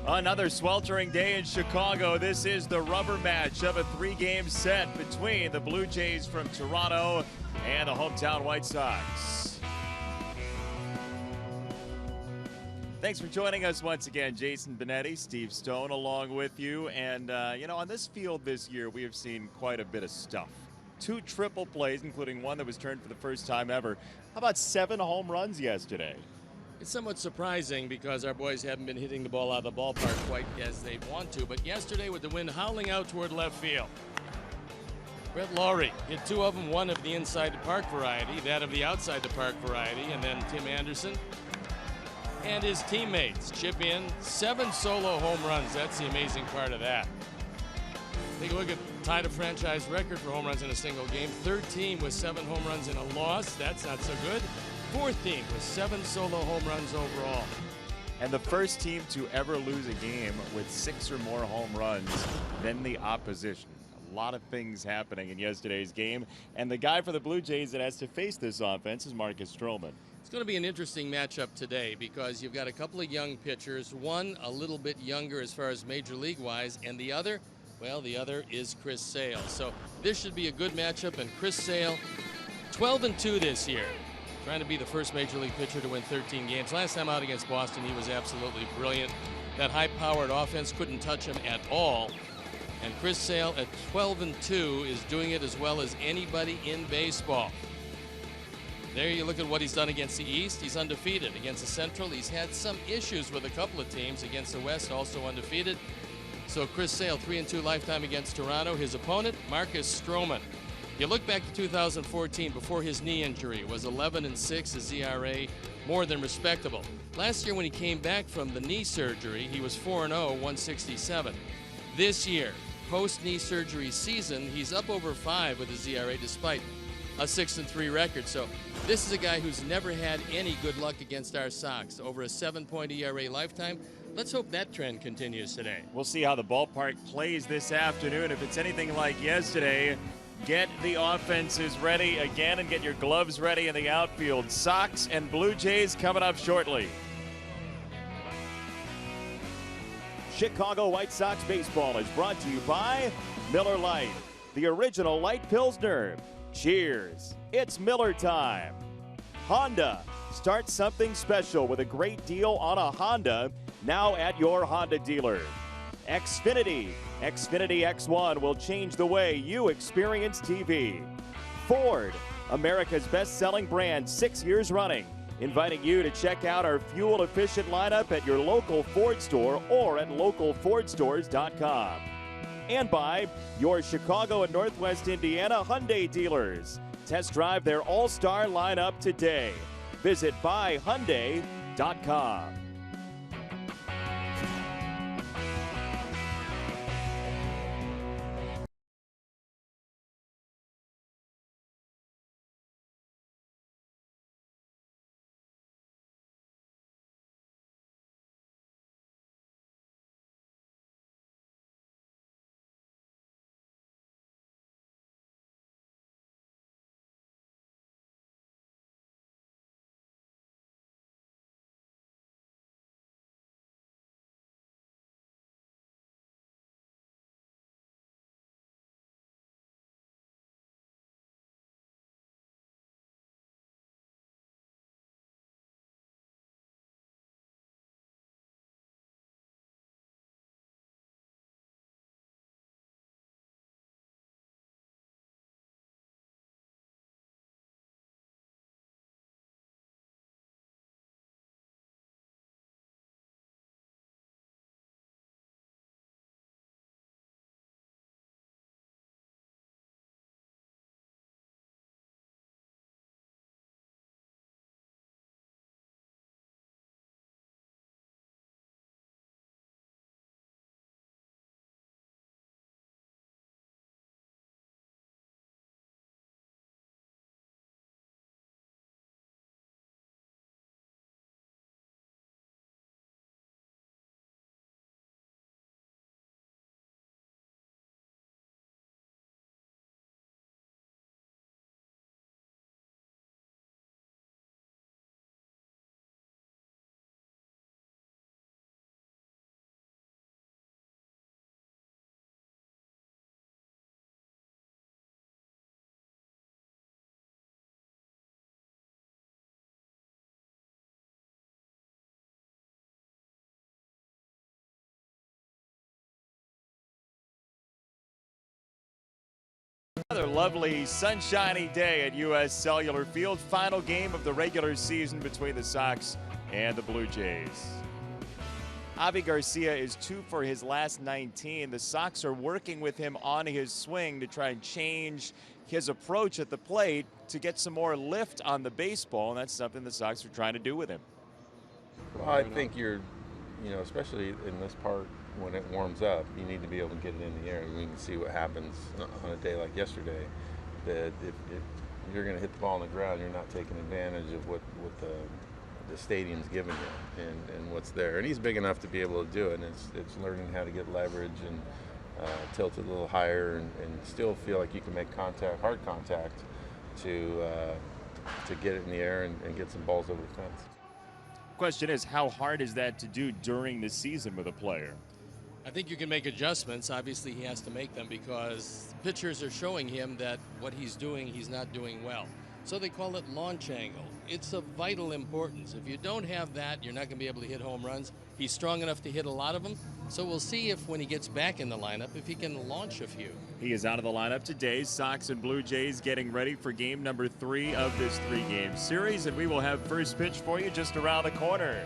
Another sweltering day in Chicago. This is the rubber match of a three-game set between the Blue Jays from Toronto and the hometown White Sox. Thanks for joining us once again. Jason Benetti, Steve Stone along with you. And, on this field this year, we have seen quite a bit of stuff. 2 triple plays, including one that was turned for the first time ever. How about 7 home runs yesterday? It's somewhat surprising because our boys haven't been hitting the ball out of the ballpark quite as they want to. But yesterday, with the wind howling out toward left field, Brett Lawrie hit 2 of them, one of the inside the park variety, that of the outside the park variety, and then Tim Anderson and his teammates chip in 7 solo home runs. That's the amazing part of that. Take a look at tied a franchise record for home runs in a single game. 13 with 7 home runs in a loss. That's not so good. 4th team with 7 solo home runs overall. And the first team to ever lose a game with 6 or more home runs than the opposition. A lot of things happening in yesterday's game. And the guy for the Blue Jays that has to face this offense is Marcus Stroman. It's going to be an interesting matchup today because you've got a couple of young pitchers. One a little bit younger as far as major league wise, and the other, well, the other is Chris Sale. So this should be a good matchup. And Chris Sale, 12-2 this year. Trying to be the first major league pitcher to win 13 games. Last time out against Boston, he was absolutely brilliant. That high-powered offense couldn't touch him at all. And Chris Sale at 12-2 is doing it as well as anybody in baseball. There you look at what he's done against the East. He's undefeated. Against the Central, he's had some issues with a couple of teams. Against the West, also undefeated. So Chris Sale, 3-2 lifetime against Toronto. His opponent, Marcus Stroman. You look back to 2014, before his knee injury, was 11-6, his ERA, more than respectable. Last year when he came back from the knee surgery, he was 4-0, 167. This year, post-knee surgery season, he's up over 5 with his ERA despite a 6-3 record. So this is a guy who's never had any good luck against our Sox. Over a 7-point ERA lifetime. Let's hope that trend continues today. We'll see how the ballpark plays this afternoon. If it's anything like yesterday, get the offenses ready again and get your gloves ready in the outfield. Sox and Blue Jays coming up shortly. Chicago White Sox baseball is brought to you by Miller Lite, the original light Pilsner. Cheers, it's Miller time. Honda, start something special with a great deal on a Honda now at your Honda dealer. Xfinity X1 will change the way you experience TV. Ford, America's best-selling brand 6 years running, inviting you to check out our fuel-efficient lineup at your local Ford store or at localfordstores.com. And by your Chicago and Northwest Indiana Hyundai dealers. Test drive their all-star lineup today. Visit buyhyundai.com. Another lovely sunshiny day at U.S. Cellular Field. Final game of the regular season between the Sox and the Blue Jays. Avi Garcia is 2 for his last 19. The Sox are working with him on his swing to try and change his approach at the plate to get some more lift on the baseball, and that's something the Sox are trying to do with him. Well, I think especially in this part when it warms up, you need to be able to get it in the air. And we can see what happens on a day like yesterday, that if you're going to hit the ball on the ground, you're not taking advantage of what the stadium's giving you and what's there. And he's big enough to be able to do it, and it's learning how to get leverage and tilt it a little higher and still feel like you can make hard contact to get it in the air and get some balls over the fence. Question is, how hard is that to do during the season with a player? I think you can make adjustments. Obviously, he has to make them because pitchers are showing him that what he's doing, he's not doing well. So they call it launch angle. It's of vital importance. If you don't have that, you're not going to be able to hit home runs. He's strong enough to hit a lot of them. So we'll see if when he gets back in the lineup, if he can launch a few. He is out of the lineup today. Sox and Blue Jays getting ready for game number 3 of this 3-game series. And we will have first pitch for you just around the corner.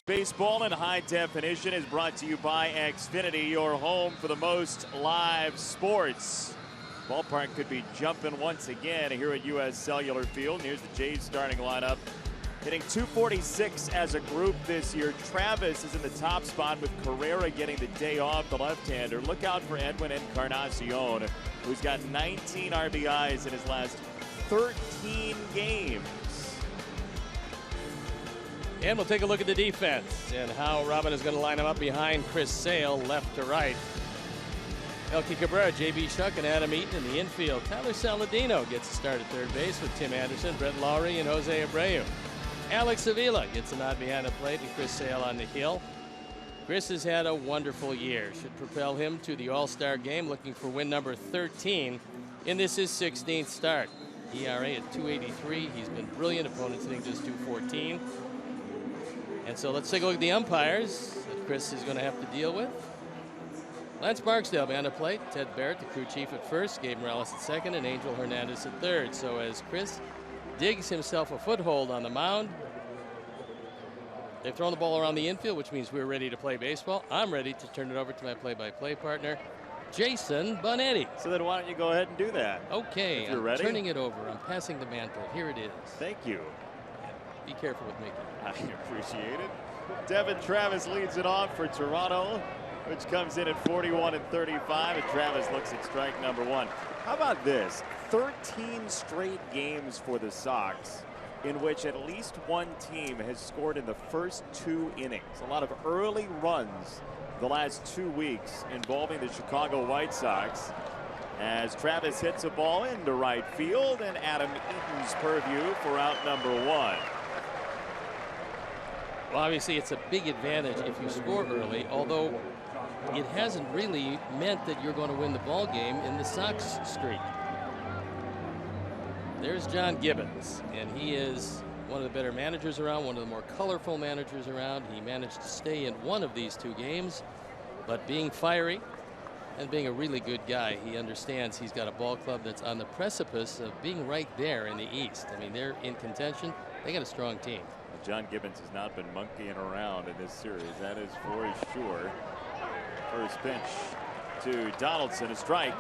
Baseball in high definition is brought to you by Xfinity, your home for the most live sports. Ballpark could be jumping once again here at U.S. Cellular Field. Here's the Jays starting lineup. Hitting .246 as a group this year. Travis is in the top spot with Carrera getting the day off, the left-hander. Look out for Edwin Encarnacion, who's got 19 RBIs in his last 13 games. And we'll take a look at the defense and how Robin is going to line him up behind Chris Sale, left to right. Elkie Cabrera, J.B. Shuck, and Adam Eaton in the infield. Tyler Saladino gets a start at third base with Tim Anderson, Brett Lowry, and Jose Abreu. Alex Avila gets a nod behind the plate, and Chris Sale on the hill. Chris has had a wonderful year. Should propel him to the All-Star game, looking for win number 13 in this his 16th start. ERA at .283. He's been brilliant. Opponents hitting just .214. And so let's take a look at the umpires that Chris is going to have to deal with. Lance Barksdale behind the plate, Ted Barrett, the crew chief at first, Gabe Morales at second, and Angel Hernandez at third. So as Chris digs himself a foothold on the mound, they've thrown the ball around the infield, which means we're ready to play baseball. I'm ready to turn it over to my play-by-play partner, Jason Bonetti. So then why don't you go ahead and do that? Okay, if you're I'm ready. Turning it over. I'm passing the mantle. Here it is. Thank you. Be careful with making it. I appreciate it. Devin Travis leads it off for Toronto, which comes in at 41 and 35, and Travis looks at strike number 1. How about this? 13 straight games for the Sox in which at least one team has scored in the first 2 innings. A lot of early runs the last 2 weeks involving the Chicago White Sox, as Travis hits a ball into right field, and Adam Eaton's purview for out number 1. Well, obviously, it's a big advantage if you score early, although it hasn't really meant that you're going to win the ball game in the Sox streak. There's John Gibbons, and he is one of the better managers around, one of the more colorful managers around. He managed to stay in one of these 2 games, but being fiery and being a really good guy, he understands he's got a ball club that's on the precipice of being right there in the East. I mean, they're in contention. They got a strong team. John Gibbons has not been monkeying around in this series. That is for sure. First pitch to Donaldson, a strike.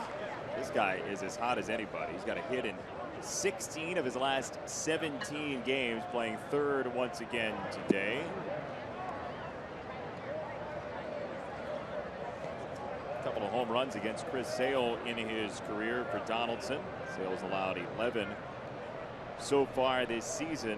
This guy is as hot as anybody. He's got a hit in 16 of his last 17 games, playing third once again today. A couple of home runs against Chris Sale in his career for Donaldson. Sale's allowed 11 so far this season.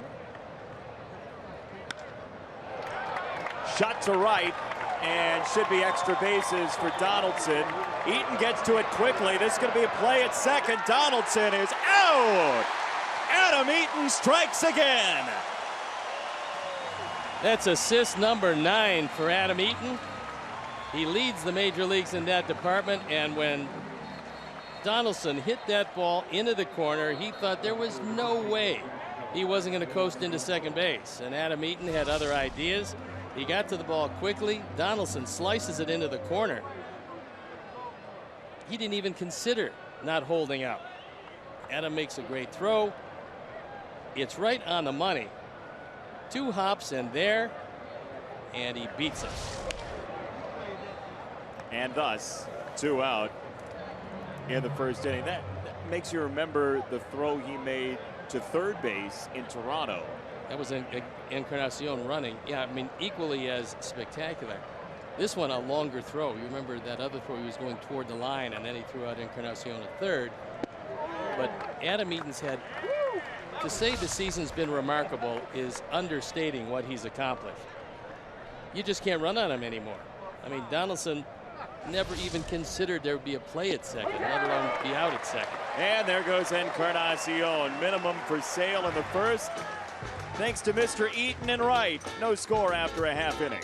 Shot to right, and should be extra bases for Donaldson. Eaton gets to it quickly. This is going to be a play at second. Donaldson is out. Adam Eaton strikes again. That's assist number 9 for Adam Eaton. He leads the major leagues in that department, and when Donaldson hit that ball into the corner, he thought there was no way he wasn't going to coast into second base, and Adam Eaton had other ideas. He got to the ball quickly. Donaldson slices it into the corner. He didn't even consider not holding out. Adam makes a great throw. It's right on the money. 2 hops in there, and he beats it. And thus, 2 out in the first inning. That makes you remember the throw he made to third base in Toronto. That was Encarnacion running. Yeah, I mean, equally as spectacular. This one, a longer throw. You remember that other throw, he was going toward the line, and then he threw out Encarnacion at third. But Adam Eaton's had, to say the season's been remarkable is understating what he's accomplished. You just can't run on him anymore. I mean, Donaldson never even considered there would be a play at second, let alone be out at second. And there goes Encarnacion. Minimum for Sale in the first. Thanks to Mr. Eaton and Wright. No score after a half inning.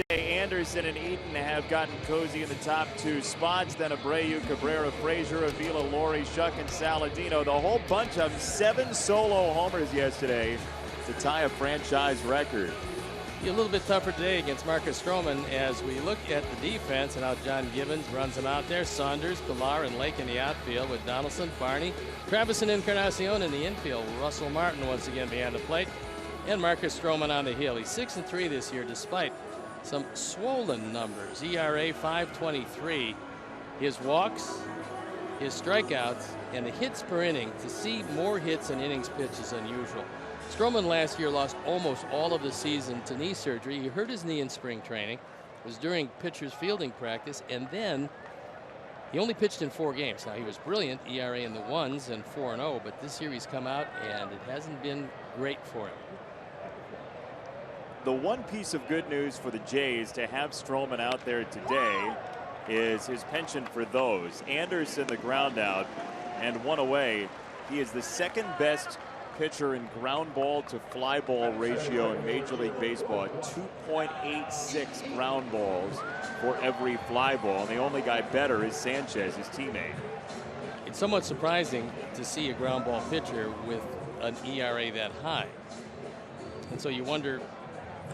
Anderson and Eaton have gotten cozy in the top 2 spots. Then Abreu, Cabrera, Frazier, Avila, Laurie, Shuck, and Saladino. The whole bunch of 7 solo homers yesterday to tie a franchise record. A little bit tougher today against Marcus Stroman as we look at the defense and how John Gibbons runs them out there. Saunders, Pilar, and Lake in the outfield with Donaldson, Barney, Travis, and Encarnacion in the infield. Russell Martin once again behind the plate, and Marcus Stroman on the hill. He's 6-3 this year despite some swollen numbers. ERA 5.23. His walks, his strikeouts, and the hits per inning. To see more hits and innings pitched is unusual. Stroman last year lost almost all of the season to knee surgery. He hurt his knee in spring training. It was during pitcher's fielding practice, and then He only pitched in 4 games. Now, he was brilliant, ERA in the 1s and 4-0, but this year he's come out and it hasn't been great for him. The one piece of good news for the Jays to have Stroman out there today is his penchant for those. Anderson, the ground out, and 1 away. He is the second best pitcher in ground ball to fly ball ratio in Major League Baseball at 2.86 ground balls for every fly ball. And the only guy better is Sanchez, his teammate. It's somewhat surprising to see a ground ball pitcher with an ERA that high. And so you wonder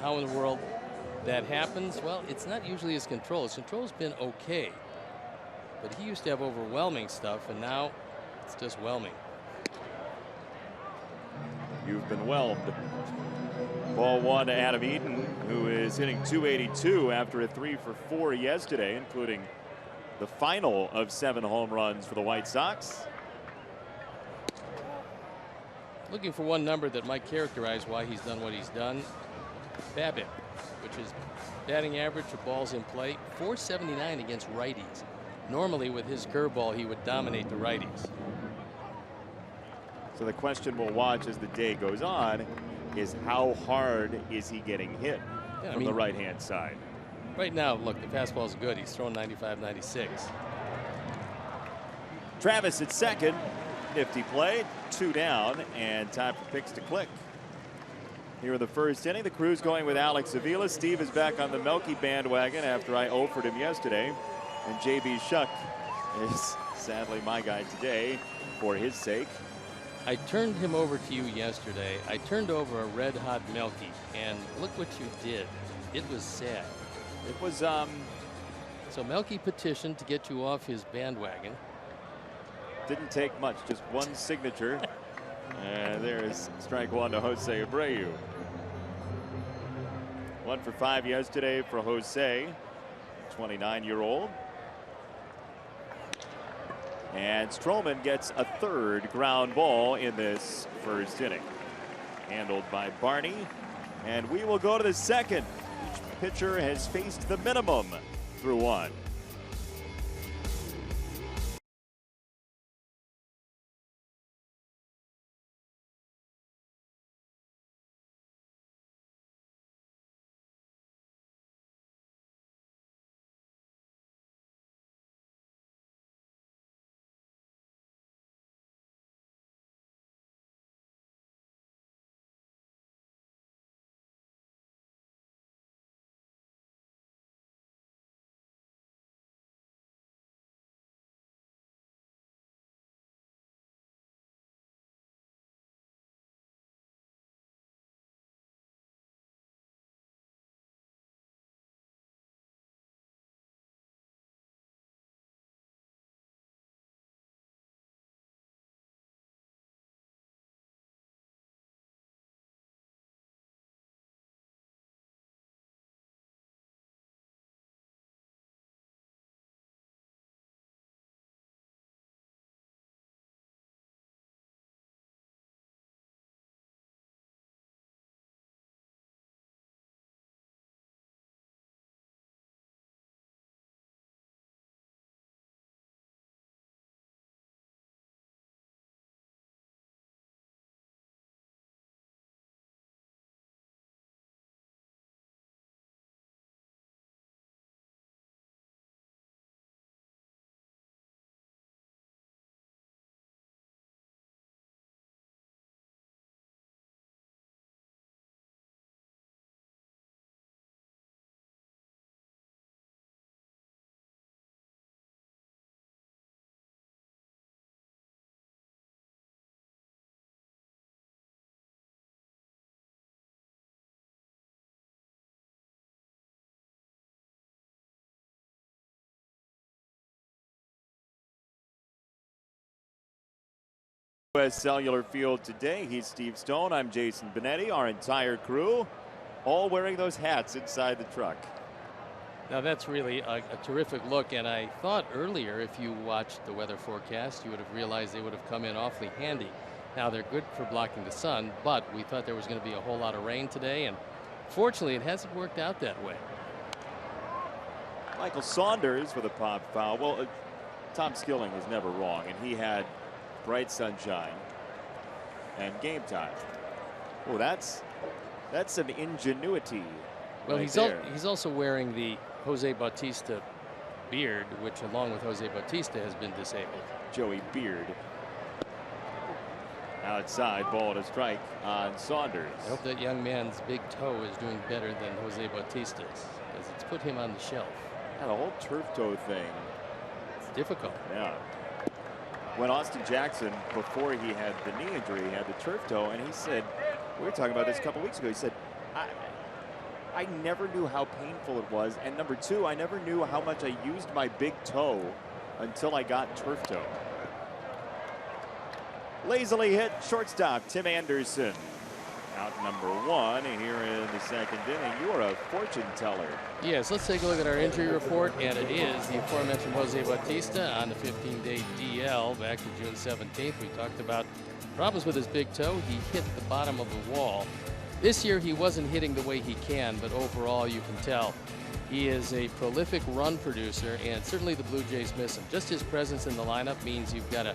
how in the world that happens. Well, it's not usually his control. His control's been okay. But he used to have overwhelming stuff, and now it's just whelming. You've been whelmed. Ball 1 to Adam Eaton, who is hitting .282 after a 3 for 4 yesterday, including the final of 7 home runs for the White Sox. Looking for one number that might characterize why he's done what he's done. BABIP, which is batting average of balls in play, .479 against righties. Normally with his curveball he would dominate the righties. So the question we'll watch as the day goes on is how hard is he getting hit from the right-hand side? Right now, look, the fastball's good. He's thrown 95, 96. Travis at second. Nifty play. 2 down and time for picks to click. Here in the first inning, the Crew's going with Alex Avila. Steve is back on the Melky bandwagon after I offered him yesterday. And JB Shuck is sadly my guy today for his sake. I turned him over to you yesterday. I turned over a red hot Melky, and look what you did. It was sad. It was So Melky petitioned to get you off his bandwagon. Didn't take much, just one signature. And there's strike 1 to Jose Abreu. 1 for 5 yesterday for Jose, 29-year-old. And Stroman gets a 3rd ground ball in this first inning. Handled by Barney. And we will go to the second. Each pitcher has faced the minimum through 1. U.S. Cellular Field today. He's Steve Stone. I'm Jason Benetti. Our entire crew all wearing those hats inside the truck. Now that's really a terrific look, and I thought earlier if you watched the weather forecast you would have realized they would have come in awfully handy. Now they're good for blocking the sun, but we thought there was going to be a whole lot of rain today, and fortunately it hasn't worked out that way. Michael Saunders with a pop foul. Well, Tom Skilling was never wrong, and he had Bright Sunshine and Game Time. Oh, that's some ingenuity. Well, right he's also wearing the Jose Bautista beard, which along with Jose Bautista has been disabled. Joey Beard. Outside, ball to strike on Saunders. I hope that young man's big toe is doing better than Jose Bautista's, because it's put him on the shelf. Yeah, the whole turf toe thing. It's difficult. Yeah. When Austin Jackson, before he had the knee injury, he had the turf toe, and he said, we were talking about this a couple weeks ago, he said, I never knew how painful it was, and number two, I never knew how much I used my big toe until I got turf toe. Lazily hit shortstop Tim Anderson. Out number one here in the second inning. You are a fortune teller. Yes, let's take a look at our injury report, and it is the aforementioned Jose Bautista on the 15-day DL back to June 17th. We talked about problems with his big toe. He hit the bottom of the wall. This year he wasn't hitting the way he can, but overall you can tell he is a prolific run producer, and certainly the Blue Jays miss him. Just his presence in the lineup means you've got to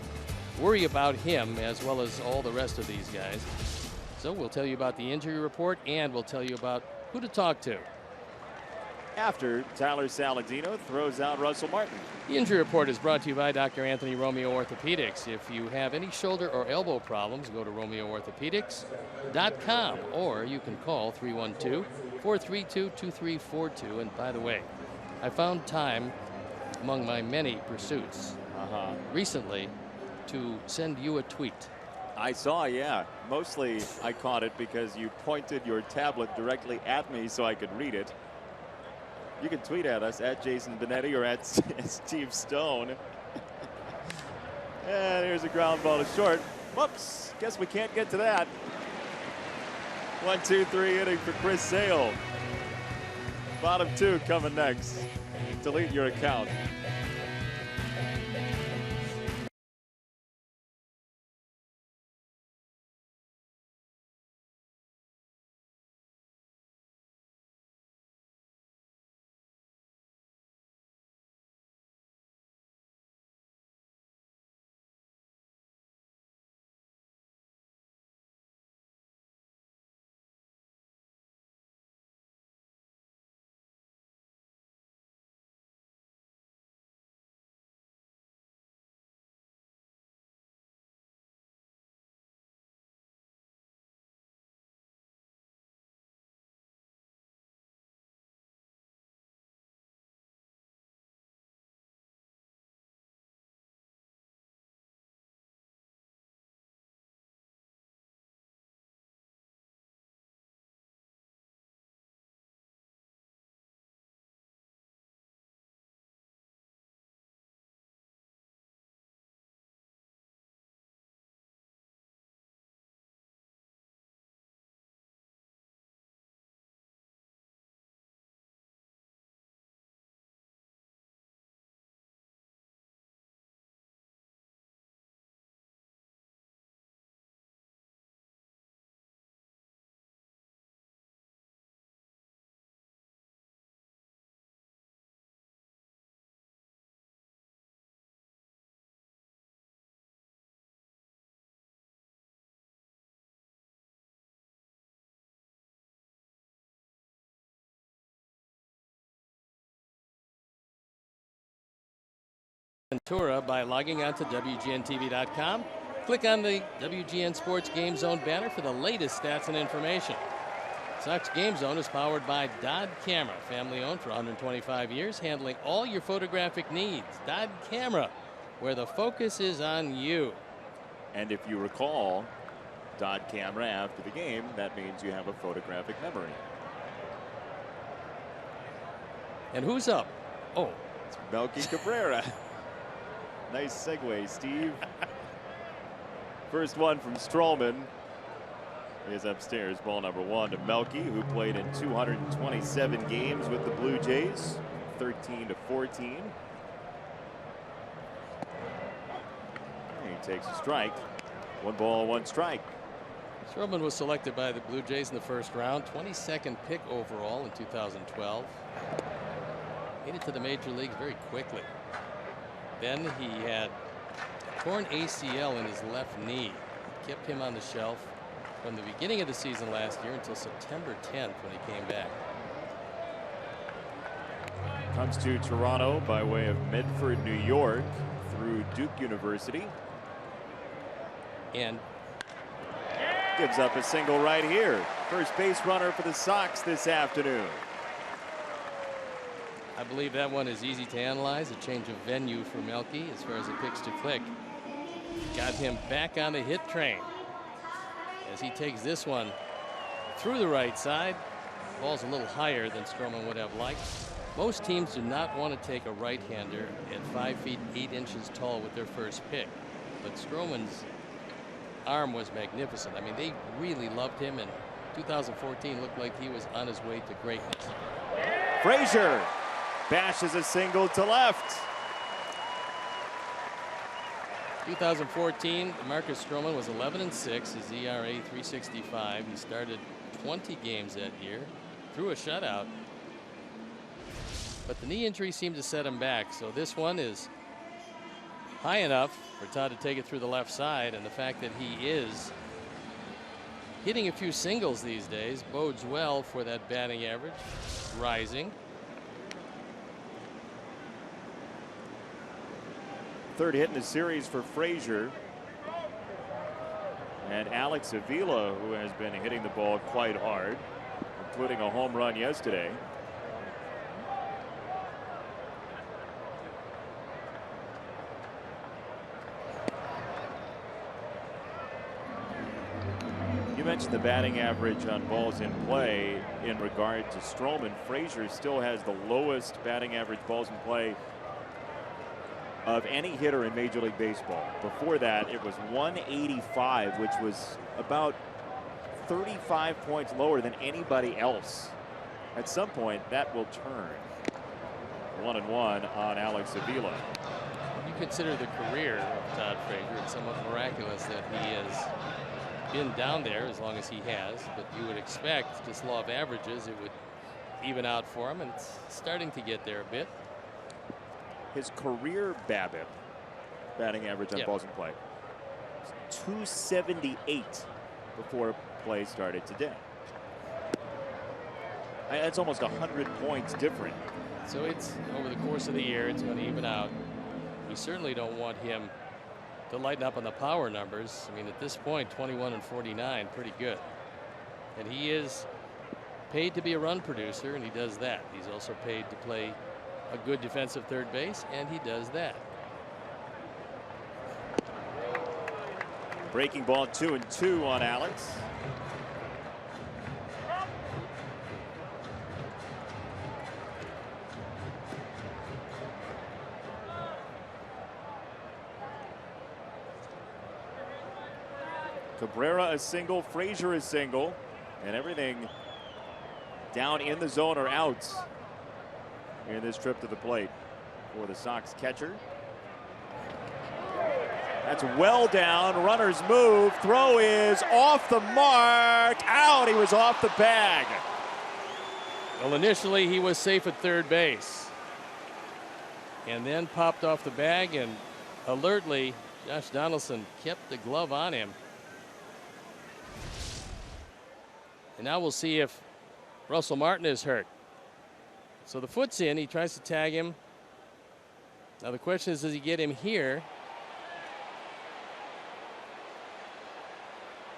worry about him as well as all the rest of these guys. So we'll tell you about the injury report, and we'll tell you about who to talk to after Tyler Saladino throws out Russell Martin. The injury report is brought to you by Dr. Anthony Romeo Orthopedics. If you have any shoulder or elbow problems, go to RomeoOrthopedics.com, or you can call 312-432-2342. And by the way, I found time among my many pursuits recently to send you a tweet. I saw, yeah. Mostly I caught it because you pointed your tablet directly at me so I could read it. You can tweet at us at Jason Benetti or at Steve Stone. And here's a ground ball to short. Whoops, guess we can't get to that. 1-2-3 inning for Chris Sale. Bottom two coming next. Delete your account. Ventura by logging on to WGNTV.com. Click on the WGN Sports Game Zone banner for the latest stats and information. Sox Game Zone is powered by Dodd Camera, family owned for 125 years, handling all your photographic needs. Dodd Camera, where the focus is on you. And if you recall Dodd Camera after the game, that means you have a photographic memory. And who's up? Oh, it's Melky Cabrera. Nice segue, Steve. First one from Stroman is upstairs. Ball number one to Melky, who played in 227 games with the Blue Jays, 13-14. He takes a strike. 1-1 strike. Stroman was selected by the Blue Jays in the first round, 22nd pick overall in 2012. Made it to the major leagues very quickly. Then he had torn ACL in his left knee. Kept him on the shelf from the beginning of the season last year until September 10th when he came back. Comes to Toronto by way of Medford, New York, through Duke University. And gives up a single right here. First base runner for the Sox this afternoon. I believe that one is easy to analyze. A change of venue for Melky as far as it picks to click. Got him back on the hit train as he takes this one through the right side. Ball's a little higher than Stroman would have liked. Most teams do not want to take a right-hander at 5 feet 8 inches tall with their first pick. But Stroman's arm was magnificent. I mean, they really loved him, and 2014 looked like he was on his way to greatness. Frazier bashes a single to left. 2014, Marcus Stroman was 11-6. His ERA 3.65. He started 20 games that year, threw a shutout. But the knee injury seemed to set him back. So this one is high enough for Todd to take it through the left side. And the fact that he is hitting a few singles these days bodes well for that batting average rising. Third hit in the series for Frazier. And Alex Avila, who has been hitting the ball quite hard, including a home run yesterday. You mentioned the batting average on balls in play in regard to Stroman. Frazier still has the lowest batting average balls in play of any hitter in Major League Baseball. Before that, it was 185, which was about 35 points lower than anybody else. At some point, that will turn. 1-1 on Alex Avila. You consider the career of Todd Frazier, it's somewhat miraculous that he has been down there as long as he has, but you would expect, just law of averages, it would even out for him, and it's starting to get there a bit. His career BABIP, batting average on balls in play, 278 before play started today. That's almost 100 points different. So it's over the course of the year, it's going to even out. We certainly don't want him to lighten up on the power numbers. I mean, at this point, 21 and 49, pretty good. And he is paid to be a run producer, and he does that. He's also paid to play a good defensive third base, and he does that. Breaking ball 2-2 on Alex. Cabrera a single, Frazier a single, and everything down in the zone or outs in this trip to the plate for the Sox catcher. That's well down. Runners move. Throw is off the mark. Out. He was off the bag. Well, initially he was safe at third base, and then popped off the bag, and alertly Josh Donaldson kept the glove on him. And now we'll see if Russell Martin is hurt. So the foot's in. He tries to tag him. Now the question is, does he get him here?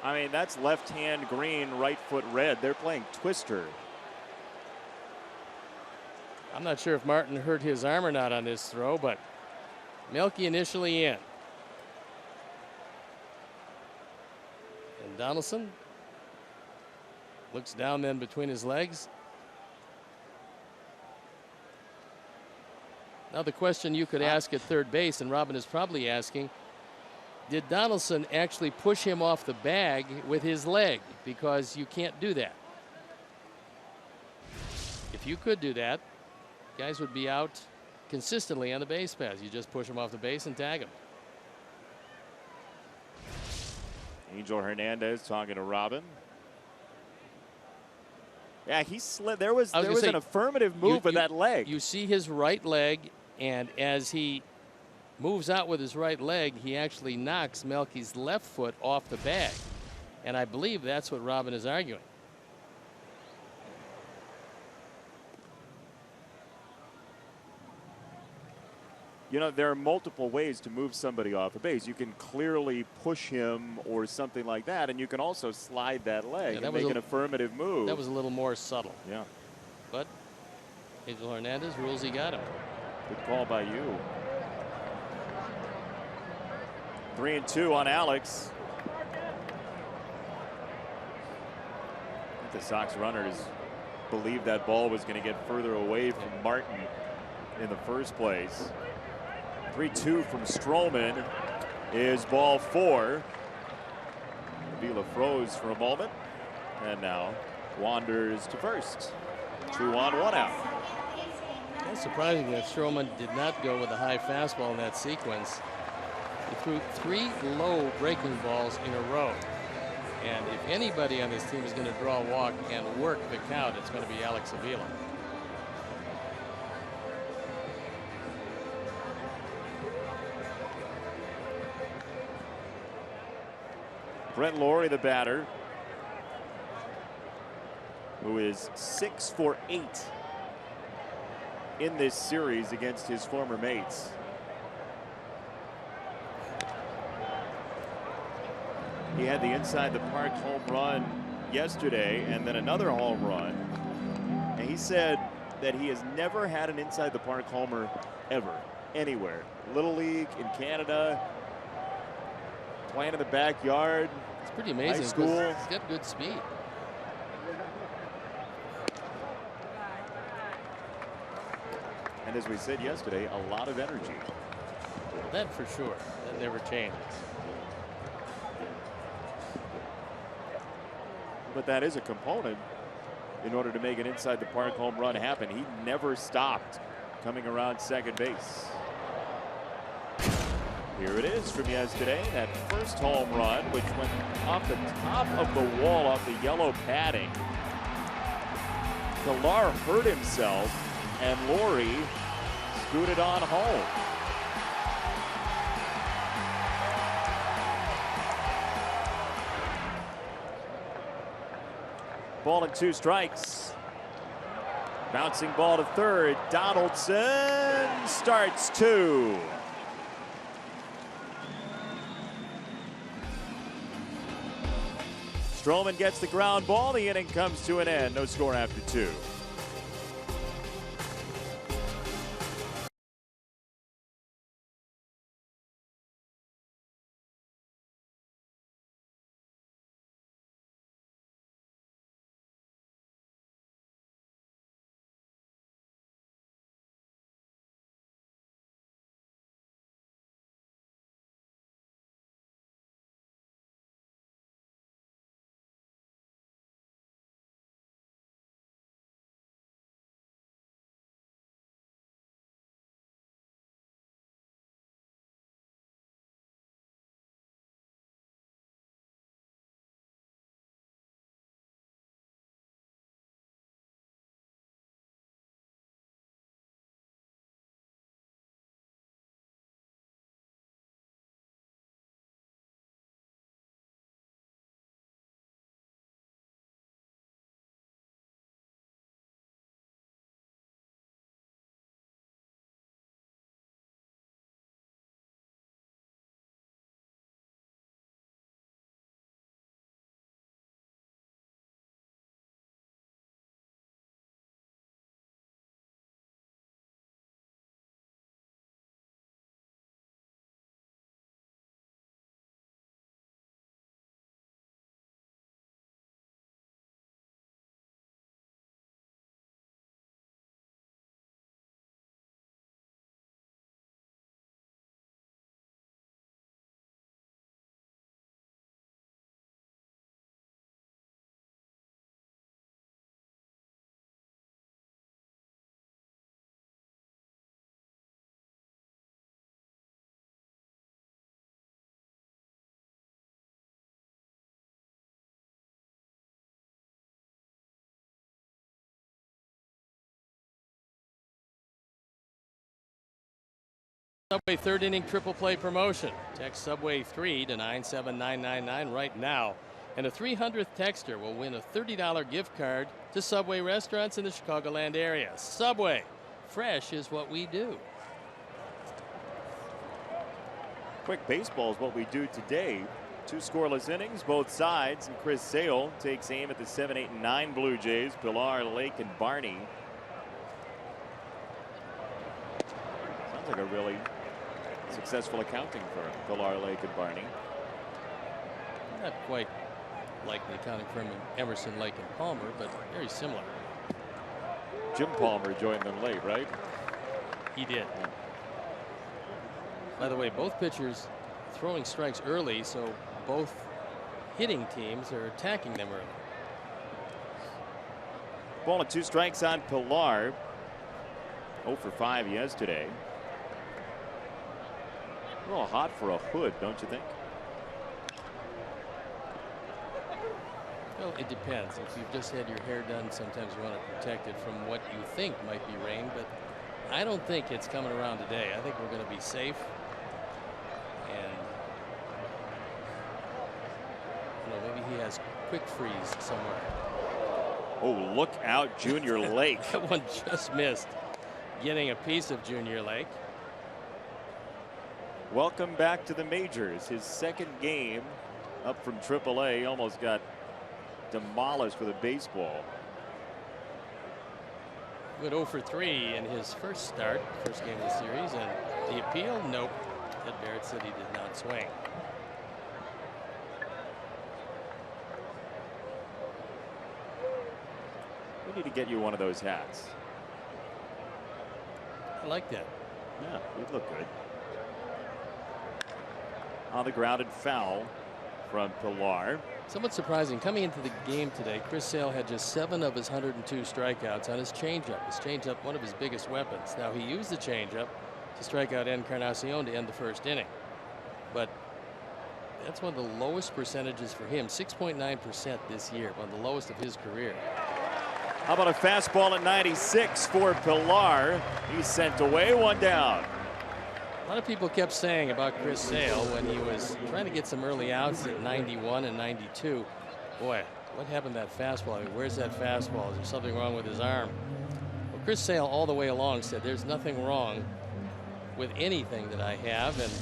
I mean, that's left hand green, right foot red. They're playing Twister. I'm not sure if Martin hurt his arm or not on this throw, but Melky initially in. And Donaldson looks down then between his legs. Now the question you could ask at third base, and Robin is probably asking, did Donaldson actually push him off the bag with his leg? Because you can't do that. If you could do that, guys would be out consistently on the base paths. You just push them off the base and tag them. Angel Hernandez talking to Robin. Yeah, he slid. There was an affirmative move with that leg. You see his right leg, and as he moves out with his right leg, he actually knocks Melky's left foot off the bag. And I believe that's what Robin is arguing. You know, there are multiple ways to move somebody off a base. You can clearly push him or something like that, and you can also slide that leg and make an affirmative move. That was a little more subtle. Yeah. But Angel Hernandez rules he got him. Good call by you. 3-2 on Alex. I think the Sox runners believed that ball was going to get further away from Martin in the first place. 3-2 from Stroman is ball 4. Avila froze for a moment and now wanders to first. 2 on, 1 out. It's surprising that Stroman did not go with a high fastball in that sequence. He threw 3 low breaking balls in a row. And if anybody on this team is going to draw a walk and work the count, it's going to be Alex Avila. Brett Lawrie, the batter, who is 6 for 8 in this series against his former mates. He had the inside the park home run yesterday and then another home run. And he said that he has never had an inside the park homer ever, anywhere. Little League, in Canada, playing in the backyard. It's pretty amazing. High school. He's got good speed. And as we said yesterday, a lot of energy. That for sure. That never changes. But that is a component in order to make an inside the park home run happen. He never stopped coming around second base. Here it is from yesterday, that first home run, which went off the top of the wall, off the yellow padding. Galar hurt himself, and Lawrie scooted on home. Ball and 2 strikes. Bouncing ball to third. Donaldson starts 2. Stroman gets the ground ball. The inning comes to an end. No score after 2. Subway third inning triple play promotion. Text Subway 3 to 97999 right now. And a 300th texter will win a $30 gift card to Subway restaurants in the Chicagoland area. Subway, fresh is what we do. Quick baseball is what we do today. 2 scoreless innings, both sides, and Chris Sale takes aim at the 7, 8, and 9 Blue Jays. Pilar, Lake, and Barney. Sounds like a really successful accounting for Pilar, Lake, and Barney. Not quite like the accounting firm in Emerson, Lake, and Palmer, but very similar. Jim Palmer joined them late, right? He did. By the way, both pitchers throwing strikes early, so both hitting teams are attacking them early. Ball and 2 strikes on Pilar. 0 for 5 yesterday. A little hot for a Hood, don't you think? Well, it depends. If you've just had your hair done, sometimes you want to protect it from what you think might be rain, but I don't think it's coming around today. I think we're going to be safe. And you know, maybe he has quick freeze somewhere. Oh, look out, Junior Lake. That one just missed getting a piece of Junior Lake. Welcome back to the majors. His second game up from AAA. Almost got demolished with a baseball. Went 0 for 3 in his first start, first game of the series, and the appeal, nope. Ted Barrett said he did not swing. We need to get you one of those hats. I like that. Yeah, you'd look good. On the grounded foul from Pilar. Somewhat surprising. Coming into the game today, Chris Sale had just 7 of his 102 strikeouts on his changeup. His changeup, one of his biggest weapons. Now, he used the changeup to strike out Encarnacion to end the first inning. But that's one of the lowest percentages for him, 6.9% this year, one of the lowest of his career. How about a fastball at 96 for Pilar? He's sent away, 1 down. A lot of people kept saying about Chris Sale when he was trying to get some early outs at 91 and 92. Boy, what happened to that fastball? I mean, where's that fastball? Is there something wrong with his arm? Well, Chris Sale all the way along said there's nothing wrong with anything that I have, and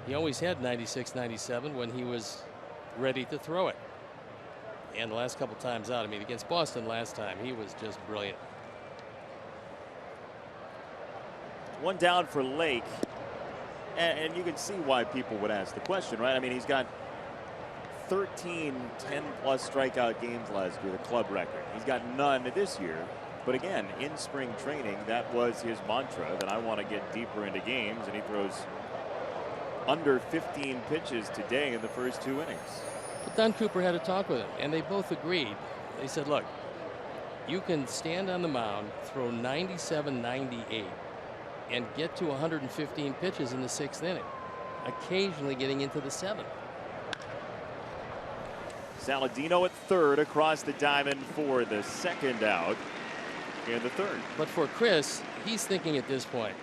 he always had 96, 97 when he was ready to throw it. And the last couple times out, I mean, against Boston last time, he was just brilliant. 1 down for Lake. And you can see why people would ask the question, right? I mean, he's got 13 10-plus strikeout games last year, the club record. He's got none this year. But again, in spring training, that was his mantra, that I want to get deeper into games, and he throws under 15 pitches today in the first 2 innings. But Don Cooper had a talk with him, and they both agreed. They said, look, you can stand on the mound, throw 97, 98, and get to 115 pitches in the 6th inning, occasionally getting into the 7th. Saladino at third across the diamond for the 2nd out in the 3rd. But for Chris, he's thinking at this point,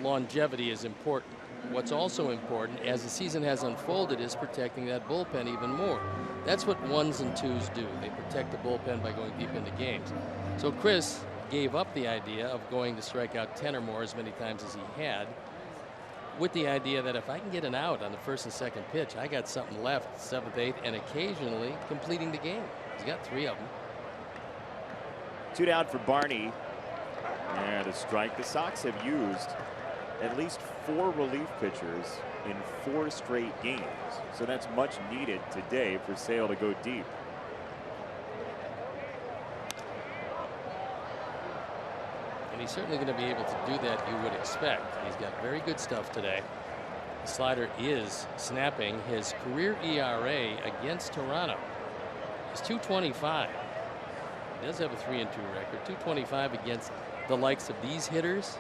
longevity is important. What's also important as the season has unfolded is protecting that bullpen even more. That's what 1s and 2s do. They protect the bullpen by going deep into games. So Chris gave up the idea of going to strike out 10 or more as many times as he had, with the idea that if I can get an out on the 1st and 2nd pitch, I got something left, 7th, 8th, and occasionally completing the game. He's got 3 of them. 2 down for Barney. And a strike. The Sox have used at least 4 relief pitchers in 4 straight games. So that's much needed today for Sale to go deep. And he's certainly going to be able to do that, you would expect. He's got very good stuff today. The slider is snapping. His career ERA against Toronto is 2.25. He does have a 3-2 record. 2.25 against the likes of these hitters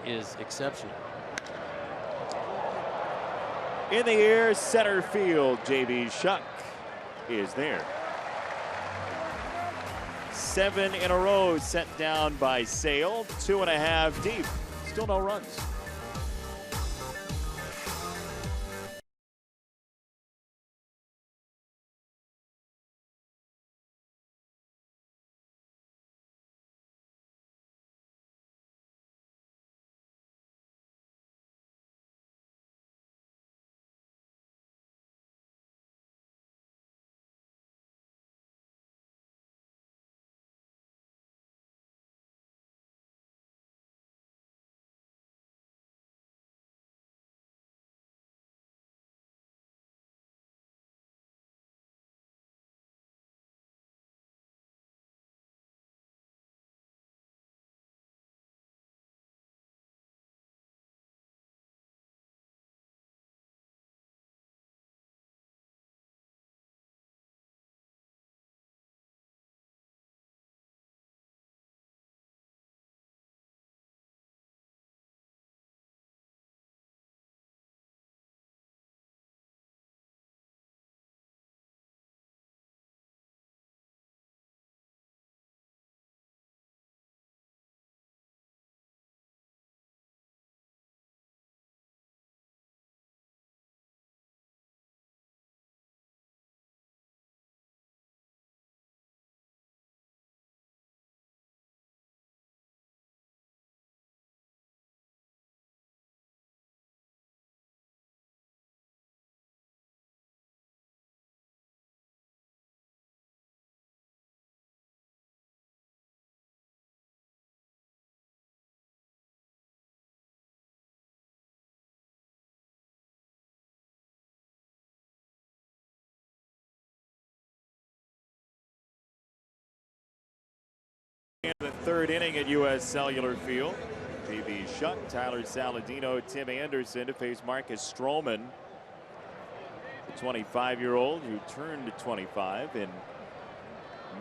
is exceptional. In the air, center field, J.B. Shuck is there. 7 in a row sent down by Sale. 2.5 deep. Still no runs. third inning at U.S. Cellular Field. J.B. Shuck, Tyler Saladino, Tim Anderson to face Marcus Stroman, the 25-year-old who turned 25 in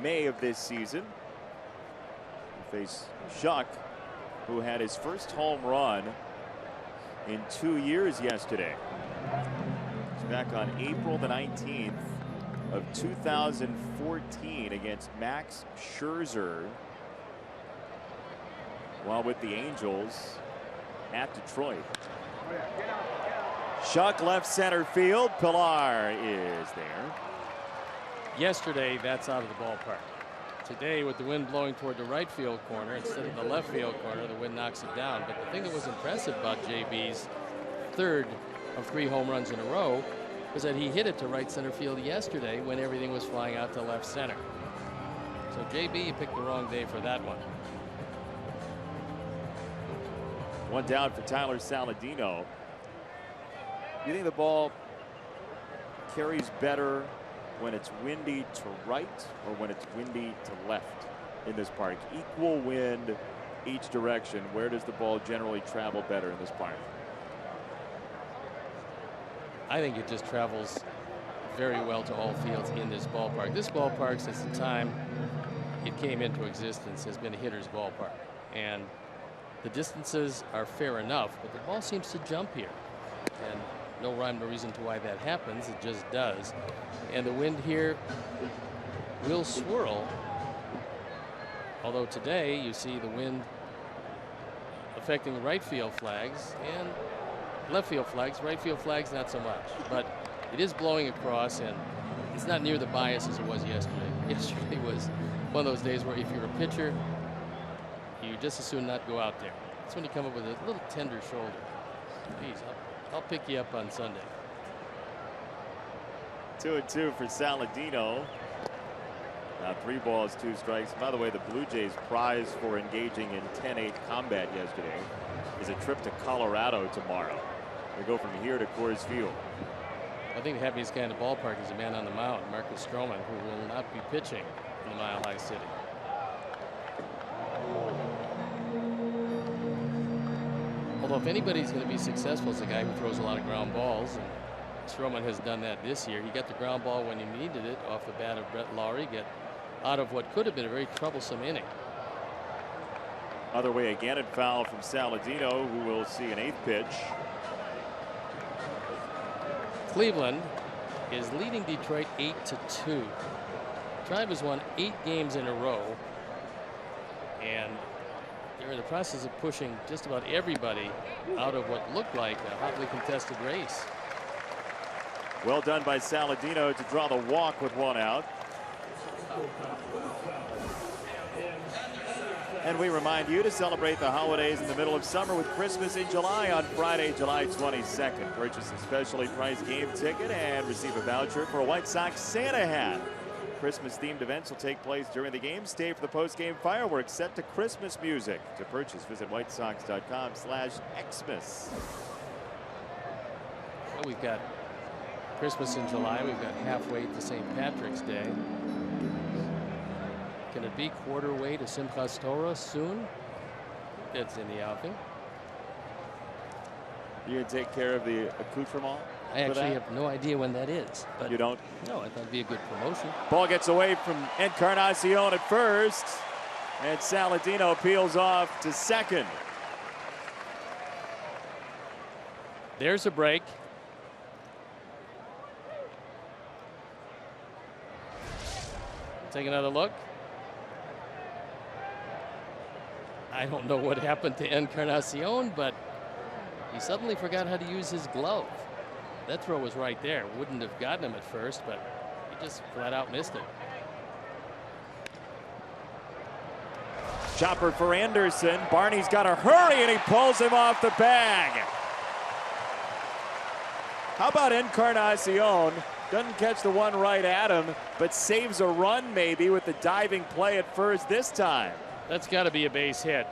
May of this season. They face Shuck, who had his first home run in 2 years yesterday. It's back on April the 19th of 2014 against Max Scherzer while with the Angels at Detroit. Shuck left center field. Pilar is there. Yesterday, that's out of the ballpark. Today, with the wind blowing toward the right field corner instead of the left field corner, the wind knocks it down. But the thing that was impressive about JB's third of 3 home runs in a row was that he hit it to right center field yesterday when everything was flying out to left center. So JB, you picked the wrong day for that one. One down for Tyler Saladino. You think the ball carries better when it's windy to right or when it's windy to left in this park? Equal wind each direction. Where does the ball generally travel better in this park? I think it just travels very well to all fields in this ballpark. This ballpark, since the time it came into existence, has been a hitter's ballpark. And the distances are fair enough, but the ball seems to jump here. And no rhyme or reason to why that happens. It just does. And the wind here will swirl. Although today you see the wind affecting right field flags and left field flags. Right field flags not so much. But it is blowing across, and it's not near the bias as it was yesterday. Yesterday was one of those days where if you're a pitcher, you just as soon not go out there. That's when you come up with a little tender shoulder. Geez, I'll pick you up on Sunday. 2-2 for Saladino. Now 3 balls, 2 strikes. By the way, the Blue Jays' prize for engaging in 10-8 combat yesterday is a trip to Colorado tomorrow. They go from here to Coors Field. I think the happiest guy in the ballpark is the man on the mound, Marcus Stroman, who will not be pitching in the Mile High City. Although if anybody's going to be successful, it's a guy who throws a lot of ground balls, and Stroman has done that this year. He got the ground ball when he needed it off the bat of Brett Lawrie, get out of what could have been a very troublesome inning. Other way again, and foul from Saladino, who will see an 8th pitch. Cleveland is leading Detroit 8-2. Tribe has won 8 games in a row, and they're in the process of pushing just about everybody out of what looked like a hotly contested race. Well done by Saladino to draw the walk with 1 out. And we remind you to celebrate the holidays in the middle of summer with Christmas in July on Friday, July 22nd. Purchase a specially priced game ticket and receive a voucher for a White Sox Santa hat. Christmas-themed events will take place during the game. Stay for the post-game fireworks set to Christmas music. To purchase, visit whitesox.com/Xmas. Well, we've got Christmas in July. We've got halfway to St. Patrick's Day. Can it be quarter way to Simchas Torah soon? It's in the offing. You can take care of the accoutrement. I actually have no idea when that is. But you don't? No, I thought it'd be a good promotion. Ball gets away from Encarnacion at first, and Saladino peels off to second. There's a break. Take another look. I don't know what happened to Encarnacion, but he suddenly forgot how to use his glove. That throw was right there. Wouldn't have gotten him at first, but he just flat out missed it. Chopper for Anderson. Barney's got to hurry, and he pulls him off the bag. How about Encarnacion? Doesn't catch the one right at him, but saves a run maybe with the diving play at first this time. That's got to be a base hit,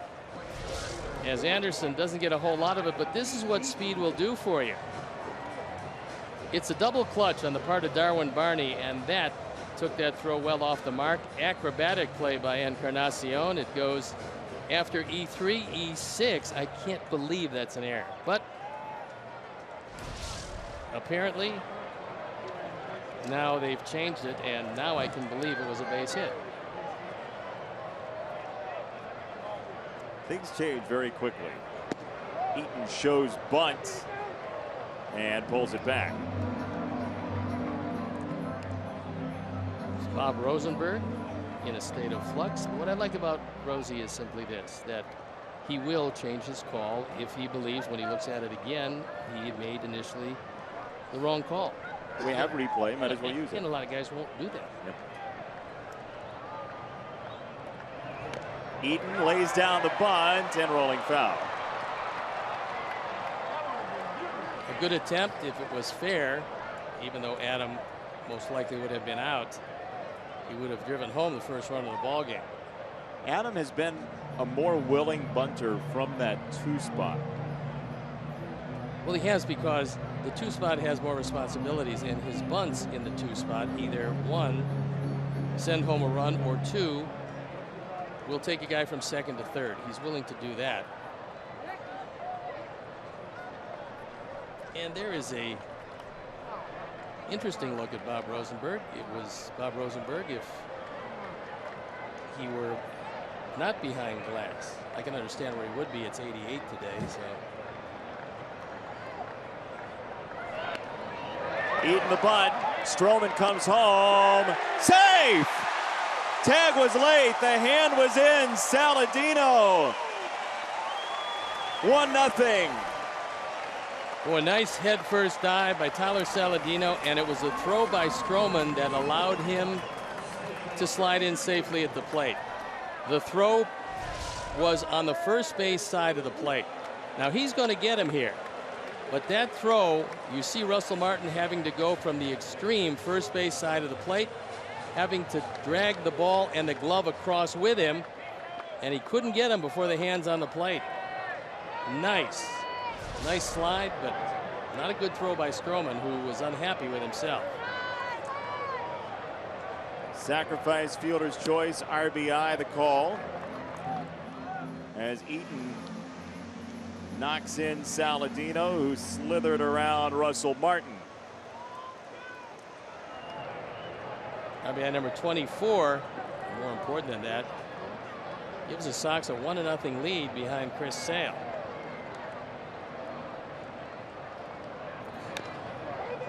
as Anderson doesn't get a whole lot of it, but this is what speed will do for you. It's a double clutch on the part of Darwin Barney, and that took that throw well off the mark. Acrobatic play by Encarnacion. It goes after E3, E6. I can't believe that's an error. But apparently now they've changed it, and now I can believe it was a base hit. Things change very quickly. Eaton shows bunt and pulls it back. It's Bob Rosenberg in a state of flux. What I like about Rosie is simply this, that he will change his call if he believes when he looks at it again he had made initially the wrong call. We have replay, might as well use it. And a lot of guys won't do that. Yep. Eaton lays down the bunt and rolling foul. A good attempt if it was fair, even though Adam most likely would have been out. He would have driven home the first run of the ball game. Adam has been a more willing bunter from that 2 spot. Well, he has, because the 2 spot has more responsibilities, and his bunts in the 2 spot either 1, send home a run, or 2, will take a guy from second to third. He's willing to do that. And there is a interesting look at Bob Rosenberg. It was Bob Rosenberg if he were not behind glass. I can understand where he would be. It's 88 today, so. Eaton the bunt. Stroman comes home. Safe! Tag was late. The hand was in. Saladino. 1-0. Oh, a nice head first dive by Tyler Saladino, and it was a throw by Stroman that allowed him to slide in safely at the plate. The throw was on the first base side of the plate. Now he's going to get him here. But that throw, you see Russell Martin having to go from the extreme first base side of the plate, having to drag the ball and the glove across with him, and he couldn't get him before the hand's on the plate. Nice slide, but not a good throw by Stroman, who was unhappy with himself. Sacrifice fielder's choice, RBI the call, as Eaton knocks in Saladino, who slithered around Russell Martin. RBI number 24, more important than that, gives the Sox a 1-0 lead behind Chris Sale.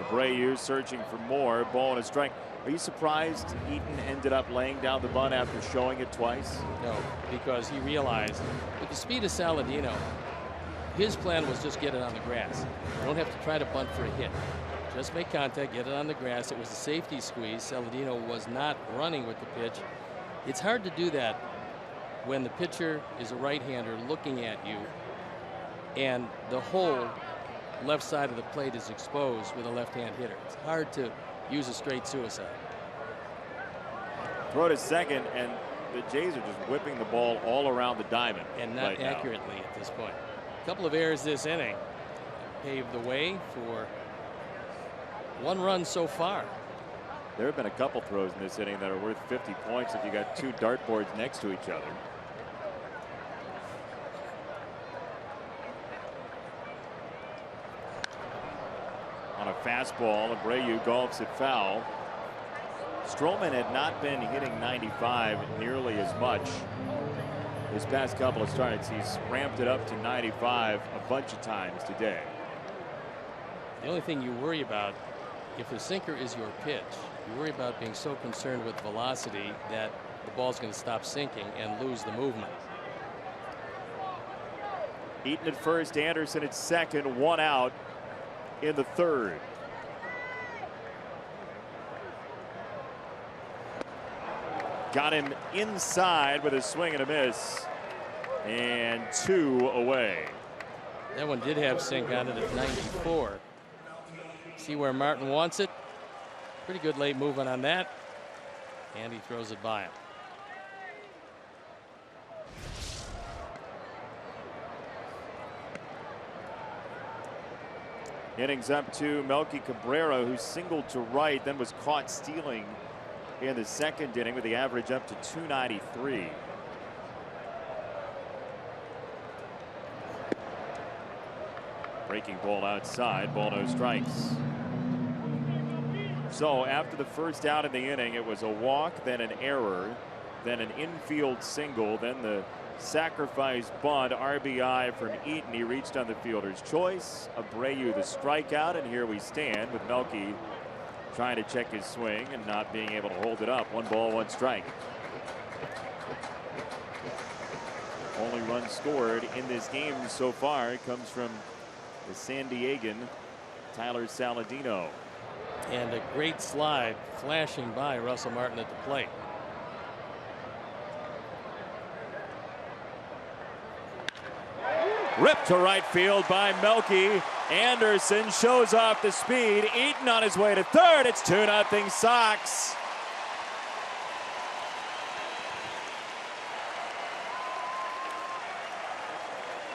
Abreu searching for more. Ball and a strike. Are you surprised Eaton ended up laying down the bunt after showing it twice? No, because he realized with the speed of Saladino, his plan was just get it on the grass. You don't have to try to bunt for a hit. Just make contact, get it on the grass. It was a safety squeeze. Saladino was not running with the pitch. It's hard to do that when the pitcher is a right-hander looking at you and the whole left side of the plate is exposed with a left-hand hitter. It's hard to use a straight suicide. Throw to second, and the Jays are just whipping the ball all around the diamond. And not accurately at this point. A couple of errors this inning paved the way for 1 run so far. There have been a couple throws in this inning that are worth 50 points if you got 2 dartboards next to each other. On a fastball, Abreu golfs it foul. Stroman had not been hitting 95 nearly as much his past couple of starts. He's ramped it up to 95 a bunch of times today. The only thing you worry about, if the sinker is your pitch, you worry about being so concerned with velocity that the ball's going to stop sinking and lose the movement. Eaton at first, Anderson at second, 1 out in the 3rd. Got him inside with a swing and a miss, and 2 away. That one did have sink on it at 94. See where Martin wants it. Pretty good late movement on that, and he throws it by him. Innings up to Melky Cabrera, who singled to right, then was caught stealing in the second inning with the average up to 293. Breaking ball outside, ball no strikes. So after the first out in the inning, it was a walk, then an error, then an infield single, then the sacrifice bunt, RBI from Eaton. He reached on the fielder's choice. Abreu the strikeout, and here we stand with Melky trying to check his swing and not being able to hold it up. 1 ball, 1 strike. Only run scored in this game so far comes from the San Diegan Tyler Saladino. And a great slide flashing by Russell Martin at the plate. Ripped to right field by Melky. Anderson shows off the speed. Eaton on his way to third. It's 2-0 Sox.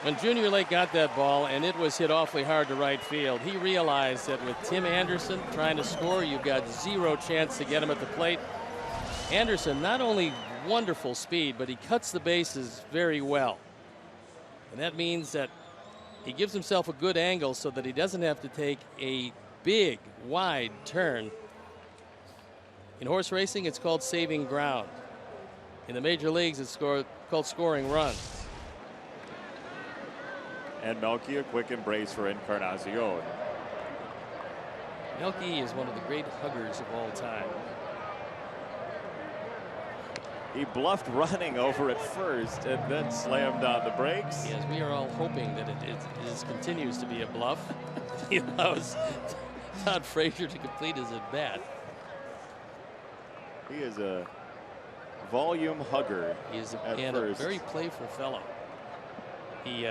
When Junior Lake got that ball and it was hit awfully hard to right field, he realized that with Tim Anderson trying to score, you've got 0 chance to get him at the plate. Anderson, not only wonderful speed, but he cuts the bases very well. And that means that he gives himself a good angle so that he doesn't have to take a big, wide turn. In horse racing, it's called saving ground. In the major leagues, it's called scoring runs. And Melky, a quick embrace for Encarnacion. Melky is one of the great huggers of all time. He bluffed running over at first and then slammed on the brakes. Yes, we are all hoping that it continues to be a bluff. He allows Todd Frazier to complete his at bat. He is a volume hugger. He is a very playful fellow. He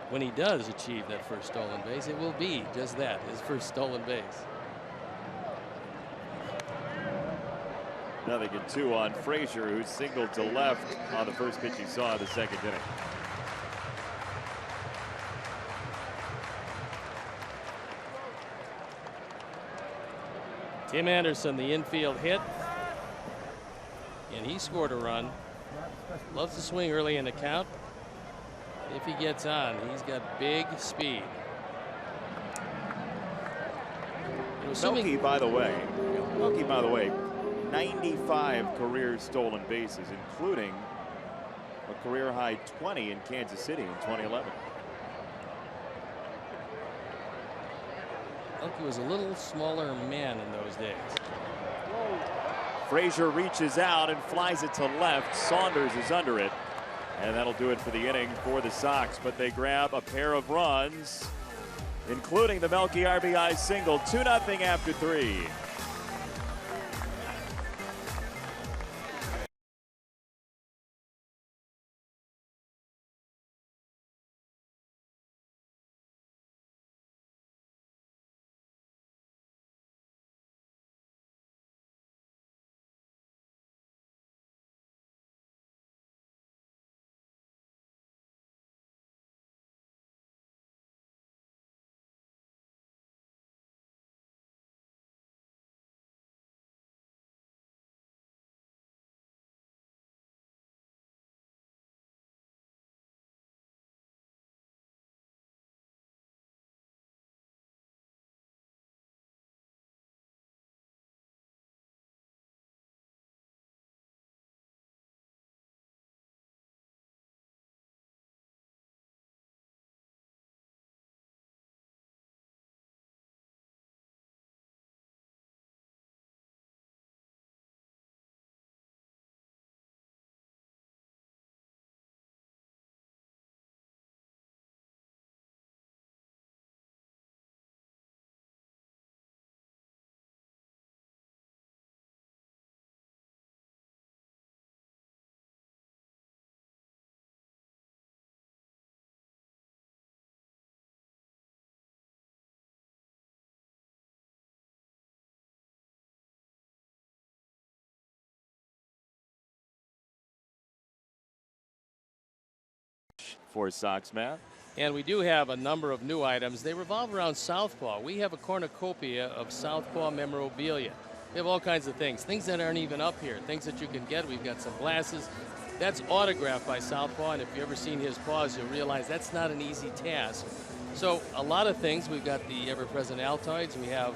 when he does achieve that first stolen base, it will be just that, his first stolen base. 0-2 on Frazier, who singled to left on the first pitch he saw in the second inning. Tim Anderson, the infield hit, and he scored a run. Loves to swing early in the count. If he gets on, he's got big speed. Melky, by the way, 95 career stolen bases, including a career high 20 in Kansas City in 2011. Melky was a little smaller man in those days. Frazier reaches out and flies it to left. Saunders is under it. And that'll do it for the inning for the Sox. But they grab a pair of runs, including the Melky RBI single. 2-0 after 3. For Sox, Matt. And we do have a number of new items. They revolve around Southpaw. We have a cornucopia of Southpaw memorabilia. We have all kinds of things that aren't even up here, things that you can get. We've got some glasses. That's autographed by Southpaw, and if you've ever seen his paws, you'll realize that's not an easy task. So a lot of things. We've got the ever-present Altoids. We have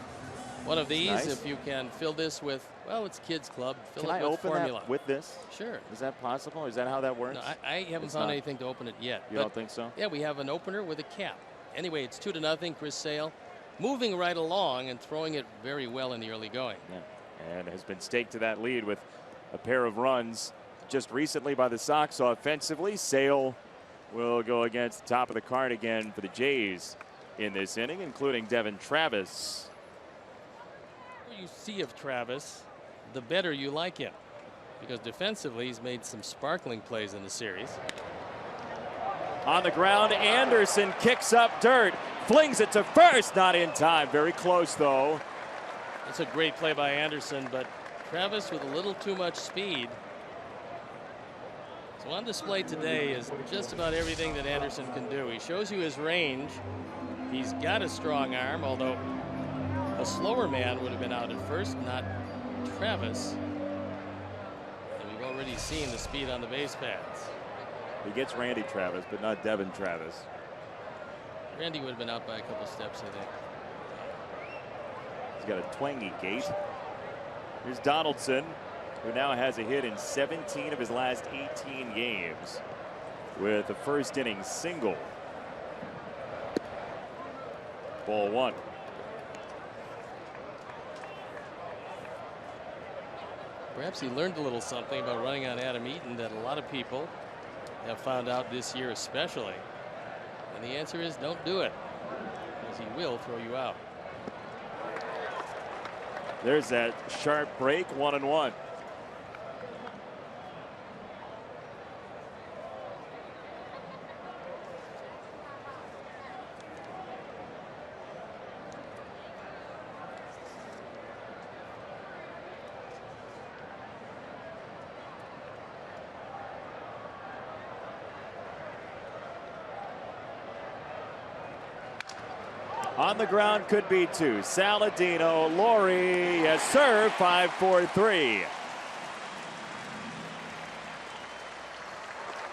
one of these. Nice. If you can fill this with, well, it's Kids Club. Fill Can it I with open formula. that with this? Sure. Is that possible? Is that how that works? No, I haven't It's found not. anything to open it yet. You but don't think so? yeah, we have an opener with a cap. Anyway, it's 2-0. Chris Sale moving right along and throwing it very well in the early going. Yeah. And has been staked to that lead with a pair of runs just recently by the Sox offensively. Sale will go against the top of the card again for the Jays in this inning, including Devin Travis. The more you see of Travis, the better you like him, because defensively he's made some sparkling plays in the series. On the ground, Anderson kicks up dirt, flings it to first, not in time. Very close, though. It's a great play by Anderson, but Travis with a little too much speed. So on display today is just about everything that Anderson can do. He shows you his range. He's got a strong arm, although a slower man would have been out at first, not Travis. And we've already seen the speed on the base paths. He gets Randy Travis, but not Devin Travis. Randy would have been out by a couple steps, I think. He's got a twangy gait. Here's Donaldson, who now has a hit in 17 of his last 18 games with a first inning single. Ball one. Perhaps he learned a little something about running on Adam Eaton that a lot of people have found out this year especially. And the answer is don't do it, because he will throw you out. There's that sharp break, 1-1. On the ground could be two. Saladino, Laurie, yes sir, 5-4-3.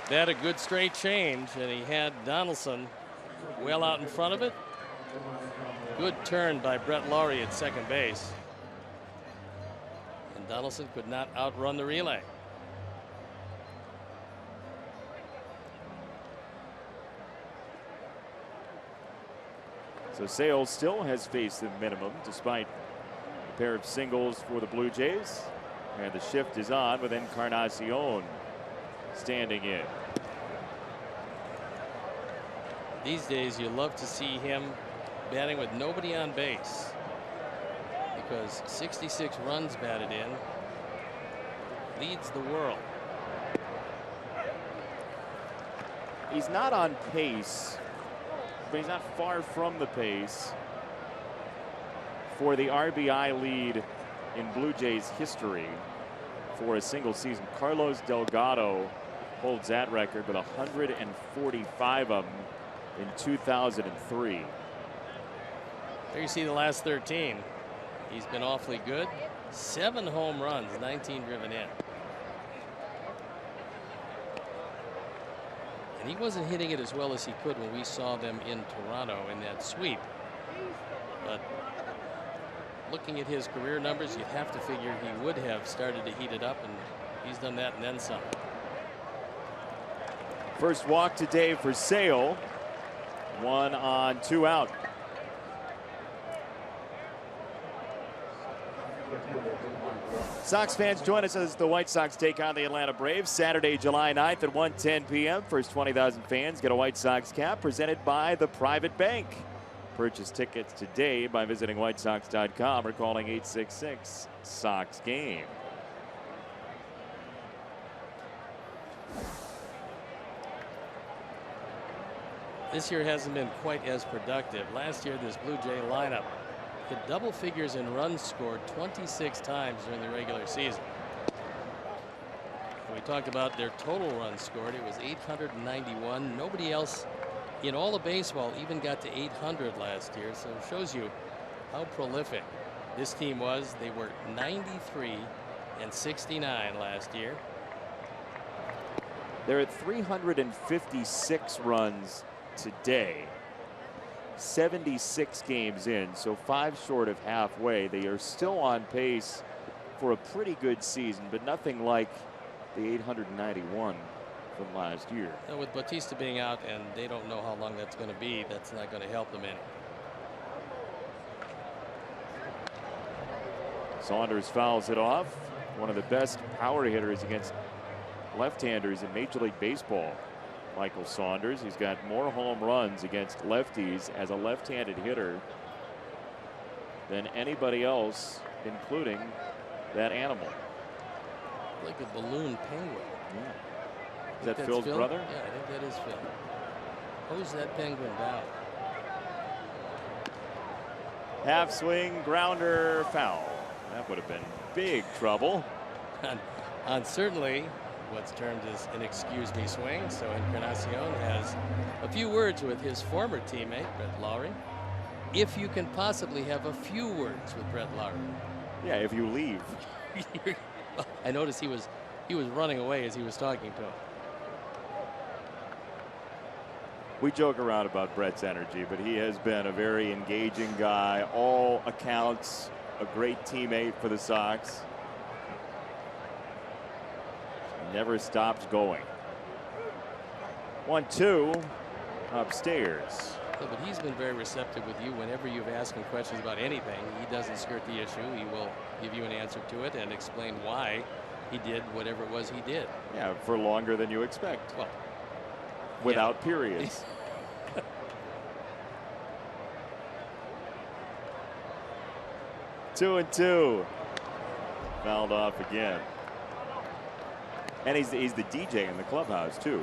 They had a good straight change, and he had Donaldson well out in front of it. Good turn by Brett Laurie at second base. And Donaldson could not outrun the relay. So Sale still has faced the minimum despite a pair of singles for the Blue Jays. And the shift is on with Encarnacion standing in. These days you love to see him batting with nobody on base, because 66 runs batted in leads the world. He's not on pace, but he's not far from the pace for the RBI lead in Blue Jays history for a single season. Carlos Delgado holds that record with 145 of them in 2003. There you see the last 13. He's been awfully good. 7 home runs, 19 driven in. And he wasn't hitting it as well as he could when we saw them in Toronto in that sweep. But looking at his career numbers, you'd have to figure he would have started to heat it up, and he's done that and then some. First walk today for Sale. 1 on, 2 out. Sox fans, join us as the White Sox take on the Atlanta Braves Saturday, July 9th at 1:10 p.m. First 20,000 fans get a White Sox cap presented by the Private Bank. Purchase tickets today by visiting whitesox.com or calling 866-SOX-GAME. This year hasn't been quite as productive. Last year, this Blue Jay lineup hit double figures in runs scored 26 times during the regular season. We talked about their total runs scored. It was 891. Nobody else in all of baseball even got to 800 last year, so it shows you how prolific This team was. They were 93 and 69 last year. They're at 356 runs today. 76 games in, so 5 short of halfway. They are still on pace for a pretty good season, but nothing like the 891 from last year. And with Bautista being out and they don't know how long that's going to be, that's not going to help them any. Saunders fouls it off. One of the best power hitters against left-handers in Major League Baseball. Michael Saunders. He's got more home runs against lefties as a left-handed hitter than anybody else, including that animal. Like a balloon penguin. Yeah. Is that Phil's brother? Yeah, I think that is Phil. Who's that penguin down? Half swing, grounder, foul. That would have been big trouble. On certainly what's termed as an excuse me swing. So Encarnacion has a few words with his former teammate, Brett Lawrie. If you can possibly have a few words with Brett Lawrie. Yeah, if you leave. I noticed he was running away as he was talking to him. We joke around about Brett's energy, but he has been a very engaging guy. All accounts, a great teammate for the Sox. Never stops going. 1-2 upstairs. Yeah, but he's been very receptive with you. Whenever you've asked him questions about anything, he doesn't skirt the issue. He will give you an answer to it and explain why he did whatever it was he did. Yeah, for longer than you expect. Well, without yeah. periods. 2-2. Fouled off again. And he's the DJ in the clubhouse too,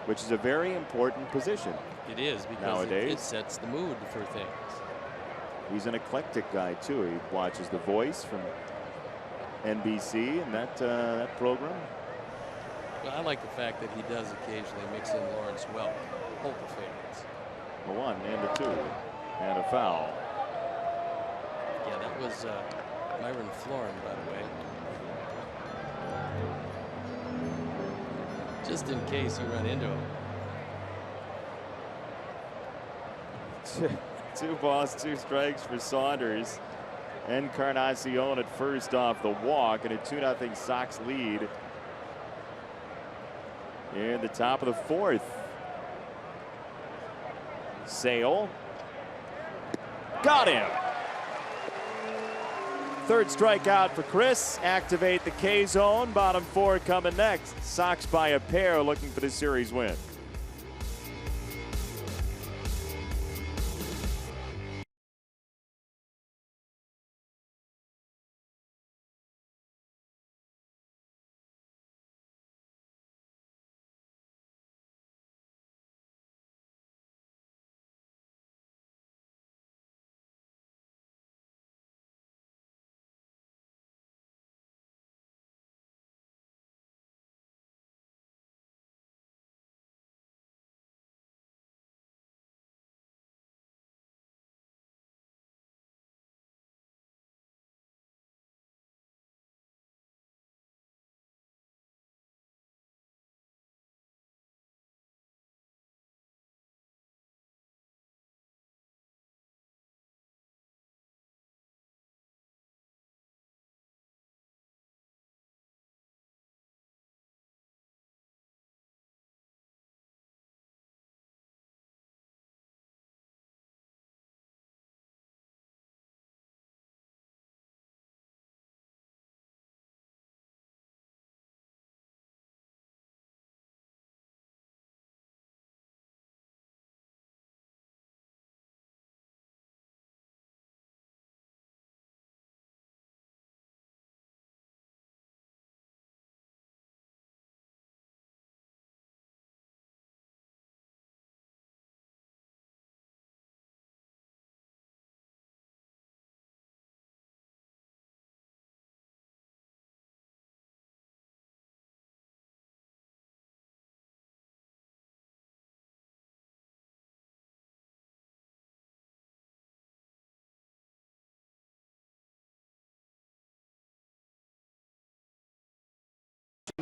which is a very important position. It is, because nowadays it sets the mood for things. He's an eclectic guy too. He watches The Voice from NBC and that program. Well, I like the fact that he does occasionally mix in Lawrence Welk, Polka favorites. A 1 and a 2 and a foul. Yeah, that was Myron Florin, by the way. Just in case you run into him. 2 balls, 2 strikes for Saunders. Encarnacion at first off the walk, and a 2-0 Sox lead in the top of the 4th. Sale. Got him. 3rd strikeout for Chris. Activate the K zone. Bottom 4 coming next. Sox by a pair, looking for the series win.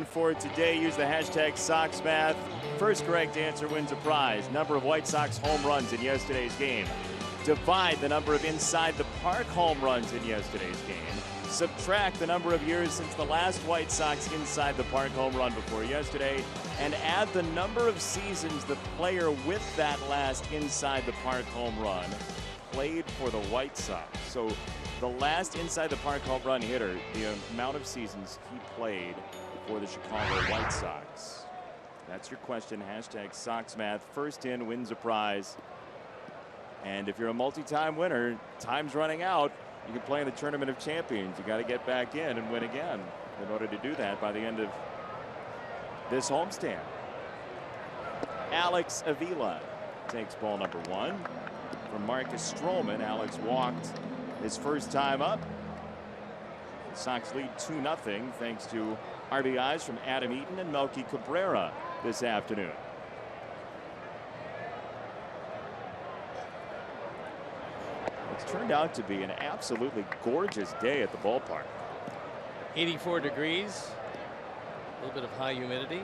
For today, use the hashtag SoxMath. First correct answer wins a prize. Number of White Sox home runs in yesterday's game. Divide the number of inside the park home runs in yesterday's game. Subtract the number of years since the last White Sox inside the park home run before yesterday. And add the number of seasons the player with that last inside the park home run played for the White Sox. So the last inside the park home run hitter, the amount of seasons he played for the Chicago White Sox. That's your question. Hashtag SoxMath. First in wins a prize. And if you're a multi-time winner, time's running out. You can play in the Tournament of Champions. You got to get back in and win again in order to do that by the end of this homestand. Alex Avila takes ball number 1 from Marcus Stroman. Alex walked his first time up. The Sox lead 2-0 thanks to RBIs from Adam Eaton and Melky Cabrera this afternoon. It's turned out to be an absolutely gorgeous day at the ballpark. 84 degrees, a little bit of high humidity.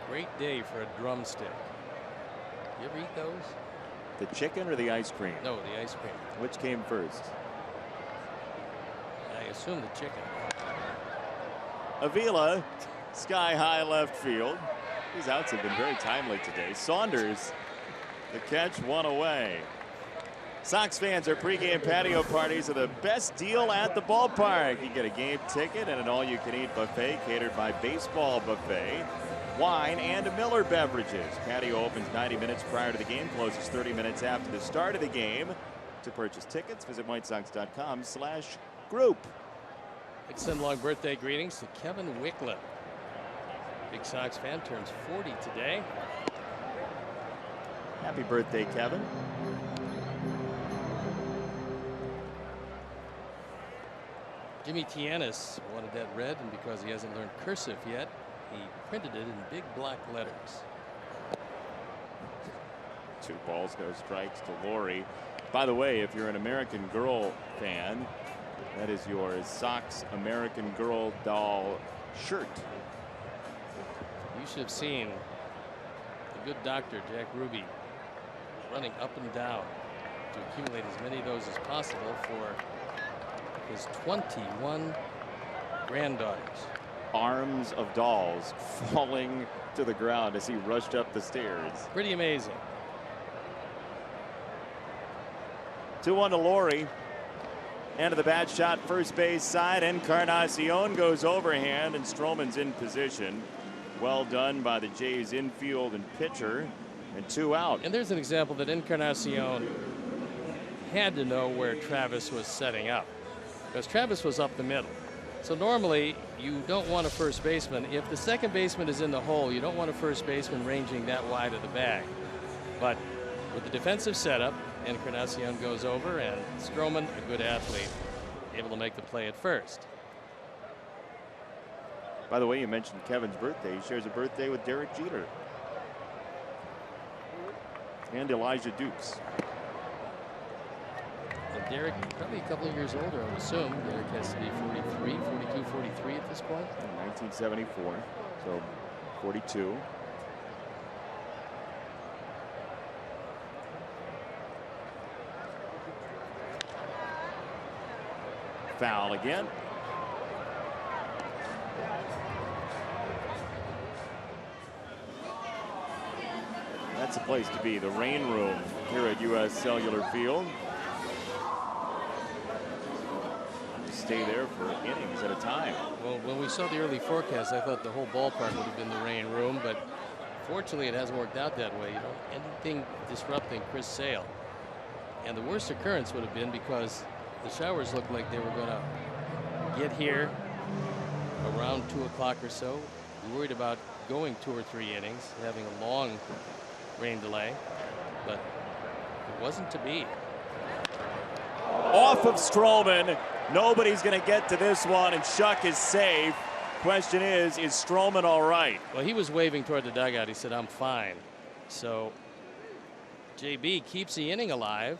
Great day for a drumstick. You ever eat those? The chicken or the ice cream? No, the ice cream. Which came first? I assume the chicken. Avila, sky high left field. These outs have been very timely today. Saunders, the catch, one away. Sox fans, our pregame patio parties are the best deal at the ballpark. You get a game ticket and an all-you-can-eat buffet catered by Baseball Buffet, wine, and Miller beverages. Patio opens 90 minutes prior to the game, closes 30 minutes after the start of the game. To purchase tickets, visit whitesox.com/group. Let's send long birthday greetings to Kevin Wicklet. Big Sox fan, turns 40 today. Happy birthday, Kevin. Jimmy Tianis wanted that red, and because he hasn't learned cursive yet, he printed it in big black letters. 2 balls, no strikes to Laurie. By the way, if you're an American Girl fan, that is your Sox American Girl doll shirt. You should have seen the good doctor, Jack Ruby, running up and down to accumulate as many of those as possible for his 21 granddaughters. Arms of dolls falling to the ground as he rushed up the stairs. Pretty amazing. 2-1 to Laurie. End of the bat shot, first base side. Encarnacion goes overhand, and Stroman's in position. Well done by the Jays infield and pitcher, and 2 out. And there's an example that Encarnacion had to know where Travis was setting up, because Travis was up the middle. So normally you don't want a first baseman. If the second baseman is in the hole, you don't want a first baseman ranging that wide of the bag. But with the defensive setup, Encarnacion goes over, and Stroman, a good athlete, able to make the play at first. By the way, you mentioned Kevin's birthday. He shares a birthday with Derek Jeter and Elijah Dukes. And Derek, probably a couple of years older, I would assume. Derek has to be 43, 42, 43 at this point. In 1974, so 42. Foul again. That's the place to be, the rain room here at U.S. Cellular Field. Stay there for innings at a time. Well, when we saw the early forecast, I thought the whole ballpark would have been the rain room, but fortunately it hasn't worked out that way. You know, anything disrupting Chris Sale. And the worst occurrence would have been because the showers looked like they were going to get here around 2 o'clock or so. We worried about going 2 or 3 innings, having a long rain delay, but it wasn't to be. Off of Stroman. Nobody's going to get to this one, and Shuck is safe. Question is Stroman all right? Well, he was waving toward the dugout. He said, "I'm fine." So JB keeps the inning alive.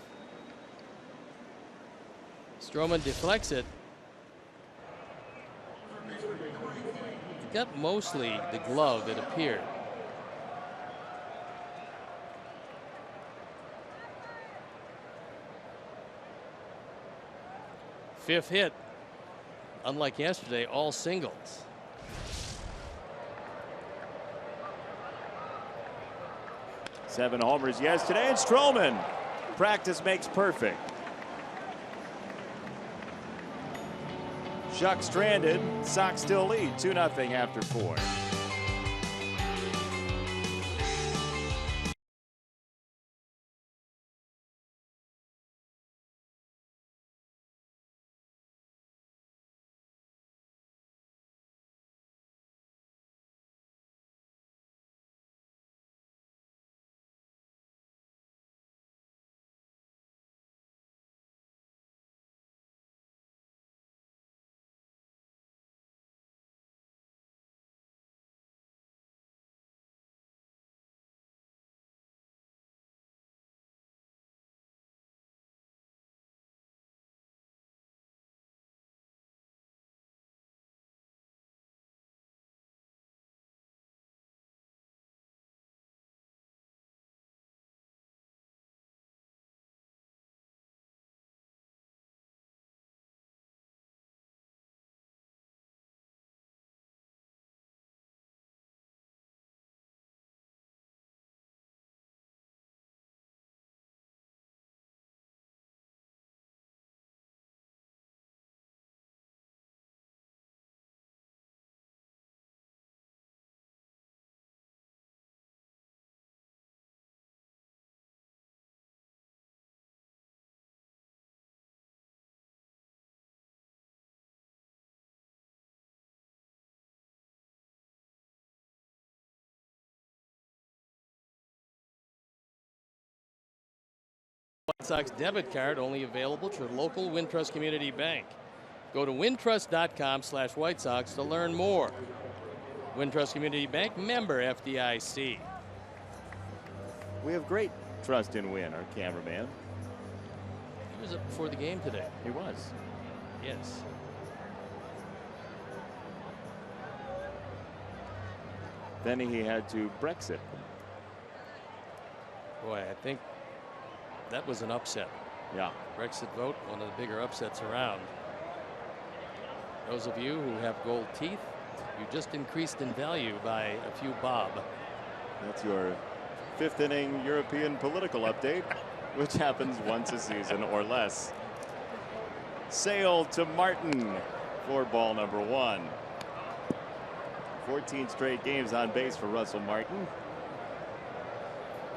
Stroman deflects it. got mostly the glove, it appeared. Fifth hit, unlike yesterday, all singles. Seven homers yesterday, and Stroman. Practice makes perfect. Shuck stranded. Sox still lead 2-0 after 4. White Sox debit card only available to local Wintrust Community Bank. Go to wintrust.com/White Sox to learn more. Wintrust Community Bank, member FDIC. We have great trust in Win, our cameraman. He was up before the game today. He was. Yes. Then he had to Brexit. Boy, I think that was an upset. Yeah. Brexit vote, one of the bigger upsets around. Those of you who have gold teeth, you just increased in value by a few bob. That's your fifth inning European political update, which happens once a season or less. Sale to Martin for ball number 1. 14 straight games on base for Russell Martin.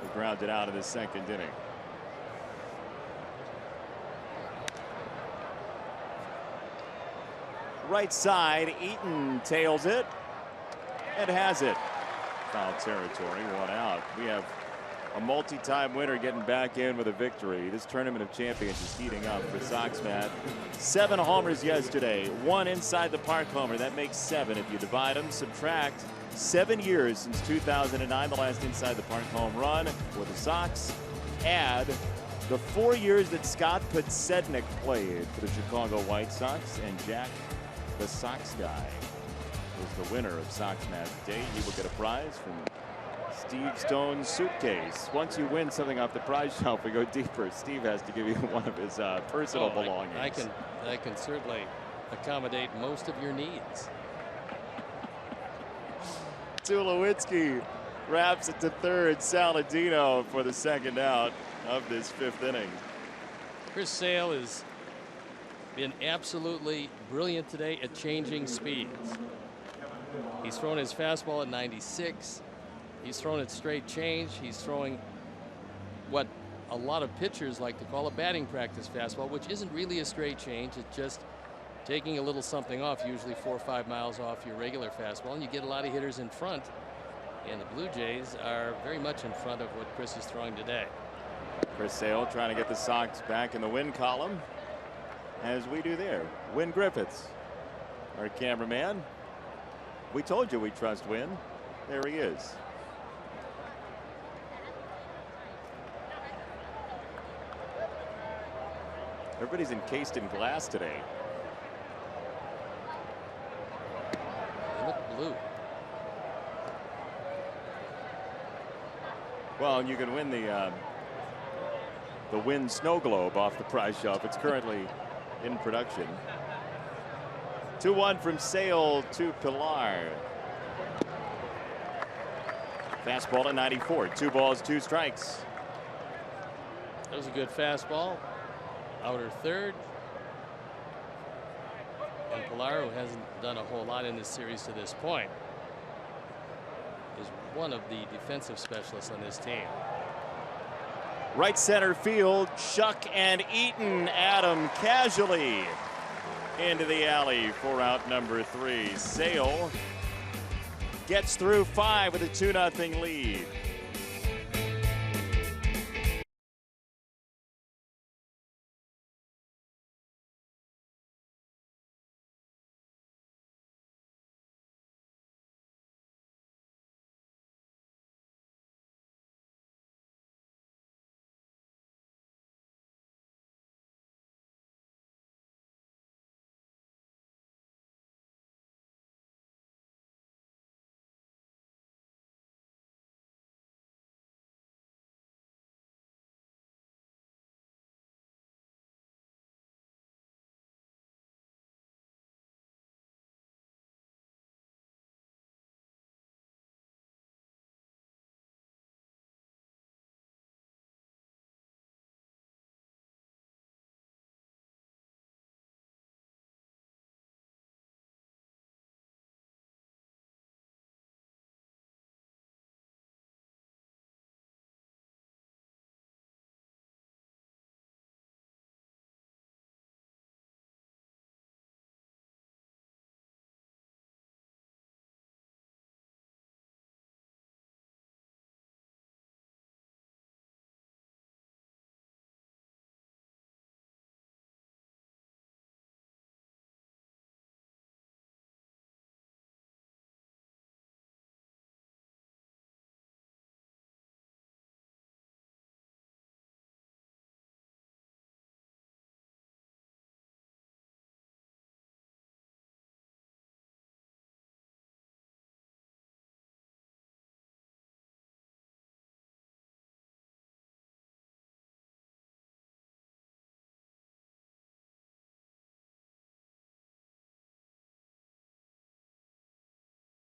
He grounded out in the second inning. Right side, Eaton tails it and has it. Foul territory, 1 out. We have a multi-time winner getting back in with a victory. This Tournament of Champions is heating up for SoxMat. 7 homers yesterday, 1 inside the park homer. That makes 7. If you divide them, subtract 7 years since 2009, the last inside the park home run for the Sox. Add the 4 years that Scott Podsednik played for the Chicago White Sox, and Jack, the Sox guy, was the winner of SoxMat today. He will get a prize from Steve Stone's suitcase. Once you win something off the prize shelf, we go deeper. Steve has to give you one of his personal belongings. I can certainly accommodate most of your needs. Tulowitzki wraps it to third. Saladino for the second out of this 5th inning. Chris Sale has been absolutely brilliant today at changing speeds. He's thrown his fastball at 96. He's thrown it straight change. He's throwing what a lot of pitchers like to call a batting practice fastball, which isn't really a straight change. It's just taking a little something off, usually 4 or 5 miles off your regular fastball, and you get a lot of hitters in front. And the Blue Jays are very much in front of what Chris is throwing today. Chris Sale trying to get the Sox back in the win column, as we do there. Win Griffiths, our cameraman. We told you we trust Win. There he is. Everybody's encased in glass today. They look blue. Well, and you can win the Win Snow Globe off the prize shelf. It's currently in production. 2-1 from Sale to Pilar. Fastball to 94. 2 balls, 2 strikes. That was a good fastball. Outer third. And Pilar, who hasn't done a whole lot in this series to this point, is one of the defensive specialists on this team. Right center field, Shuck and Eaton. Adam casually into the alley for out number 3. Sale gets through 5 with a 2-0 lead.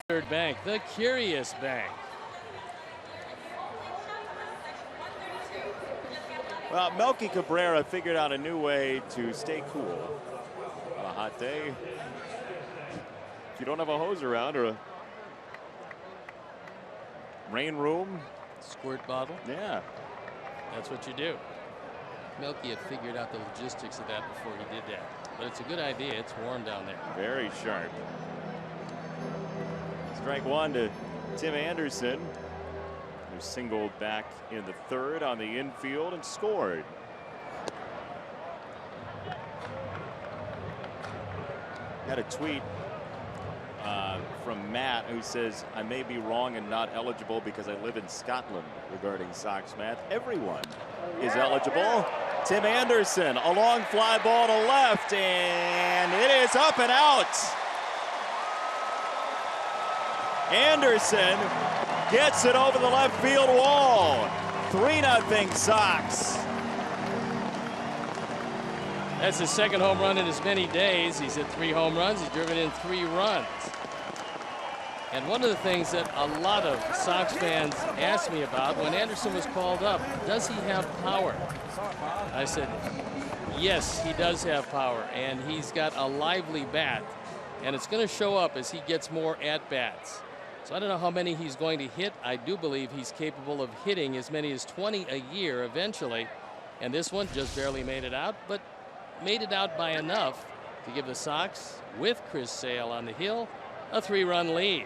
Third bank, the Curious Bank. Well, Melky Cabrera figured out a new way to stay cool on a hot day. If you don't have a hose around or a rain room. Squirt bottle. Yeah. That's what you do. Melky had figured out the logistics of that before he did that. But it's a good idea. It's warm down there. Very sharp. Strike 1 to Tim Anderson, who singled back in the 3rd on the infield and scored. Had a tweet from Matt who says, I may be wrong and not eligible because I live in Scotland regarding Sox math. Everyone is eligible. Tim Anderson, a long fly ball to left, and it is up and out. Anderson gets it over the left field wall. 3-0 Sox. That's his 2nd home run in as many days. He's hit 3 home runs. He's driven in 3 runs. And one of the things that a lot of Sox fans asked me about when Anderson was called up, does he have power? I said, yes, he does have power, and he's got a lively bat, and it's going to show up as he gets more at-bats. So I don't know how many he's going to hit. I do believe he's capable of hitting as many as 20 a year eventually. And this one just barely made it out, but made it out by enough to give the Sox, with Chris Sale on the hill, a 3-run lead.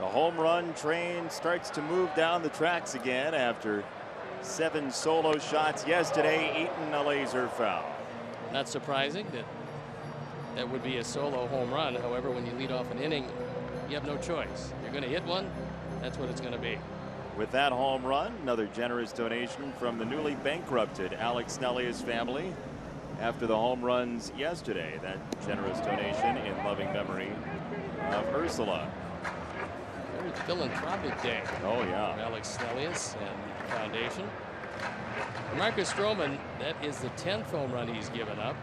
The home run train starts to move down the tracks again after 7 solo shots yesterday. Eaton a laser foul. Not surprising that that would be a solo home run. However, when you lead off an inning, you have no choice. You're going to hit one, that's what it's going to be. With that home run, another generous donation from the newly bankrupted Alex Snellius family after the home runs yesterday. That generous donation in loving memory of Ursula. Very philanthropic day. Oh, For yeah. Alex Snellius and the foundation. Marcus Stroman, that is the 10th home run he's given up.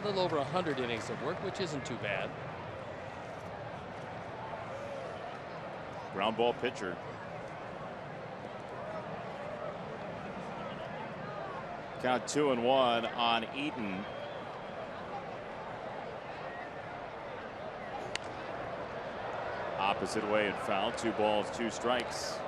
A little over 100 innings of work, which isn't too bad. Ground ball pitcher. Count 2-1 on Eaton. Opposite way and foul. 2 balls, 2 strikes.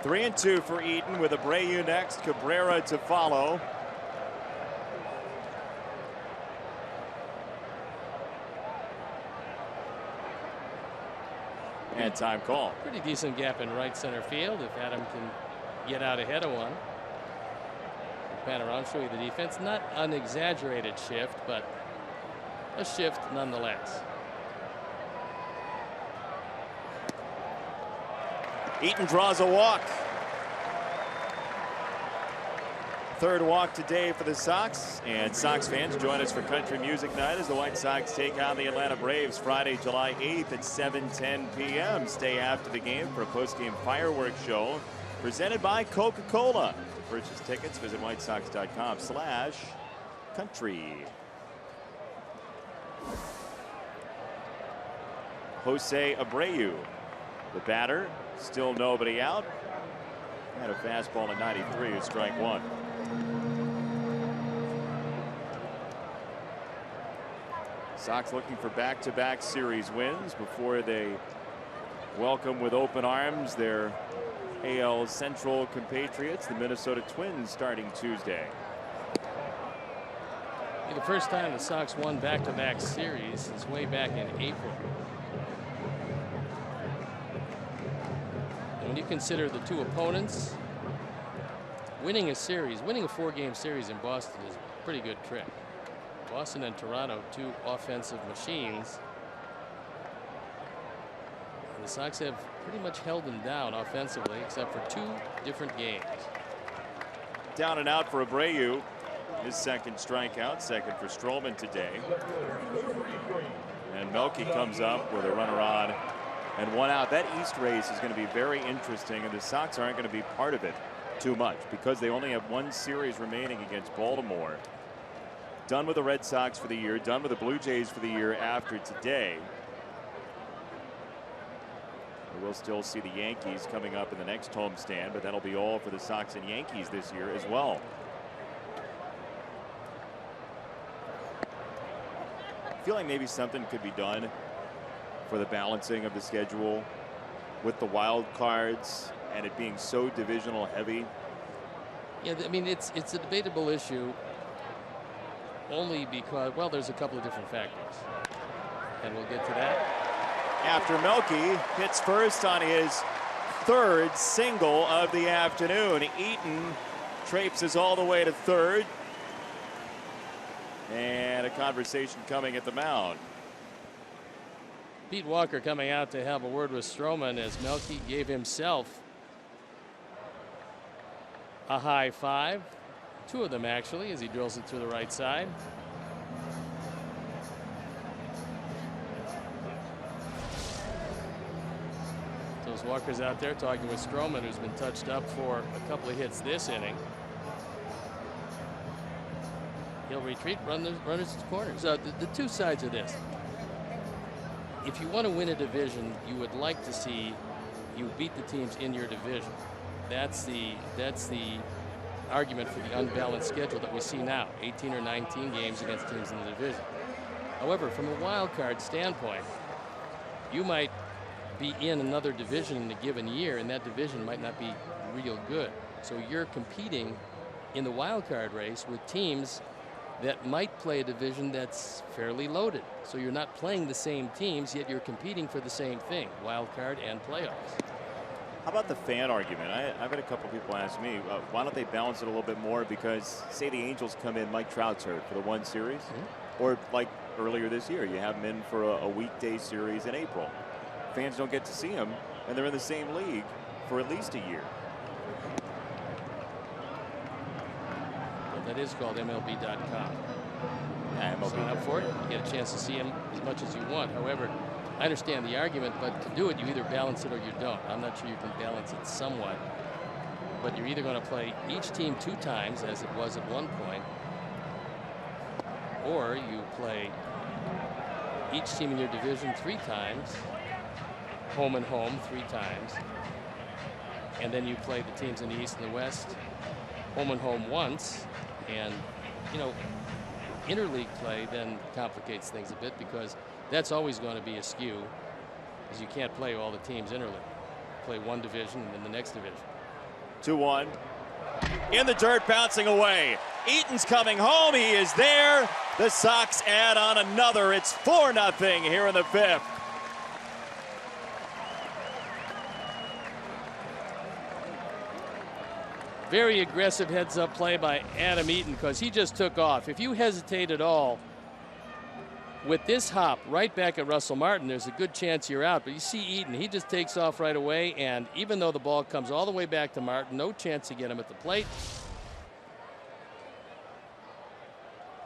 Three and 2 for Eaton with Abreu next, Cabrera to follow. And time call. Pretty decent gap in right center field if Adam can get out ahead of one. Pan around, show you the defense. Not an exaggerated shift, but a shift nonetheless. Eaton draws a walk. Third walk today for the Sox. And Sox fans, join us for Country Music Night as the White Sox take on the Atlanta Braves Friday, July 8th at 7:10 p.m. Stay after the game for a post-game fireworks show presented by Coca-Cola. To purchase tickets, visit whitesox.com/country. Jose Abreu, the batter. Still nobody out. Had a fastball at 93 is strike 1. Sox looking for back-to-back series wins before they welcome with open arms their AL Central compatriots, the Minnesota Twins, starting Tuesday. The first time the Sox won back-to-back series is way back in April. When you consider the two opponents, winning a series, winning a 4-game series in Boston is a pretty good trick. Boston and Toronto, 2 offensive machines. And the Sox have pretty much held them down offensively, except for 2 different games. Down and out for Abreu. His second strikeout, second for Stroman today. And Melky comes up with a runner on and 1 out. That East race is going to be very interesting, and the Sox aren't going to be part of it too much because they only have 1 series remaining against Baltimore. Done with the Red Sox for the year, done with the Blue Jays for the year after today. We'll still see the Yankees coming up in the next homestand, but that'll be all for the Sox and Yankees this year as well. I feel like maybe something could be done for the balancing of the schedule with the wild cards and it being so divisional heavy. Yeah, I mean, it's a debatable issue only because, well, there's a couple of different factors, and we'll get to that. After Melky hits first on his 3rd single of the afternoon, Eaton traipses all the way to 3rd, and a conversation coming at the mound. Pete Walker coming out to have a word with Stroman as Melky gave himself a high 5. 2 of them actually, as he drills it through the right side. So as Walker's out there talking with Stroman, who's been touched up for a couple of hits this inning. He'll retreat, run the runners to the corners. The 2 sides of this. If you want to win a division, you would like to see you beat the teams in your division. That's the argument for the unbalanced schedule that we see now, 18 or 19 games against teams in the division. However, from a wild card standpoint, you might be in another division in a given year, and that division might not be real good. So you're competing in the wild card race with teams that might play a division that's fairly loaded. So you're not playing the same teams, yet you're competing for the same thing, wild card and playoffs. How about the fan argument? I've had a couple people ask me, why don't they balance it a little bit more? Because say the Angels come in, Mike Trout's hurt for the one series, or like earlier this year, you have him in for a weekday series in April. Fans don't get to see him, and they're in the same league for at least a year. Well, that is called MLB.com. Yeah, MLB. Sign up for it. You get a chance to see him as much as you want. However, I understand the argument, but to do it, you either balance it or you don't. I'm not sure you can balance it somewhat, but you're either going to play each team 2 times, as it was at one point, or you play each team in your division 3 times, home and home 3 times, and then you play the teams in the East and the West, home and home once, and, you know, interleague play then complicates things a bit because that's always going to be askew, because you can't play all the teams interleague. Play one division and then the next division. 2-1. In the dirt, bouncing away. Eaton's coming home. He is there. The Sox add on another. It's 4-0 here in the 5th. Very aggressive heads-up play by Adam Eaton, because he just took off. If you hesitate at all with this hop right back at Russell Martin, there's a good chance you're out. But you see Eaton, he just takes off right away, and even though the ball comes all the way back to Martin, no chance to get him at the plate.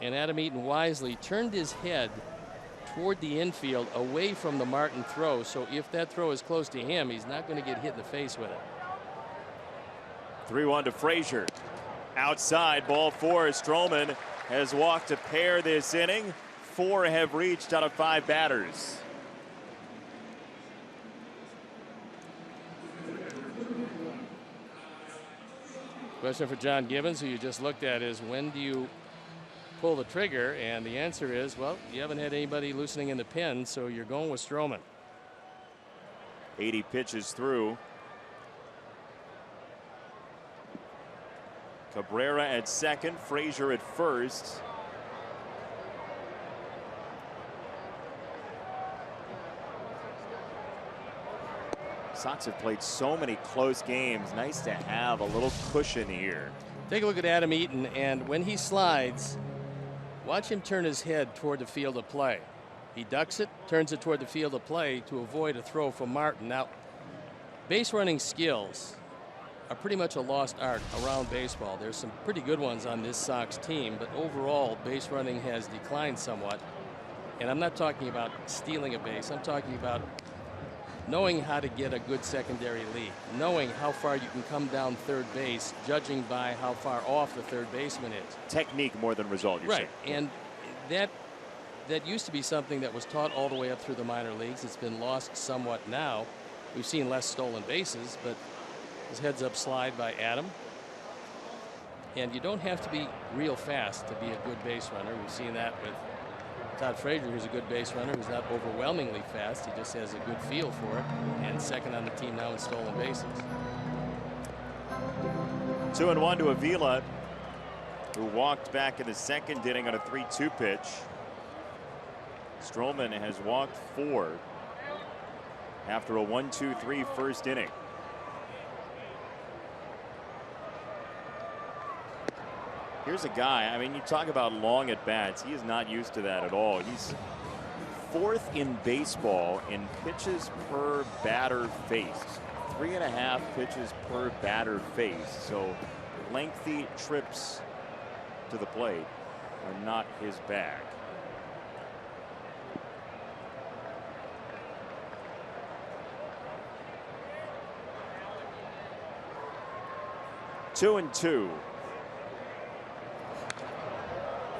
And Adam Eaton wisely turned his head toward the infield away from the Martin throw, so if that throw is close to him, he's not going to get hit in the face with it. 3-1 to Frazier. Outside, ball 4. Stroman has walked a pair this inning. 4 have reached out of 5 batters. Question for John Gibbons, who you just looked at, is when do you pull the trigger? And the answer is, well, you haven't had anybody loosening in the pen, so you're going with Stroman. 80 pitches through. Cabrera at second, Frazier at first. Sox have played so many close games. Nice to have a little cushion here. Take a look at Adam Eaton, and when he slides, watch him turn his head toward the field of play. He ducks it, turns it toward the field of play to avoid a throw from Martin. Now, base running skills are pretty much a lost art around baseball. There's some pretty good ones on this Sox team, but overall base running has declined somewhat. And I'm not talking about stealing a base. I'm talking about knowing how to get a good secondary lead, knowing how far you can come down third base, judging by how far off the third baseman is. Technique more than result, you're right saying. And that used to be something that was taught all the way up through the minor leagues. It's been lost somewhat now. We've seen less stolen bases, but this heads up slide by Adam. And you don't have to be real fast to be a good base runner. We've seen that with Todd Frazier, who's a good base runner, who's not overwhelmingly fast. He just has a good feel for it, and second on the team now in stolen bases. 2-1 to Avila, who walked back in the second inning on a 3-2 pitch. Stroman has walked 4 after a 1-2-3 first inning. Here's a guy, I mean, you talk about long at bats. He is not used to that at all. He's 4th in baseball in pitches per batter faced. 3.5 pitches per batter faced. So lengthy trips to the plate are not his bag. Two and 2.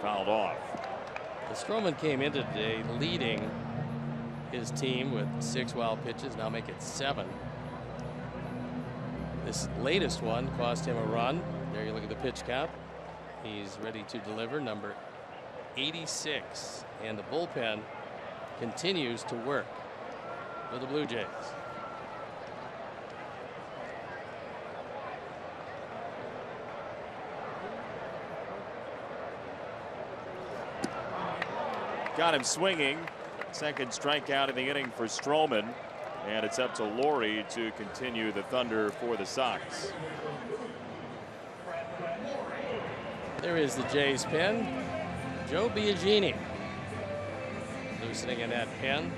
Fouled off. Stroman came into today leading his team with 6 wild pitches, now make it 7. This latest one cost him a run. There you look at the pitch count. He's ready to deliver, number 86. And the bullpen continues to work for the Blue Jays. Got him swinging. Second strikeout in the inning for Stroman. And it's up to Laurie to continue the thunder for the Sox. There is the Jays pen. Joe Biagini loosening in that pen.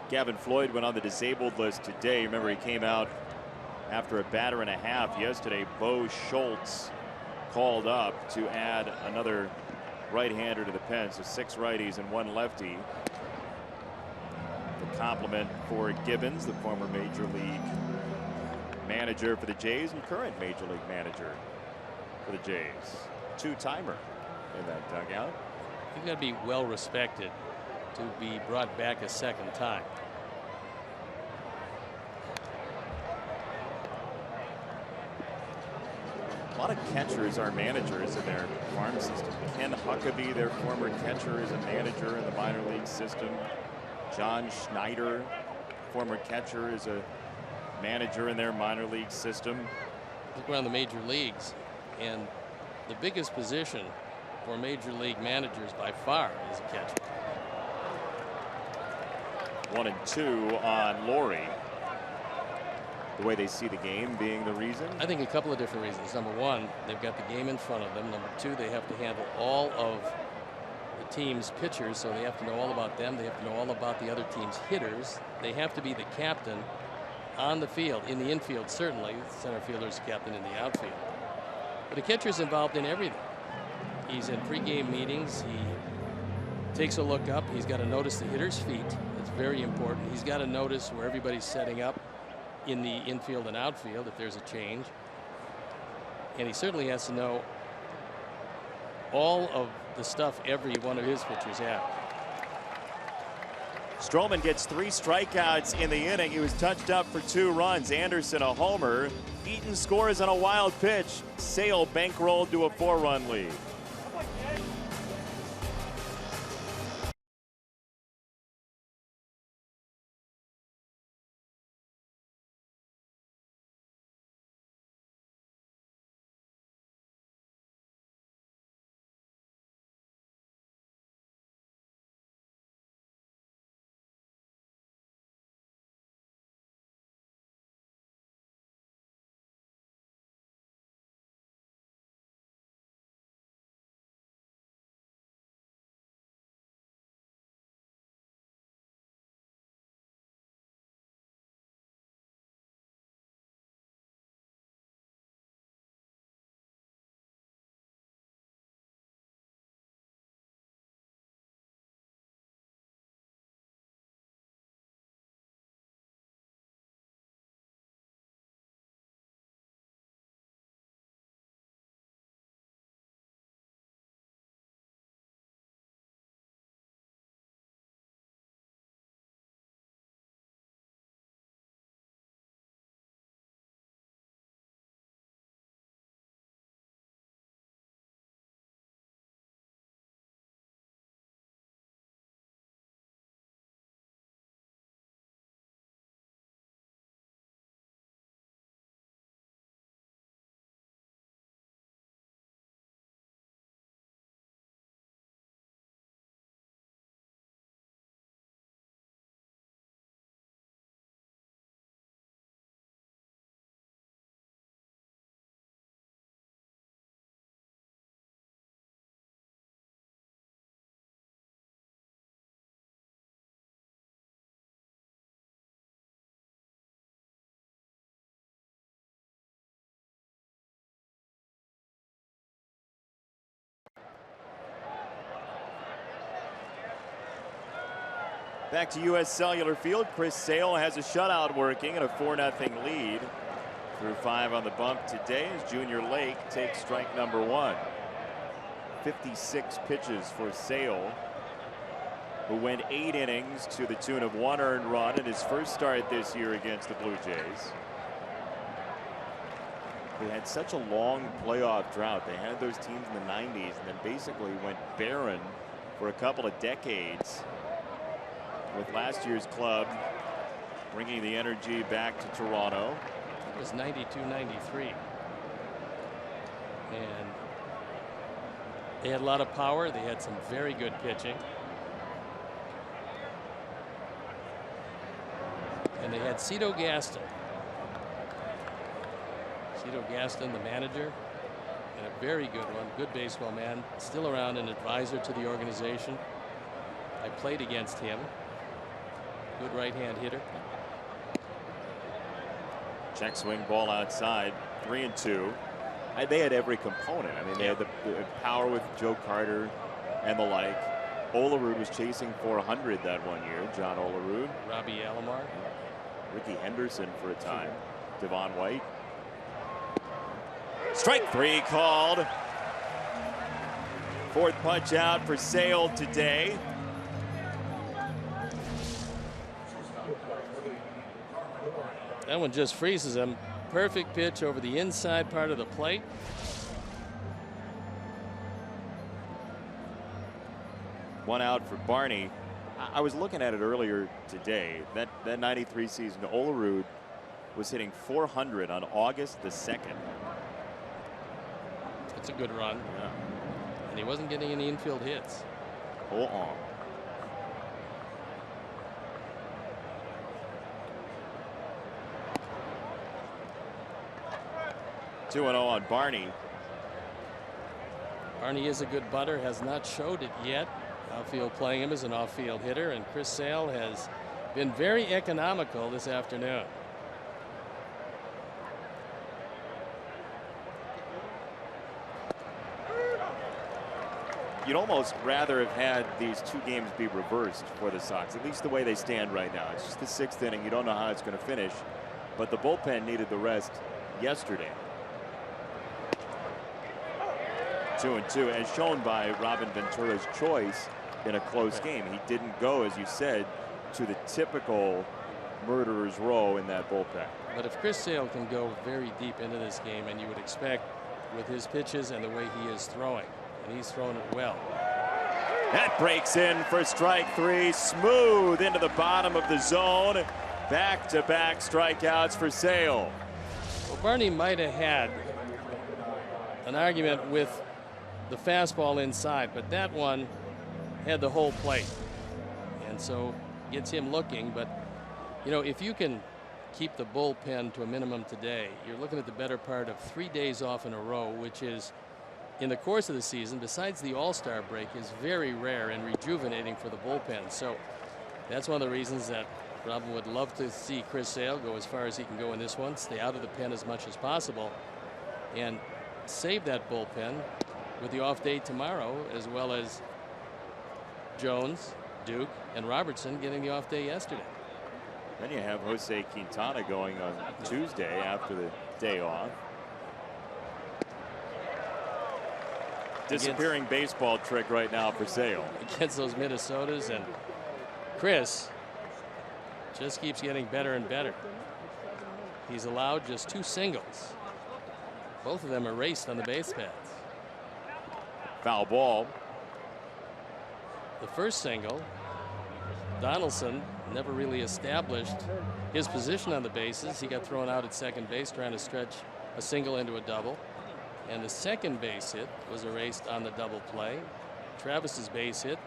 Gavin Floyd went on the disabled list today. Remember, he came out after a batter and a half yesterday. Bo Schultz called up to add another right-hander to the pen, so 6 righties and 1 lefty. The compliment for Gibbons, the former Major League manager for the Jays and current Major League manager for the Jays. 2-timer in that dugout. You've got to be well respected to be brought back a second time. A lot of catchers are managers in their farm system. Ken Huckabee, their former catcher, is a manager in the minor league system. John Schneider, former catcher, is a manager in their minor league system. Look around the major leagues, and the biggest position for major league managers by far is a catcher. 1-2 on Laurie. The way they see the game being the reason? I think a couple of different reasons. Number one, they've got the game in front of them. Number two, they have to handle all of the team's pitchers, so they have to know all about them. They have to know all about the other team's hitters. They have to be the captain on the field, in the infield certainly. The center fielder's the captain in the outfield. But a catcher's involved in everything. He's in pregame meetings. He takes a look up. He's got to notice the hitter's feet. It's very important. He's got to notice where everybody's setting up in the infield and outfield if there's a change. And he certainly has to know all of the stuff every one of his pitchers have. Stroman gets 3 strikeouts in the inning. He was touched up for 2 runs. Anderson a homer. Eaton scores on a wild pitch. Sale bankrolled to a 4-run lead. Back to U.S. Cellular Field. Chris Sale has a shutout working and a 4-0 lead. Through 5 on the bump today as Junior Lake takes strike number 1. 56 pitches for Sale, who went 8 innings to the tune of 1 earned run in his first start this year against the Blue Jays. They had such a long playoff drought. They had those teams in the 90s and then basically went barren for a couple of decades, with last year's club bringing the energy back to Toronto. It was 92-93. And They had a lot of power. They had some very good pitching. And they had Cito Gaston. Cito Gaston, the manager, and a very good one, good baseball man, still around, an advisor to the organization. I played against him. Good right-hand hitter. Check swing ball outside, 3-2. They had every component. I mean, they had the power with Joe Carter and the like. Olerud was chasing 400 that one year. John Olerud. Robbie Alomar. Ricky Henderson for a time. Devon White. Strike 3 called. Fourth punch out for Sale today. That one just freezes him. Perfect pitch over the inside part of the plate. One out for Barney. I was looking at it earlier today. That 93 season, Olerud was hitting 400 on August the 2nd. It's a good run. Yeah. And he wasn't getting any infield hits. Hold on. 2-0 on Barney. Barney is a good butter, has not showed it yet. Outfield playing him as an off-field hitter, and Chris Sale has been very economical this afternoon. You'd almost rather have had these two games be reversed for the Sox, at least the way they stand right now. It's just the 6th inning. You don't know how it's going to finish, but the bullpen needed the rest yesterday. 2-2, as shown by Robin Ventura's choice in a close game. He didn't go, as you said, to the typical murderer's row in that bullpen. But if Chris Sale can go very deep into this game, and you would expect with his pitches and the way he is throwing, and he's thrown it well. That breaks in for strike 3, smooth into the bottom of the zone. Back-to-back strikeouts for Sale. Well, Barney might have had an argument with the fastball inside, but that one had the whole plate, and so gets him looking. But you know, if you can keep the bullpen to a minimum today, you're looking at the better part of 3 days off in a row, which is, in the course of the season, besides the All-Star break, is very rare and rejuvenating for the bullpen. So that's one of the reasons that Robin would love to see Chris Sale go as far as he can go in this one, stay out of the pen as much as possible, and save that bullpen with the off day tomorrow, as well as Jones, Duke, and Robertson getting the off day yesterday. Then you have Jose Quintana going on Tuesday after the day off. Disappearing baseball trick right now for Sale. Against those Minnesotas, and Chris just keeps getting better and better. He's allowed just 2 singles. Both of them erased on the base paths. Foul ball. The first single, Donaldson never really established his position on the bases. He got thrown out at second base trying to stretch a single into a double. And the second base hit was erased on the double play. Travis's base hit,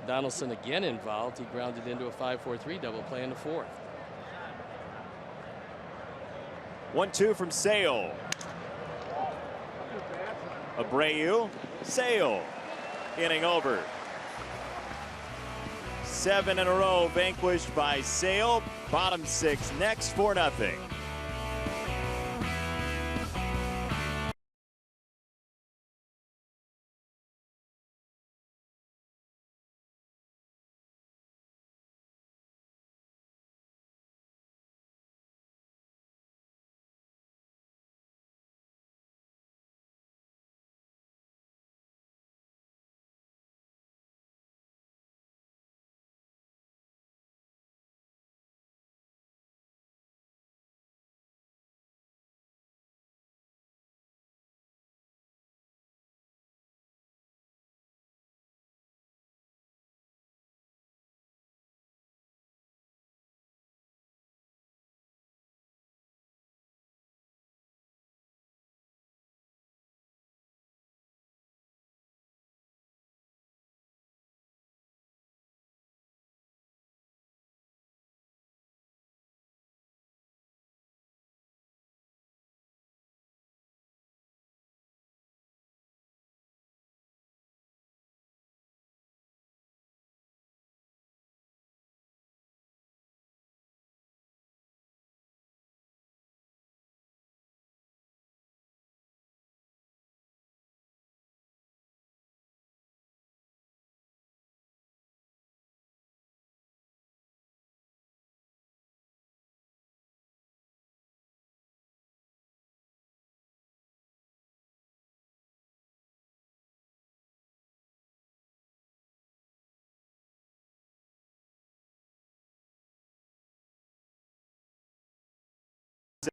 Donaldson again involved. He grounded into a 5-4-3 double play in the 4th. 1-2 from Sale. Abreu, Sale, inning over. 7 in a row vanquished by Sale. Bottom 6 next, 4-0.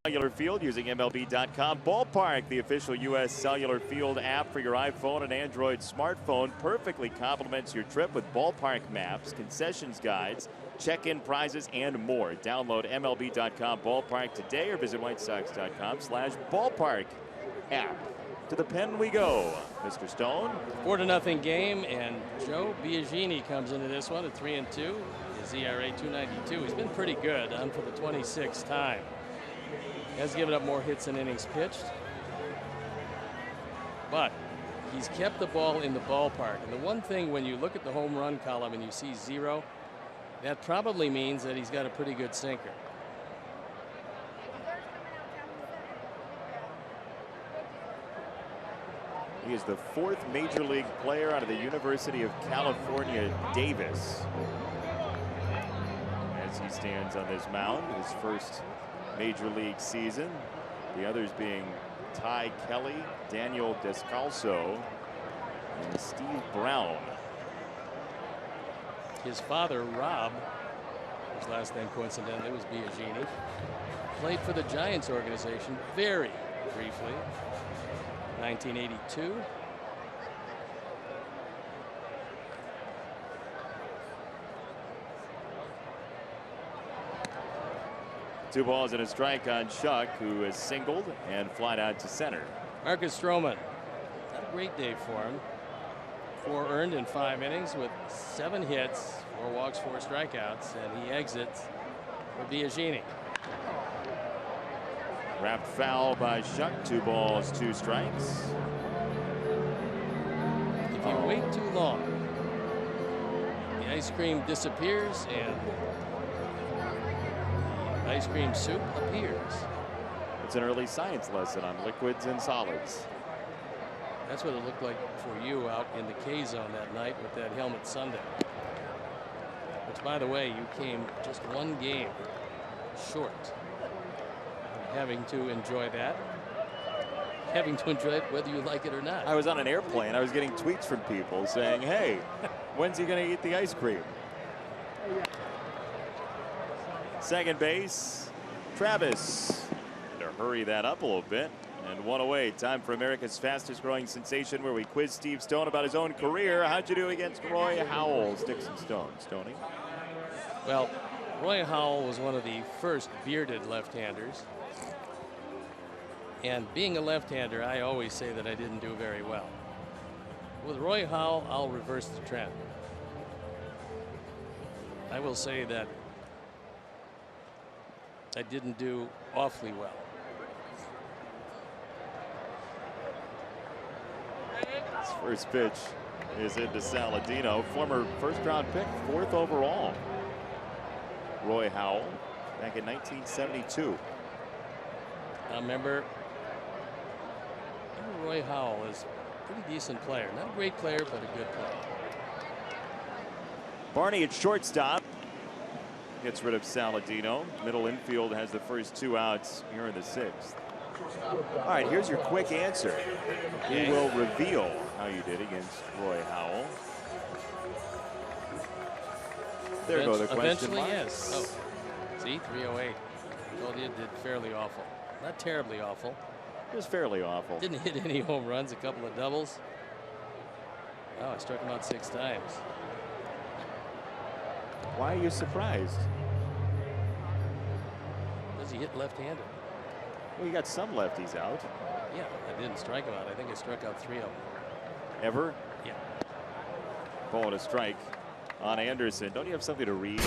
Cellular Field using MLB.com. Ballpark, the official U.S. Cellular Field app for your iPhone and Android smartphone, perfectly complements your trip with Ballpark maps, concessions guides, check-in prizes, and more. Download MLB.com Ballpark today or visit WhiteSox.com/ballpark app. To the pen we go. Mr. Stone. 4-0 game, and Joe Biagini comes into this one at 3-2. His ERA 2.92. He's been pretty good on for the 26th time. He has given up more hits than innings pitched, but he's kept the ball in the ballpark. And the one thing, when you look at the home run column and you see 0, that probably means that he's got a pretty good sinker. He is the 4th major league player out of the University of California, Davis. As he stands on this mound, his first major league season. The others being Ty Kelly, Daniel Descalso, and Steve Brown. His father, Rob, his last name coincidentally was Biagini, played for the Giants organization very briefly, 1982. Two balls and a strike on Shuck, who has singled and flied out to center. Marcus Stroman, not a great day for him. 4 earned in 5 innings with 7 hits, 4 walks, 4 strikeouts, and he exits for Biagini. Wrapped foul by Shuck. 2 balls, 2 strikes. If you wait too long, the ice cream disappears and the ice cream soup appears. It's an early science lesson on liquids and solids. That's what it looked like for you out in the K-zone that night with that helmet Sunday. Which, by the way, you came just 1 game short of having to enjoy that. Having to enjoy it whether you like it or not. I was on an airplane. I was getting tweets from people saying, hey, when's he going to eat the ice cream? Second base, Travis. To hurry that up a little bit. And 1 away. Time for America's fastest growing sensation, where we quiz Steve Stone about his own career. How'd you do against Roy Howell? Sticks and stones. Stoney. Well, Roy Howell was one of the first bearded left-handers. And being a left-hander, I always say that I didn't do very well. With Roy Howell, I'll reverse the trend. I will say that I didn't do awfully well. His first pitch is into Saladino, former first-round pick, 4th overall. Roy Howell, back in 1972. I remember Roy Howell is a pretty decent player. Not a great player, but a good player. Barney at shortstop gets rid of Saladino. Middle infield has the first 2 outs here in the 6th. All right, here's your quick answer. He will reveal how you did against Roy Howell. There go the question Eventually, marks. yes. Oh, see, 308. Told you it did fairly awful. Not terribly awful. It was fairly awful. Didn't hit any home runs, a couple of doubles. Oh, I struck him out 6 times. Why are you surprised? Does he hit left-handed? Well, you got some lefties out. Yeah, I didn't strike him out. I think I struck out 3 of them. Ever? Yeah. Ball and a strike on Anderson. Don't you have something to read?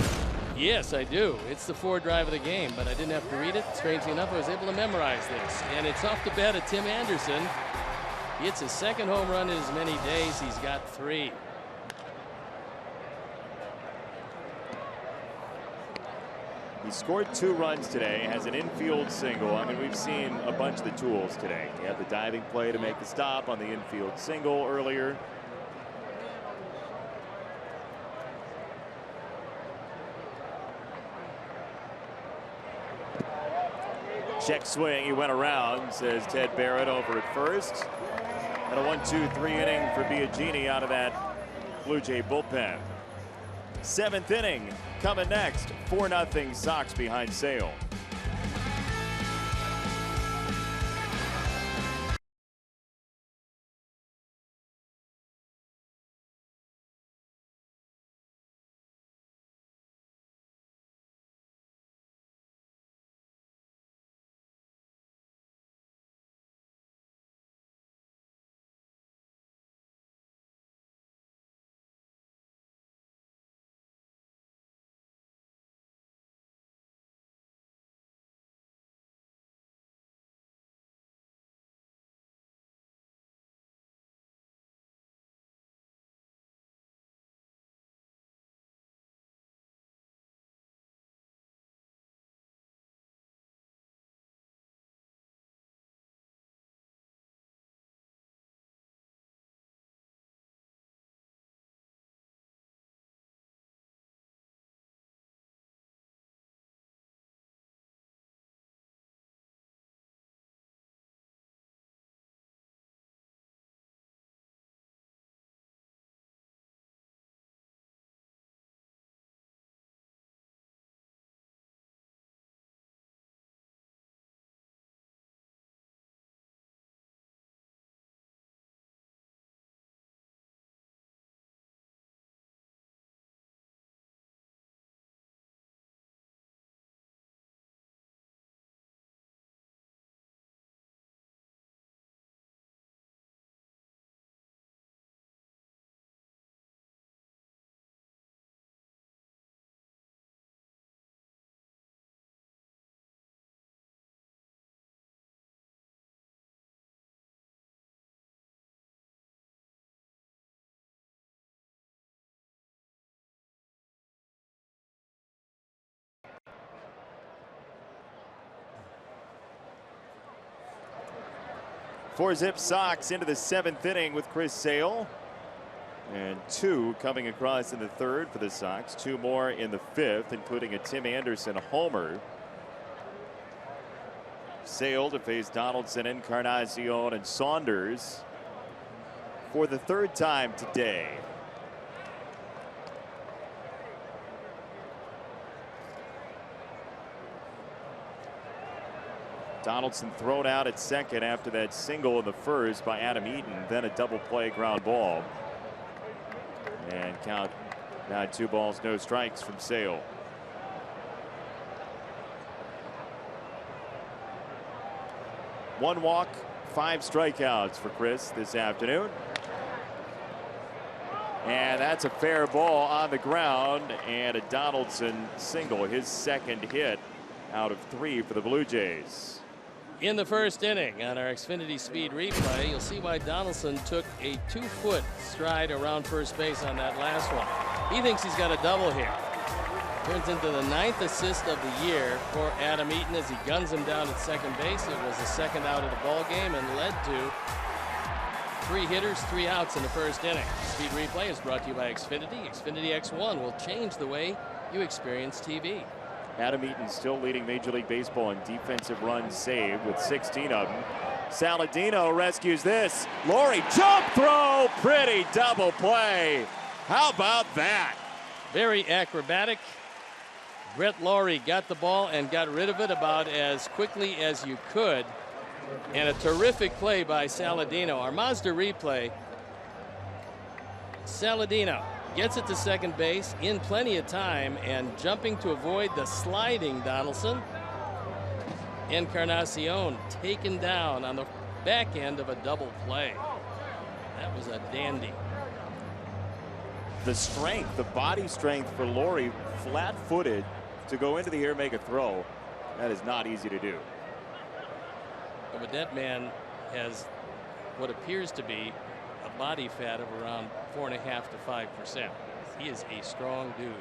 Yes, I do. It's the 4 drive of the game, but I didn't have to read it. Strangely enough, I was able to memorize this. And it's off the bat of Tim Anderson. He hits his 2nd home run in as many days. He's got 3. He scored 2 runs today, has an infield single. I mean, we've seen a bunch of the tools today. He had the diving play to make the stop on the infield single earlier. Check swing, he went around, says Ted Barrett over at first. And a 1-2-3 inning for Biagini out of that Blue Jay bullpen. 7th inning coming next. 4-0 Sox behind Sale. For Zip Sox into the 7th inning with Chris Sale. And 2 coming across in the 3rd for the Sox. 2 more in the 5th, including a Tim Anderson homer. Sale to face Donaldson, Encarnacion, and Saunders for the 3rd time today. Donaldson thrown out at second after that single in the 1st by Adam Eaton, then a double play ground ball. And count now 2 balls, no strikes from Sale. One walk, 5 strikeouts for Chris this afternoon. And that's a fair ball on the ground, and a Donaldson single, his 2nd hit out of 3 for the Blue Jays. In the 1st inning on our Xfinity Speed replay, you'll see why Donaldson took a 2-foot stride around first base on that last one. He thinks he's got a double here. Turns into the 9th assist of the year for Adam Eaton as he guns him down at second base. It was the 2nd out of the ball game and led to 3 hitters, 3 outs in the 1st inning. Speed replay is brought to you by Xfinity. Xfinity X1 will change the way you experience TV. Adam Eaton still leading Major League Baseball in defensive runs saved with 16 of them. Saladino rescues this. Laurie jump throw. Pretty double play. How about that? Very acrobatic. Brett Laurie got the ball and got rid of it about as quickly as you could. And a terrific play by Saladino. Our Mazda replay. Saladino gets it to second base in plenty of time and jumping to avoid the sliding Donaldson. Encarnacion taken down on the back end of a double play. That was a dandy. The strength, the body strength for Laurie, flat-footed to go into the air, make a throw. That is not easy to do. But that man has what appears to be a body fat of around 4.5 to 5%. He is a strong dude.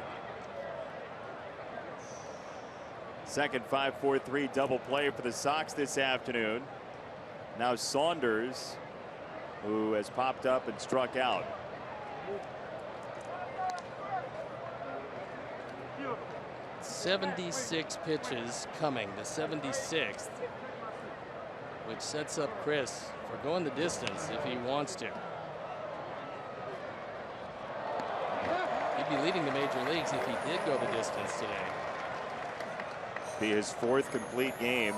Second 5-4-3 double play for the Sox this afternoon. Now Saunders, who has popped up and struck out. '76 pitches coming, the 76th, which sets up Chris for going the distance if he wants to. He'd be leading the major leagues if he did go the distance today. Be his 4th complete game.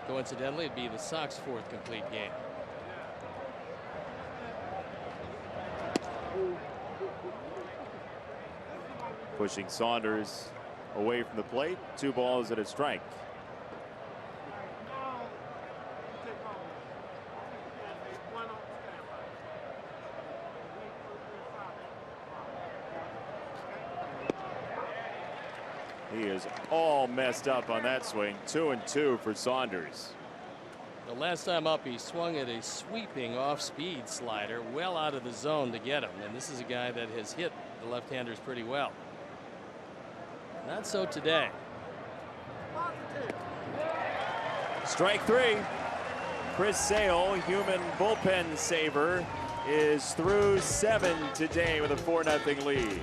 Coincidentally, it'd be the Sox 4th complete game. Pushing Saunders away from the plate. 2 balls and a strike. He is all messed up on that swing. 2-2 for Saunders. The last time up, he swung at a sweeping off-speed slider well out of the zone to get him. And this is a guy that has hit the left-handers pretty well. Not so today. Strike 3. Chris Sale, human bullpen saver, is through 7 today with a 4-0 lead.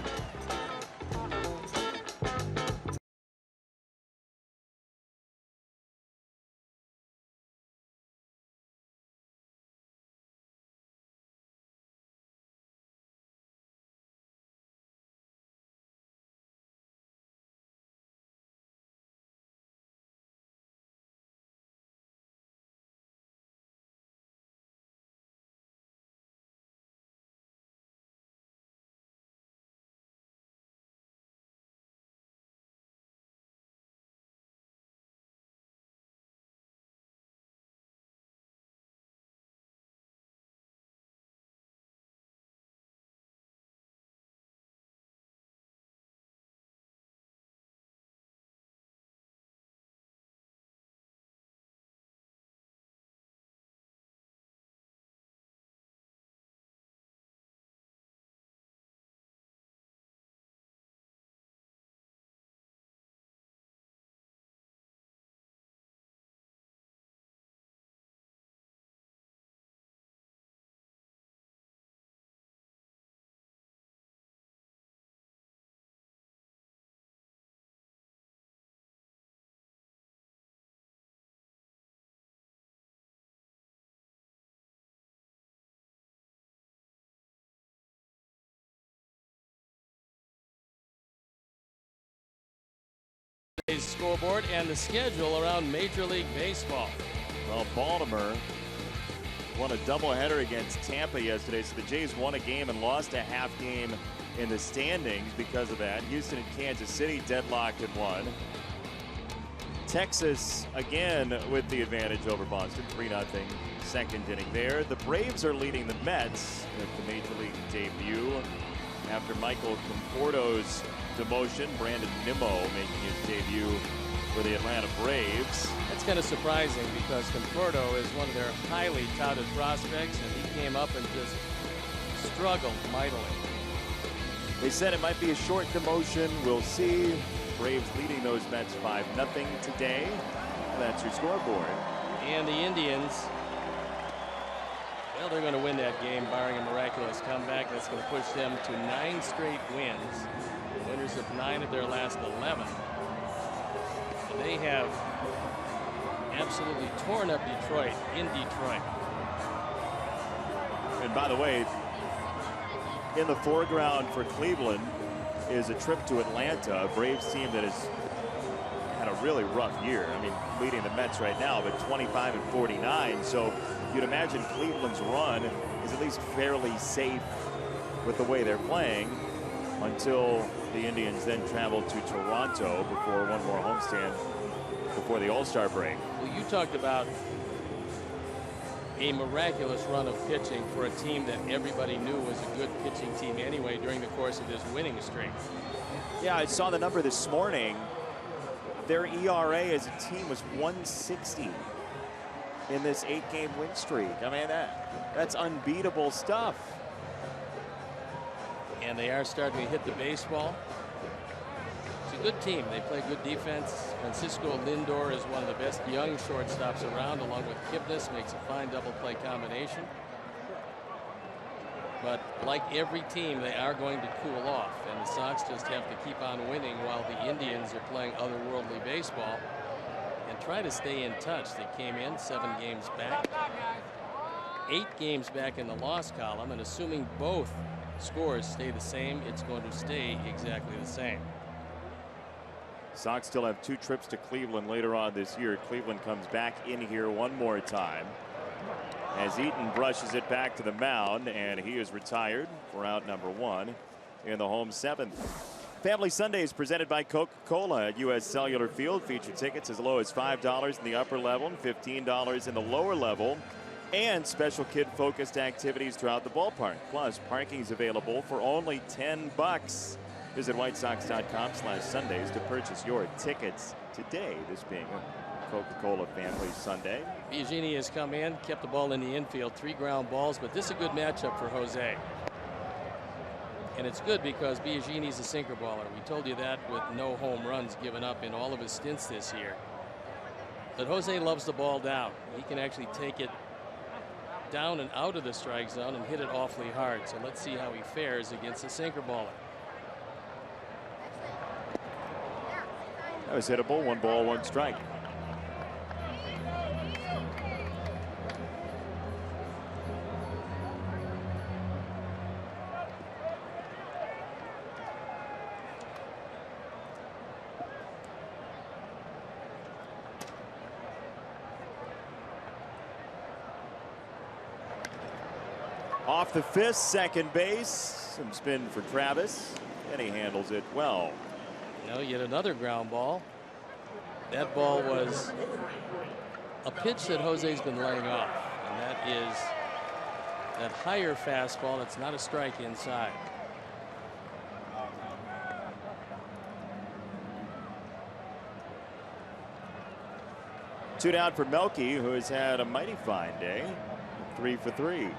Today's scoreboard and the schedule around Major League Baseball. Well, Baltimore won a doubleheader against Tampa yesterday, so the Jays won a game and lost a half game in the standings because of that. Houston and Kansas City deadlocked at 1. Texas again with the advantage over Boston, 3-0 second inning there. The Braves are leading the Mets with the Major League debut after Michael Conforto's demotion. Brandon Nimmo making his debut for the Atlanta Braves. That's kind of surprising because Conforto is one of their highly touted prospects, and he came up and just struggled mightily. They said it might be a short demotion. We'll see. Braves leading those Mets 5-0 today. That's your scoreboard. And the Indians, well, they're going to win that game, barring a miraculous comeback. That's going to push them to 9 straight wins. Winners of 9 of their last 11. And they have absolutely torn up Detroit in Detroit. And by the way, in the foreground for Cleveland is a trip to Atlanta, a Braves team that has had a really rough year. I mean, leading the Mets right now, but 25-49. So you'd imagine Cleveland's run is at least fairly safe with the way they're playing until the Indians then travel to Toronto before one more homestand before the All-Star break. Well, you talked about a miraculous run of pitching for a team that everybody knew was a good pitching team anyway during the course of this winning streak. Yeah, I saw the number this morning. Their ERA as a team was 160 in this 8-game win streak. I mean, that's unbeatable stuff. And they are starting to hit the baseball. It's a good team. They play good defense. Francisco Lindor is one of the best young shortstops around, along with Kipnis, makes a fine double play combination. But like every team, they are going to cool off, and the Sox just have to keep on winning while the Indians are playing otherworldly baseball and try to stay in touch. They came in 7 games back, 8 games back in the loss column, and assuming both scores stay the same, it's going to stay exactly the same. Sox still have 2 trips to Cleveland later on this year. Cleveland comes back in here one more time as Eaton brushes it back to the mound, and he is retired for out number 1 in the home 7th. Family Sundays presented by Coca-Cola at U.S. Cellular Field. Feature tickets as low as $5 in the upper level and $15 in the lower level, and special kid-focused activities throughout the ballpark. Plus, parking is available for only $10. Visit whitesox.com/Sundays to purchase your tickets today, this being a Coca-Cola Family Sunday. Biagini has come in, kept the ball in the infield, 3 ground balls, but this is a good matchup for Jose. And it's good because Biagini's a sinker baller. We told you that with no home runs given up in all of his stints this year. But Jose loves the ball down. He can actually take it down and out of the strike zone and hit it awfully hard. So let's see how he fares against a sinker baller. That was hittable. 1 ball, 1 strike. Off the fist, second base. Some spin for Travis, and he handles it well. No, yet another ground ball. That ball was a pitch that Jose's been laying off, and that is that higher fastball. It's not a strike inside. Two down for Melky, who has had a mighty fine day. 3 for 3.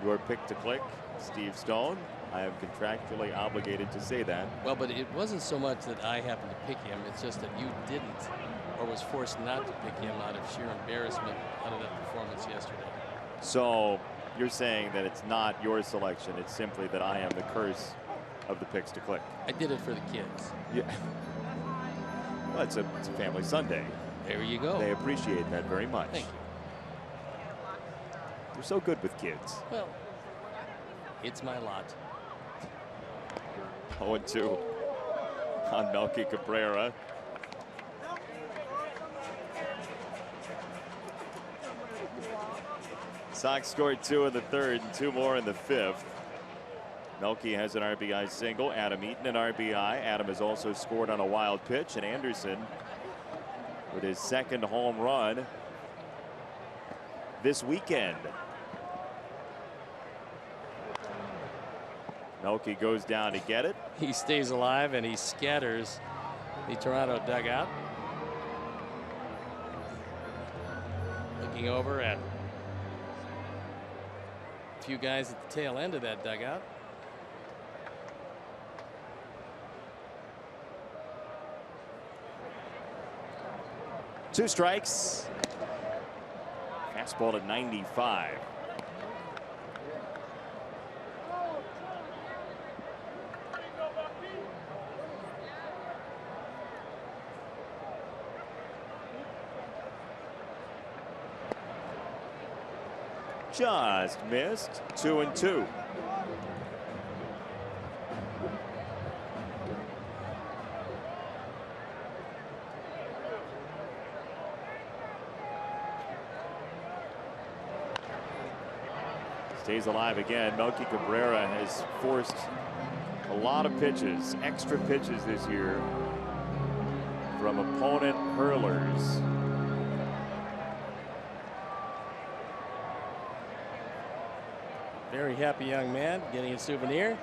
Your pick to click, Steve Stone. I am contractually obligated to say that. Well, but it wasn't so much that I happened to pick him. It's just that you didn't, or was forced not to pick him out of sheer embarrassment out of that performance yesterday. So you're saying that it's not your selection. It's simply that I am the curse of the picks to click. I did it for the kids. Yeah. Well, it's a family Sunday. There you go. They appreciate that very much. Thank you. You're so good with kids. Well, it's my lot. 0-2 on Melky Cabrera. Sox scored 2 in the third and 2 more in the fifth. Melky has an RBI single. Adam Eaton an RBI. Adam has also scored on a wild pitch, and Anderson with his second home run this weekend. Melky goes down to get it. He stays alive and he scatters the Toronto dugout. Looking over at a few guys at the tail end of that dugout. Two strikes. Fastball at 95. Just missed. 2-2. Stays alive again. Melky Cabrera has forced a lot of pitches, extra pitches this year from opponent hurlers. Very happy young man getting a souvenir.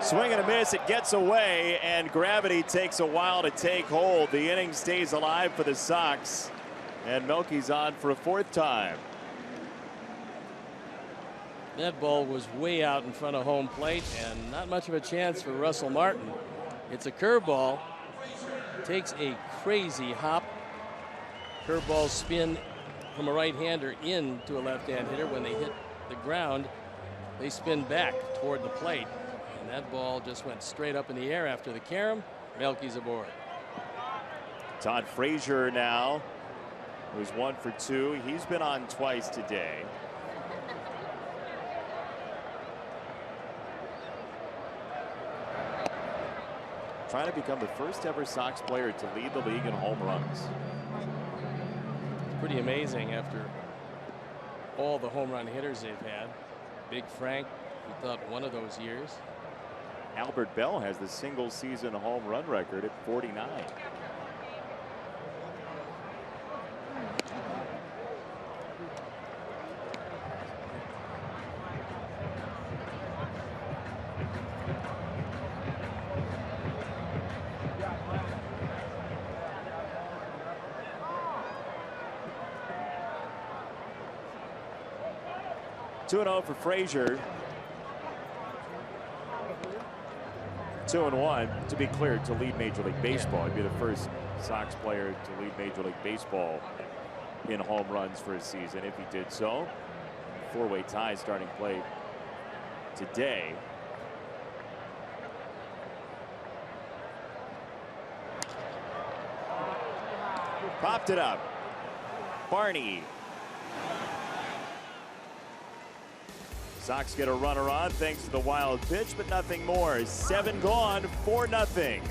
Swing and a miss. It gets away, and gravity takes a while to take hold. The inning stays alive for the Sox, and Melky's on for a fourth time. That ball was way out in front of home plate, and not much of a chance for Russell Martin. It's a curveball. Takes a crazy hop. Curveballs spin from a right-hander into a left-hand hitter. When they hit the ground, they spin back toward the plate, and that ball just went straight up in the air after the carom. Melky's aboard. Todd Frazier now, who's 1 for 2. He's been on twice today. Trying to become the first ever Sox player to lead the league in home runs. Pretty amazing after all the home run hitters they've had. Big Frank, we thought one of those years. Albert Bell has the single season home run record at 49. Two and 0 for Frazier. 2-1 to be cleared to lead Major League Baseball. He'd be the first Sox player to lead Major League Baseball in home runs for a season if he did so. Four-way tie starting play today. Popped it up. Barney. Sox get a runner on thanks to the wild pitch, but nothing more. 7 gone, 4-0.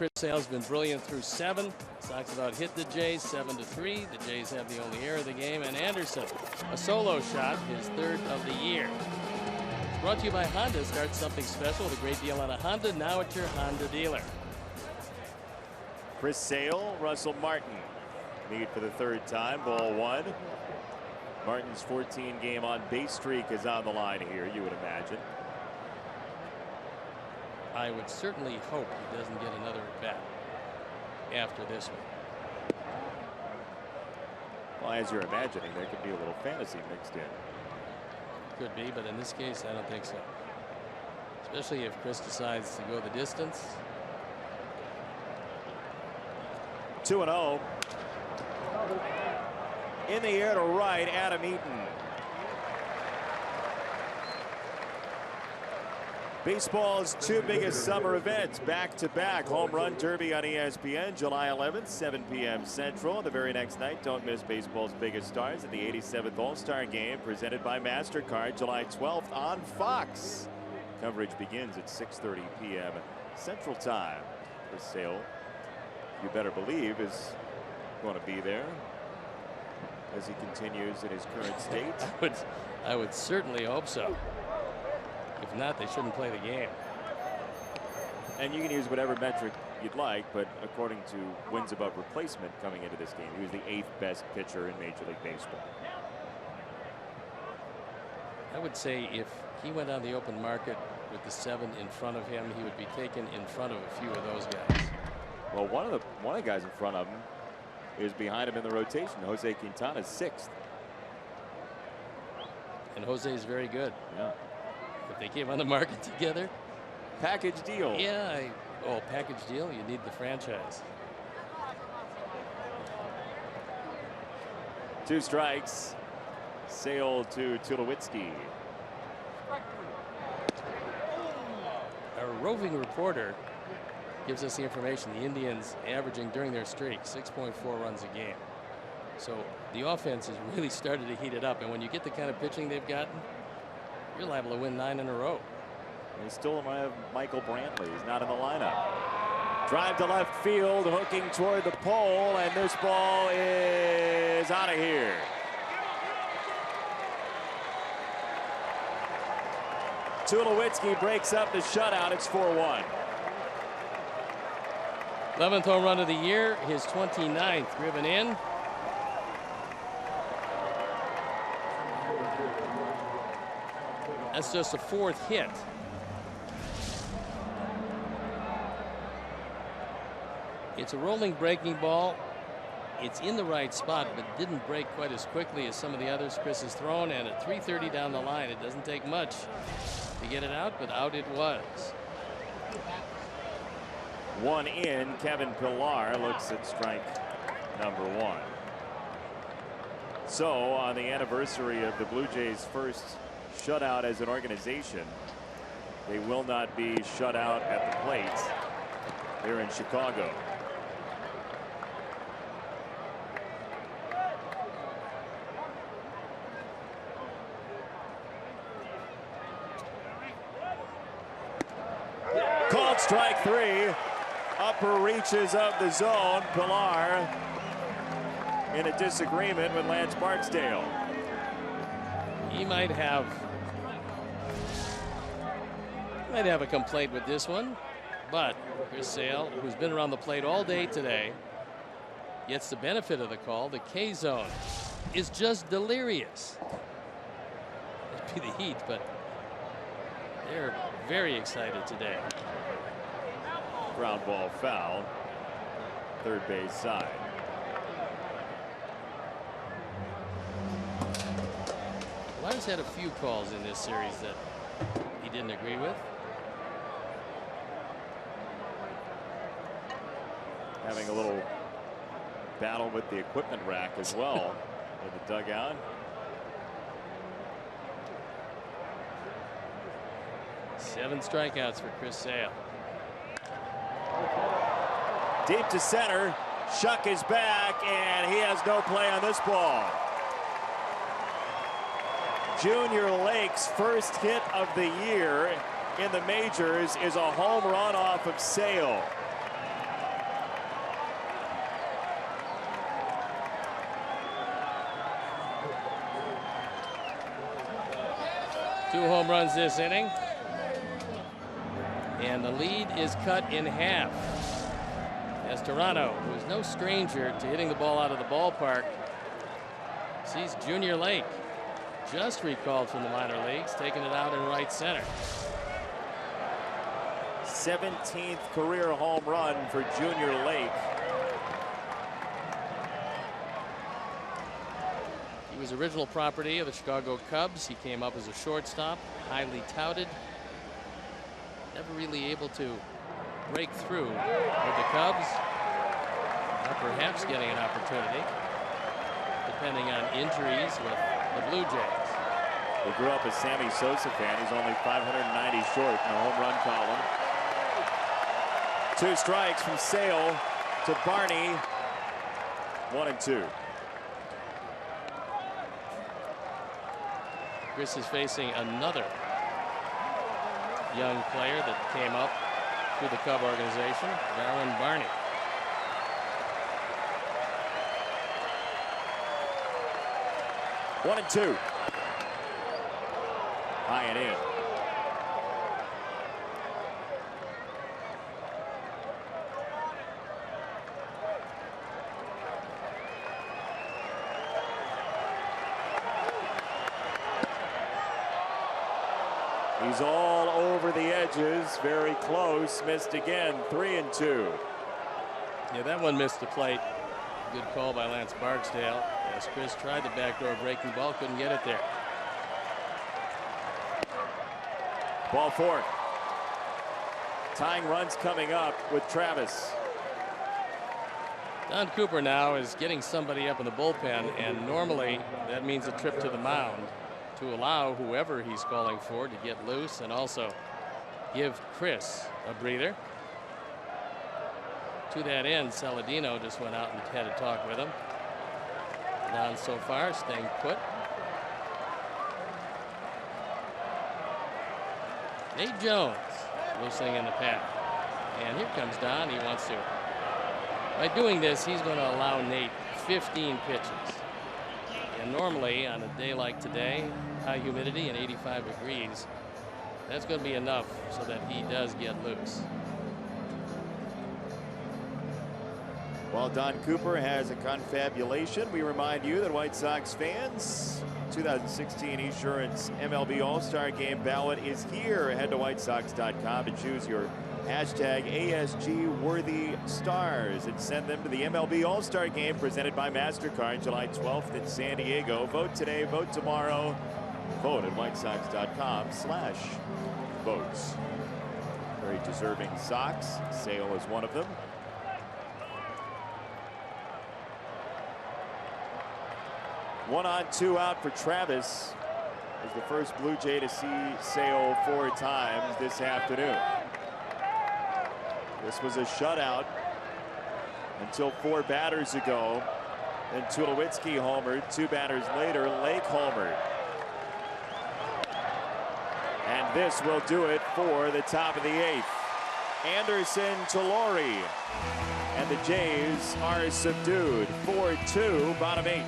Chris Sale's been brilliant through 7. Sox about hit the Jays 7-3. The Jays have the only error of the game. And Anderson, a solo shot, his 3rd of the year. Brought to you by Honda. Start something special with a great deal on a Honda. Now at your Honda dealer. Chris Sale, Russell Martin meet for the 3rd time. Ball 1. Martin's 14-game on-base streak is on the line here, you would imagine. I would certainly hope he doesn't get another at-bat after this one. Well, as you're imagining, there could be a little fantasy mixed in. Could be, but in this case, I don't think so. Especially if Chris decides to go the distance. 2-0. In the air to right, Adam Eaton. Baseball's 2 biggest summer events back-to-back. Home Run Derby on ESPN, July 11th, 7 p.m. Central. The very next night, don't miss baseball's biggest stars at the 87th All-Star Game, presented by MasterCard, July 12th on Fox. Coverage begins at 6:30 p.m. Central Time. Chris Sale, you better believe, is going to be there as he continues in his current state. I would certainly hope so. If not, they shouldn't play the game. And you can use whatever metric you'd like, but according to wins above replacement coming into this game, he was the 8th best pitcher in Major League Baseball. I would say if he went on the open market with the 7 in front of him, he would be taken in front of a few of those guys. Well, one of the guys in front of him is behind him in the rotation. Jose Quintana's 6th. And Jose is very good. Yeah. If they came on the market together. Package deal. Yeah. Package deal. You need the franchise. 2 strikes. Sale to Tulowitzki. Our roving reporter gives us the information. The Indians averaging during their streak 6.4 runs a game. So the offense has really started to heat it up. And when you get the kind of pitching they've gotten, you're liable to win 9 in a row. They still have Michael Brantley. He's not in the lineup. Drive to left field, hooking toward the pole, and this ball is out of here. Tulowitzki breaks up the shutout. It's 4-1. 11th home run of the year, his 29th driven in. That's just a 4th hit. It's a rolling breaking ball. It's in the right spot, but didn't break quite as quickly as some of the others Chris has thrown. And at 330 down the line, it doesn't take much to get it out, but out it was. 1 in. Kevin Pillar looks at strike number 1. So on the anniversary of the Blue Jays' first shutout as an organization, they will not be shut out at the plate here in Chicago. Called strike 3. Upper reaches of the zone. Pillar in a disagreement with Lance Barksdale. He might have a complaint with this one, but Chris Sale, who's been around the plate all day today, gets the benefit of the call. The K zone is just delirious. It'd be the heat, but they're very excited today. Ground ball foul. Third base side. Lyons had a few calls in this series that he didn't agree with. Having a little battle with the equipment rack as well in the dugout. Seven strikeouts for Chris Sale. Deep to center. Shuck is back, and he has no play on this ball. Junior Lake's first hit of the year in the majors is a home run off of Sale. 2 home runs this inning. And the lead is cut in half. As Toronto, who is no stranger to hitting the ball out of the ballpark, sees Junior Lake, just recalled from the minor leagues, taking it out in right center. 17th career home run for Junior Lake. He was original property of the Chicago Cubs. He came up as a shortstop, highly touted. Never really able to break through with the Cubs. Or perhaps getting an opportunity, depending on injuries with the Blue Jays. He grew up a Sammy Sosa fan. He's only 590 short in the home run column. 2 strikes from Sale to Barney. 1-2. Chris is facing another young player that came up through the Cub organization, Darwin Barney. One and two. High and in. He's all over the edges, very close, missed again, 3-2. Yeah, that one missed the plate. Good call by Lance Barksdale. As Chris tried the backdoor breaking ball, couldn't get it there. Ball 4. Tying runs coming up with Travis. Don Cooper now is getting somebody up in the bullpen, and normally that means a trip to the mound to allow whoever he's calling for to get loose and also give Chris a breather. To that end, Saladino just went out and had a talk with him. Don so far staying put. Nate Jones loosening in the path. And here comes Don. He wants to. By doing this, he's going to allow Nate 15 pitches. And normally, on a day like today, high humidity and 85 degrees, that's going to be enough so that he does get loose. While Don Cooper has a confabulation, we remind you that White Sox fans, 2016 Esurance MLB All-Star Game ballot is here. Head to whitesox.com and choose your hashtag ASG worthy stars and send them to the MLB All-Star Game presented by MasterCard July 12th in San Diego. Vote today, vote tomorrow. Vote at whitesox.com/votes. Very deserving Sox. Sale is one of them. 1 on, 2 out for Travis. Is the first Blue Jay to see Sale 4 times this afternoon. This was a shutout until 4 batters ago. Then Tulowitzki homered. 2 batters later, Lake homered. And this will do it for the top of the 8th. Anderson to Laurie. And the Jays are subdued. 4-2, bottom 8.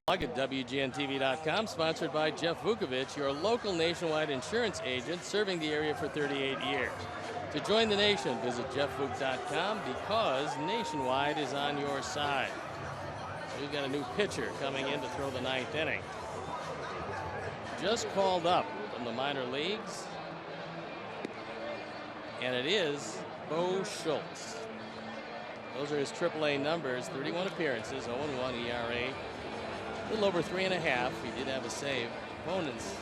at WGNTV.com, sponsored by Jeff Vukovich, your local Nationwide insurance agent serving the area for 38 years. To join the nation, visit JeffVuk.com because Nationwide is on your side. So we've got a new pitcher coming in to throw the 9th inning. Just called up from the minor leagues, and it is Bo Schultz. Those are his AAA numbers, 31 appearances, 0-1 ERA, a little over 3.5. He did have a save. Opponents,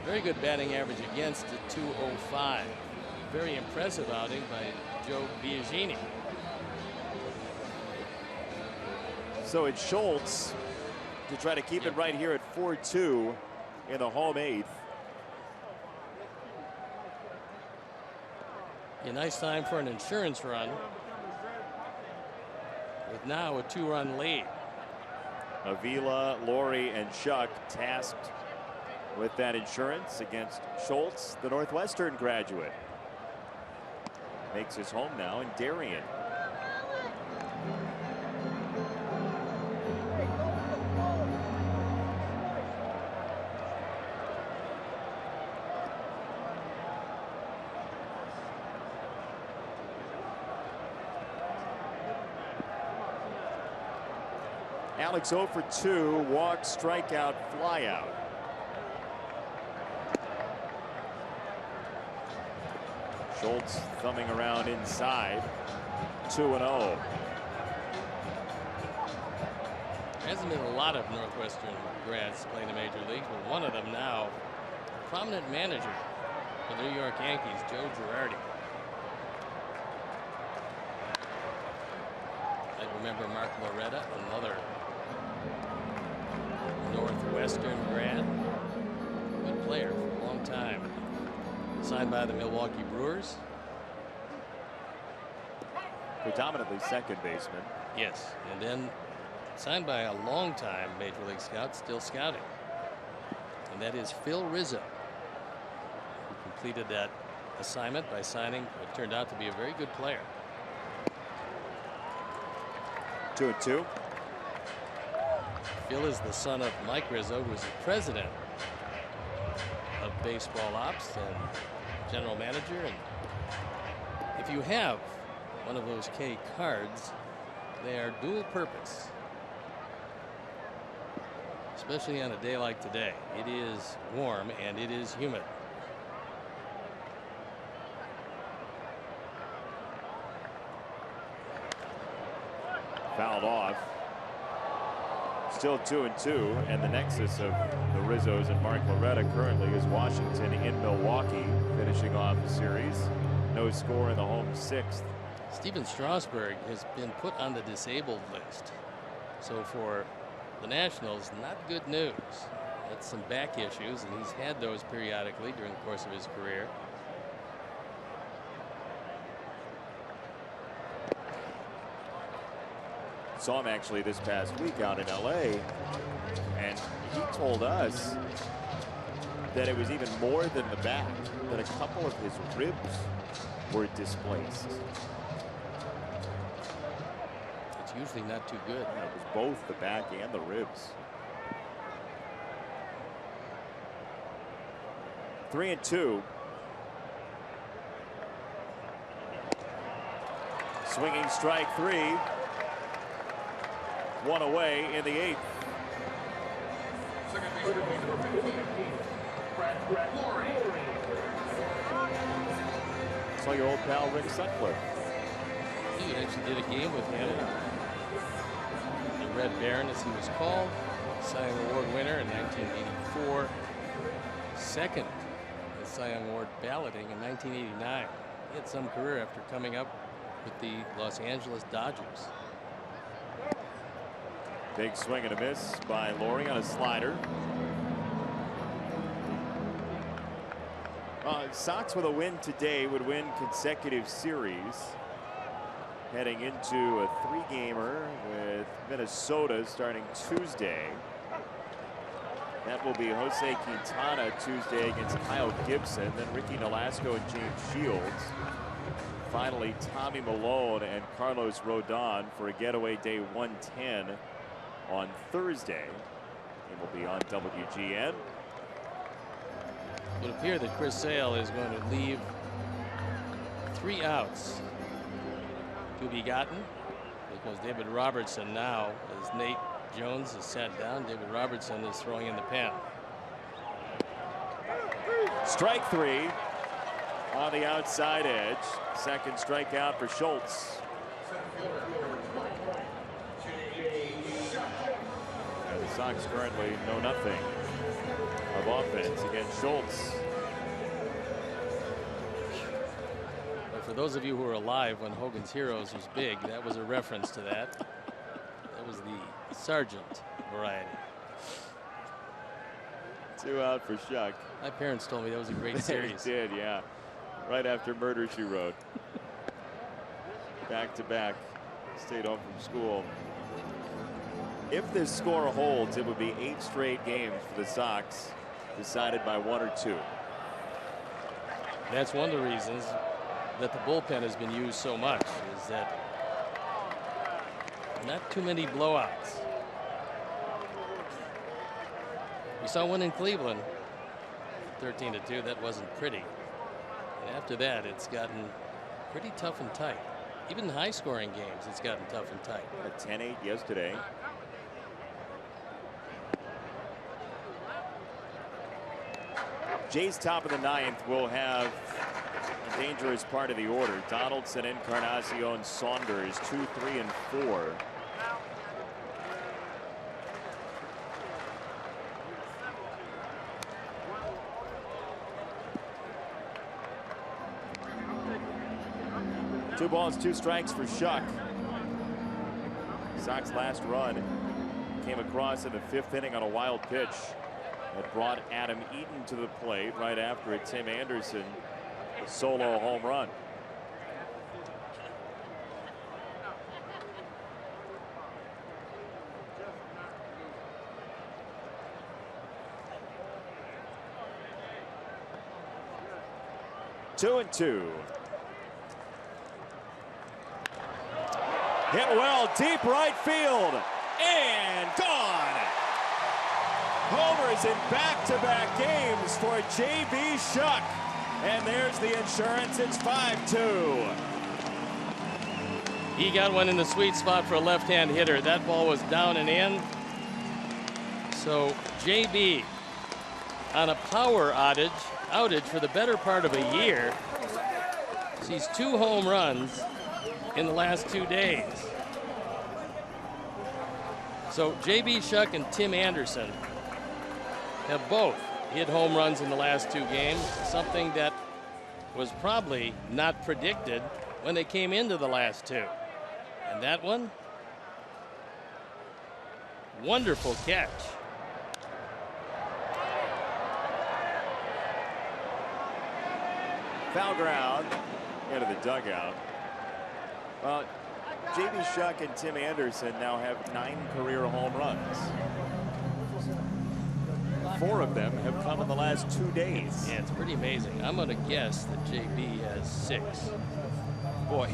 very good batting average against at 205. Very impressive outing by Joe Biagini. So it's Schultz to try to keep it right here at 4-2 in the home 8th. A nice time for an insurance run with now a 2-run lead. Avila, Laurie, and Shuck tasked with that insurance against Schultz, the Northwestern graduate. Makes his home now in Darien. Alex 0 for 2, walk, strikeout, flyout. Schultz thumbing around inside, 2-0. There hasn't been a lot of Northwestern grads playing the major leagues, but one of them now, prominent manager for the New York Yankees, Joe Girardi. I remember Mark Loretta, another Northwestern grad, good player for a long time. Signed by the Milwaukee Brewers. Predominantly second baseman. Yes, and then signed by a longtime Major League scout, still scouting. And that is Phil Rizzo, who completed that assignment by signing what turned out to be a very good player. 2-2. Phil is the son of Mike Rizzo, who was the president of baseball ops and general manager. And if you have one of those K cards, they are dual purpose, especially on a day like today. It is warm and it is humid. Fouled off. Still 2-2, and the nexus of the Rizzos and Mark Loretta currently is Washington in Milwaukee, finishing off the series. No score in the home 6th. Steven Strasburg has been put on the disabled list. So for the Nationals, not good news. That's some back issues, and he's had those periodically during the course of his career. Saw him actually this past week out in LA, and he told us that it was even more than the back, that a couple of his ribs were displaced. It's usually not too good. Yeah, it was both the back and the ribs. 3-2. Swinging strike 3. One away in the 8th. Saw your old pal Rick Sutcliffe. He actually did a game with him. The Red Baron, as he was called, Cy Young Award winner in 1984. Second in Cy Young Award balloting in 1989. He had some career after coming up with the Los Angeles Dodgers. Big swing and a miss by Laurie on a slider. Sox with a win today would win consecutive series, heading into a 3-gamer with Minnesota starting Tuesday. That will be Jose Quintana Tuesday against Kyle Gibson, then Ricky Nolasco and James Shields. Finally, Tommy Malone and Carlos Rodon for a getaway day 110 on Thursday. It will be on WGN. It would appear that Chris Sale is going to leave 3 outs to be gotten, because David Robertson now, as Nate Jones is sat down, David Robertson is throwing in the pen. Strike 3 on the outside edge. Second strikeout for Schultz. And the Sox currently know nothing of offense against Schultz. But for those of you who were alive when Hogan's Heroes was big, that was a reference to that. That was the Sergeant variety. 2 out for Shuck. My parents told me that was a great series. They did, yeah. Right after Murder, She Wrote. Back to back. Stayed home from school. If this score holds, it would be 8 straight games for the Sox, decided by 1 or 2. That's one of the reasons that the bullpen has been used so much, is that not too many blowouts. We saw one in Cleveland, 13-2. That wasn't pretty. And after that, it's gotten pretty tough and tight. Even in high-scoring games, it's gotten tough and tight. A 10-8 yesterday. Jays top of the 9th will have a dangerous part of the order. Donaldson, Encarnacion, Saunders, 2, 3, and 4. Two balls, 2 strikes for Shuck. Sox last run came across in the 5th inning on a wild pitch that brought Adam Eaton to the plate right after it. Tim Anderson, a solo home run. Two and 2. Hit well, deep right field, and gone. Homers in back-to-back games for J.B. Shuck. And there's the insurance. It's 5-2. He got one in the sweet spot for a left-hand hitter. That ball was down and in. So J.B. on a power outage for the better part of a year sees 2 home runs in the last 2 days. So J.B. Shuck and Tim Anderson have both hit home runs in the last 2 games, something that was probably not predicted when they came into the last 2. And that one, wonderful catch. Foul ground into the dugout. Well, J.B. Shuck and Tim Anderson now have 9 career home runs. 4 of them have come in the last 2 days. Yeah, it's pretty amazing. I'm going to guess that J.B. has 6. Boy,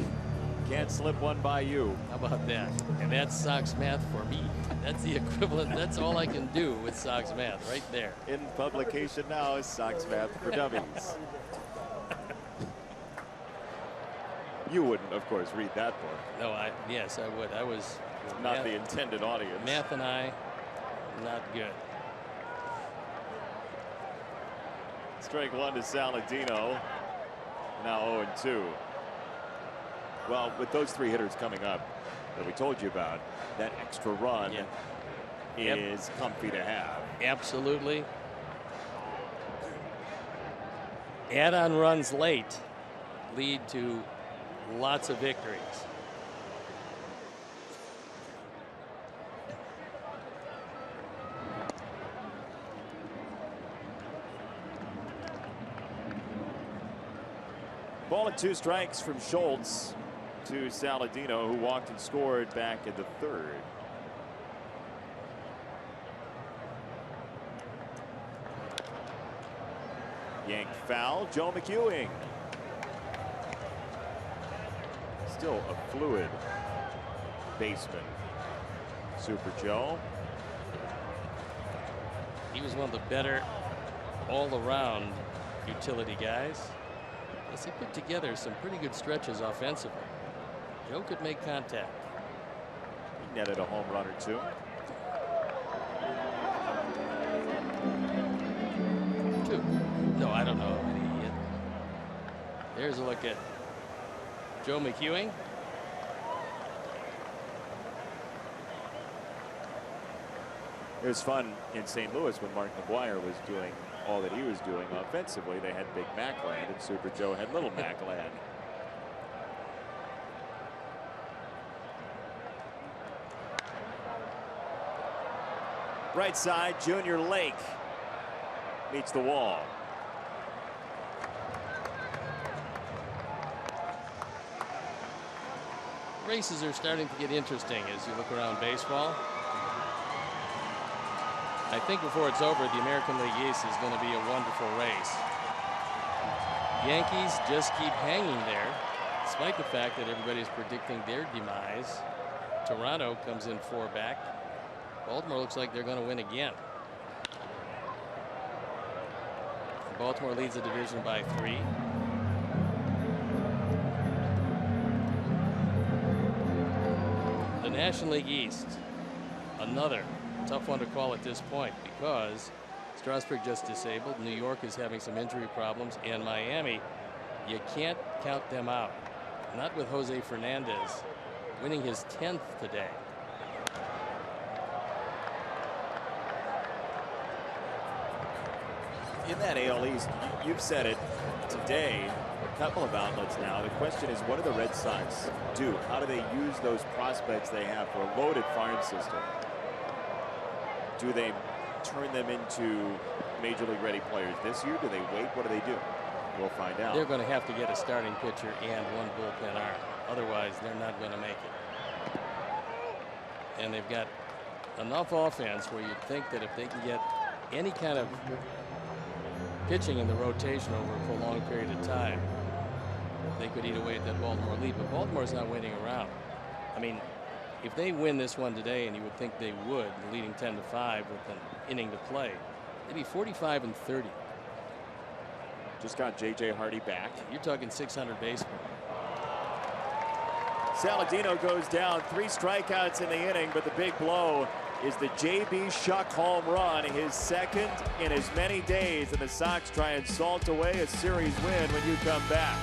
can't slip one by you. How about that? And that's Sox math for me. That's the equivalent. That's all I can do with Sox math right there. In publication now is Sox Math for Dummies. You wouldn't, of course, read that book. No, yes, I would. I was not math, the intended audience. Math and I, not good. Strike 1 to Saladino. Now 0-2. Well, with those 3 hitters coming up that we told you about, that extra run is comfy to have. Absolutely. Add-on runs late lead to lots of victories. Ball and 2 strikes from Schultz to Saladino, who walked and scored back in the 3rd. Yanked foul, Joe McEwing. Still a fluid baseman. Super Joe. He was one of the better all-around utility guys. As he put together some pretty good stretches offensively. Joe could make contact. He netted a home run or two. Two. No, I don't know how many he hit. There's a look at Joe McEwing. It was fun in St. Louis when Mark McGwire was doing all that he was doing offensively. They had Big Mac Land, and Super Joe had Little Mac Land. Right side, Junior Lake meets the wall. Races are starting to get interesting as you look around baseball. I think before it's over, the American League East is going to be a wonderful race. Yankees just keep hanging there, despite the fact that everybody's predicting their demise. Toronto comes in 4 back. Baltimore looks like they're going to win again. Baltimore leads the division by 3. The National League East, another tough one to call at this point because Strasburg just disabled. New York is having some injury problems, and Miami, you can't count them out. Not with Jose Fernandez winning his 10th today. In that AL East, you've said it today, a couple of outlets now. The question is, what do the Red Sox do? How do they use those prospects they have for a loaded farm system? Do they turn them into Major League ready players this year? Do they wait? What do they do? We'll find out. They're going to have to get a starting pitcher and 1 bullpen arm. Otherwise, they're not going to make it. And they've got enough offense where you'd think that if they can get any kind of pitching in the rotation over a prolonged period of time, they could eat away at that Baltimore lead. But Baltimore's not waiting around. I mean, if they win this one today, and you would think they would, leading 10-5 with an inning to play, they'd be 45-30. Just got J.J. Hardy back. You're talking 600 baseball. Saladino goes down, 3 strikeouts in the inning, but the big blow is the J.B. Shuck home run, his 2nd in as many days, and the Sox try and salt away a series win when you come back.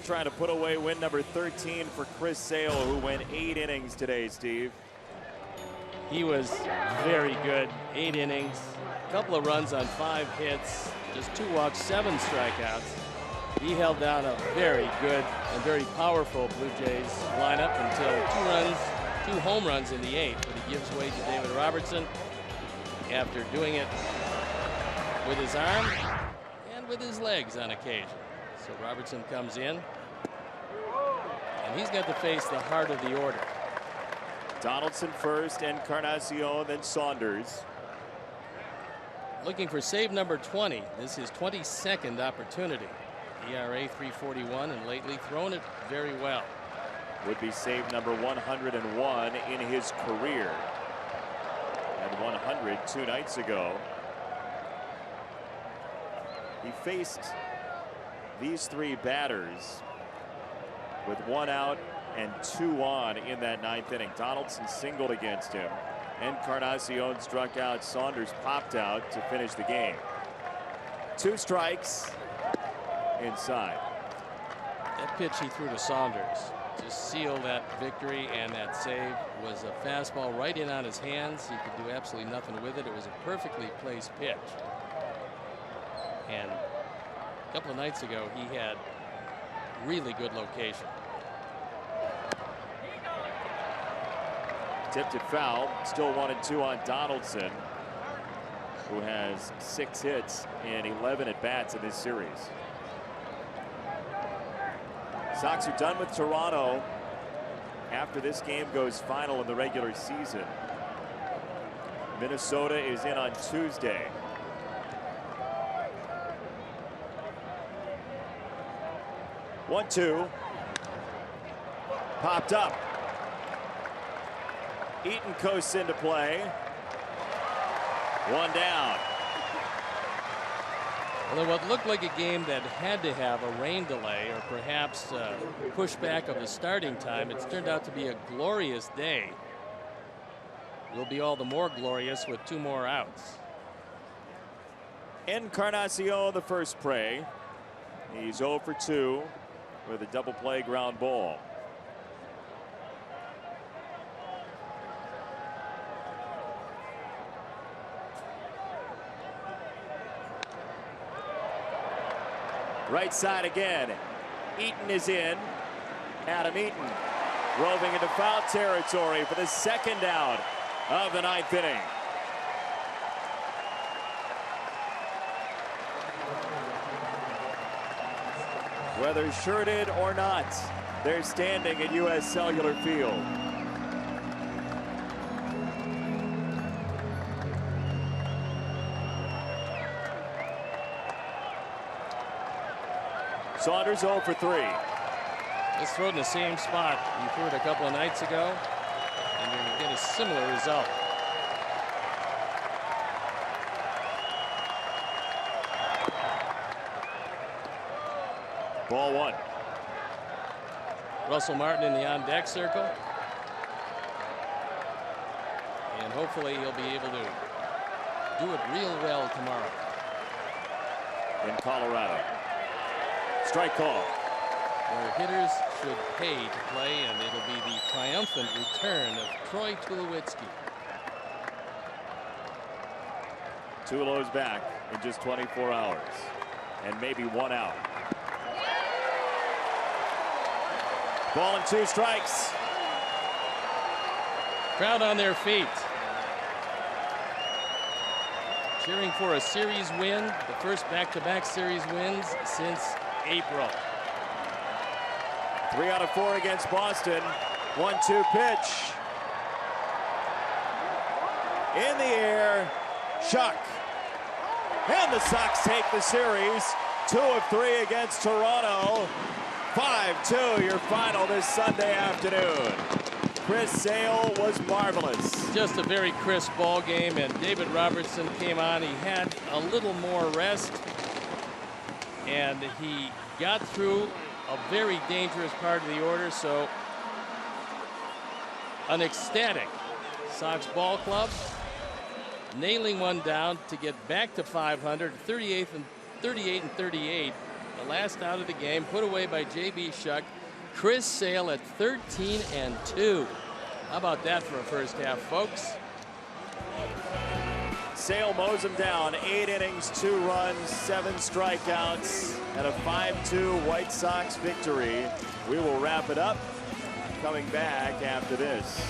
trying to put away win number 13 for Chris Sale, who went 8 innings today, Steve. He was very good. 8 innings, a couple of runs on 5 hits, just 2 walks, 7 strikeouts. He held down a very good and very powerful Blue Jays lineup until 2 home runs in the 8th, but he gives way to David Robertson after doing it with his arm and with his legs on occasion. So Robertson comes in, and he's got to face the heart of the order. Donaldson first, Encarnacion, then Saunders. Looking for save number 20. This is his 22nd opportunity. ERA 3.41, and lately thrown it very well. Would be save number 101 in his career. And 100 2 nights ago. He faced these 3 batters with 1 out and 2 on in that 9th inning. Donaldson singled against him. Encarnacion struck out. Saunders popped out to finish the game. 2 strikes inside. That pitch he threw to Saunders to seal that victory, and that save was a fastball right in on his hands. He could do absolutely nothing with it. It was a perfectly placed pitch. And a couple of nights ago, he had really good location. Tipped it foul. Still 1-2 on Donaldson, who has 6 hits in 11 at-bats in this series. Sox are done with Toronto after this game goes final in the regular season. Minnesota is in on Tuesday. One, 2. Popped up. Eaton coasts into play. 1 down. Well, what looked like a game that had to have a rain delay or perhaps pushback of the starting time, it's turned out to be a glorious day. Will be all the more glorious with 2 more outs. Encarnacion, the first prey. He's 0 for 2 with a double play ground ball. Right side again. Eaton is in. Adam Eaton roving into foul territory for the 2nd out of the 9th inning. Whether shirted or not, they're standing at U.S. Cellular Field. Saunders 0 for 3. Just throw it in the same spot. You threw it a couple of nights ago, and you're going to get a similar result. Ball 1. Russell Martin in the on-deck circle. And hopefully he'll be able to do it real well tomorrow. In Colorado. Strike call. Where hitters should pay to play, and it'll be the triumphant return of Troy Tulowitzki. Tulo's back in just 24 hours. And maybe 1 out. Ball and 2 strikes. Crowd on their feet. Cheering for a series win, the first back-to-back series wins since April. 3 out of 4 against Boston. 1-2 pitch. In the air. Shuck. And the Sox take the series. 2 of 3 against Toronto. 5-2 your final this Sunday afternoon. Chris Sale was marvelous. Just a very crisp ball game, and David Robertson came on. He had a little more rest, and he got through a very dangerous part of the order. So an ecstatic Sox ball club, nailing one down to get back to 500, 38 and 38. The last out of the game, put away by J.B. Shuck. Chris Sale at 13-2. How about that for a first half, folks? Sale mows him down. 8 innings, 2 runs, 7 strikeouts, and a 5-2 White Sox victory. We will wrap it up coming back after this.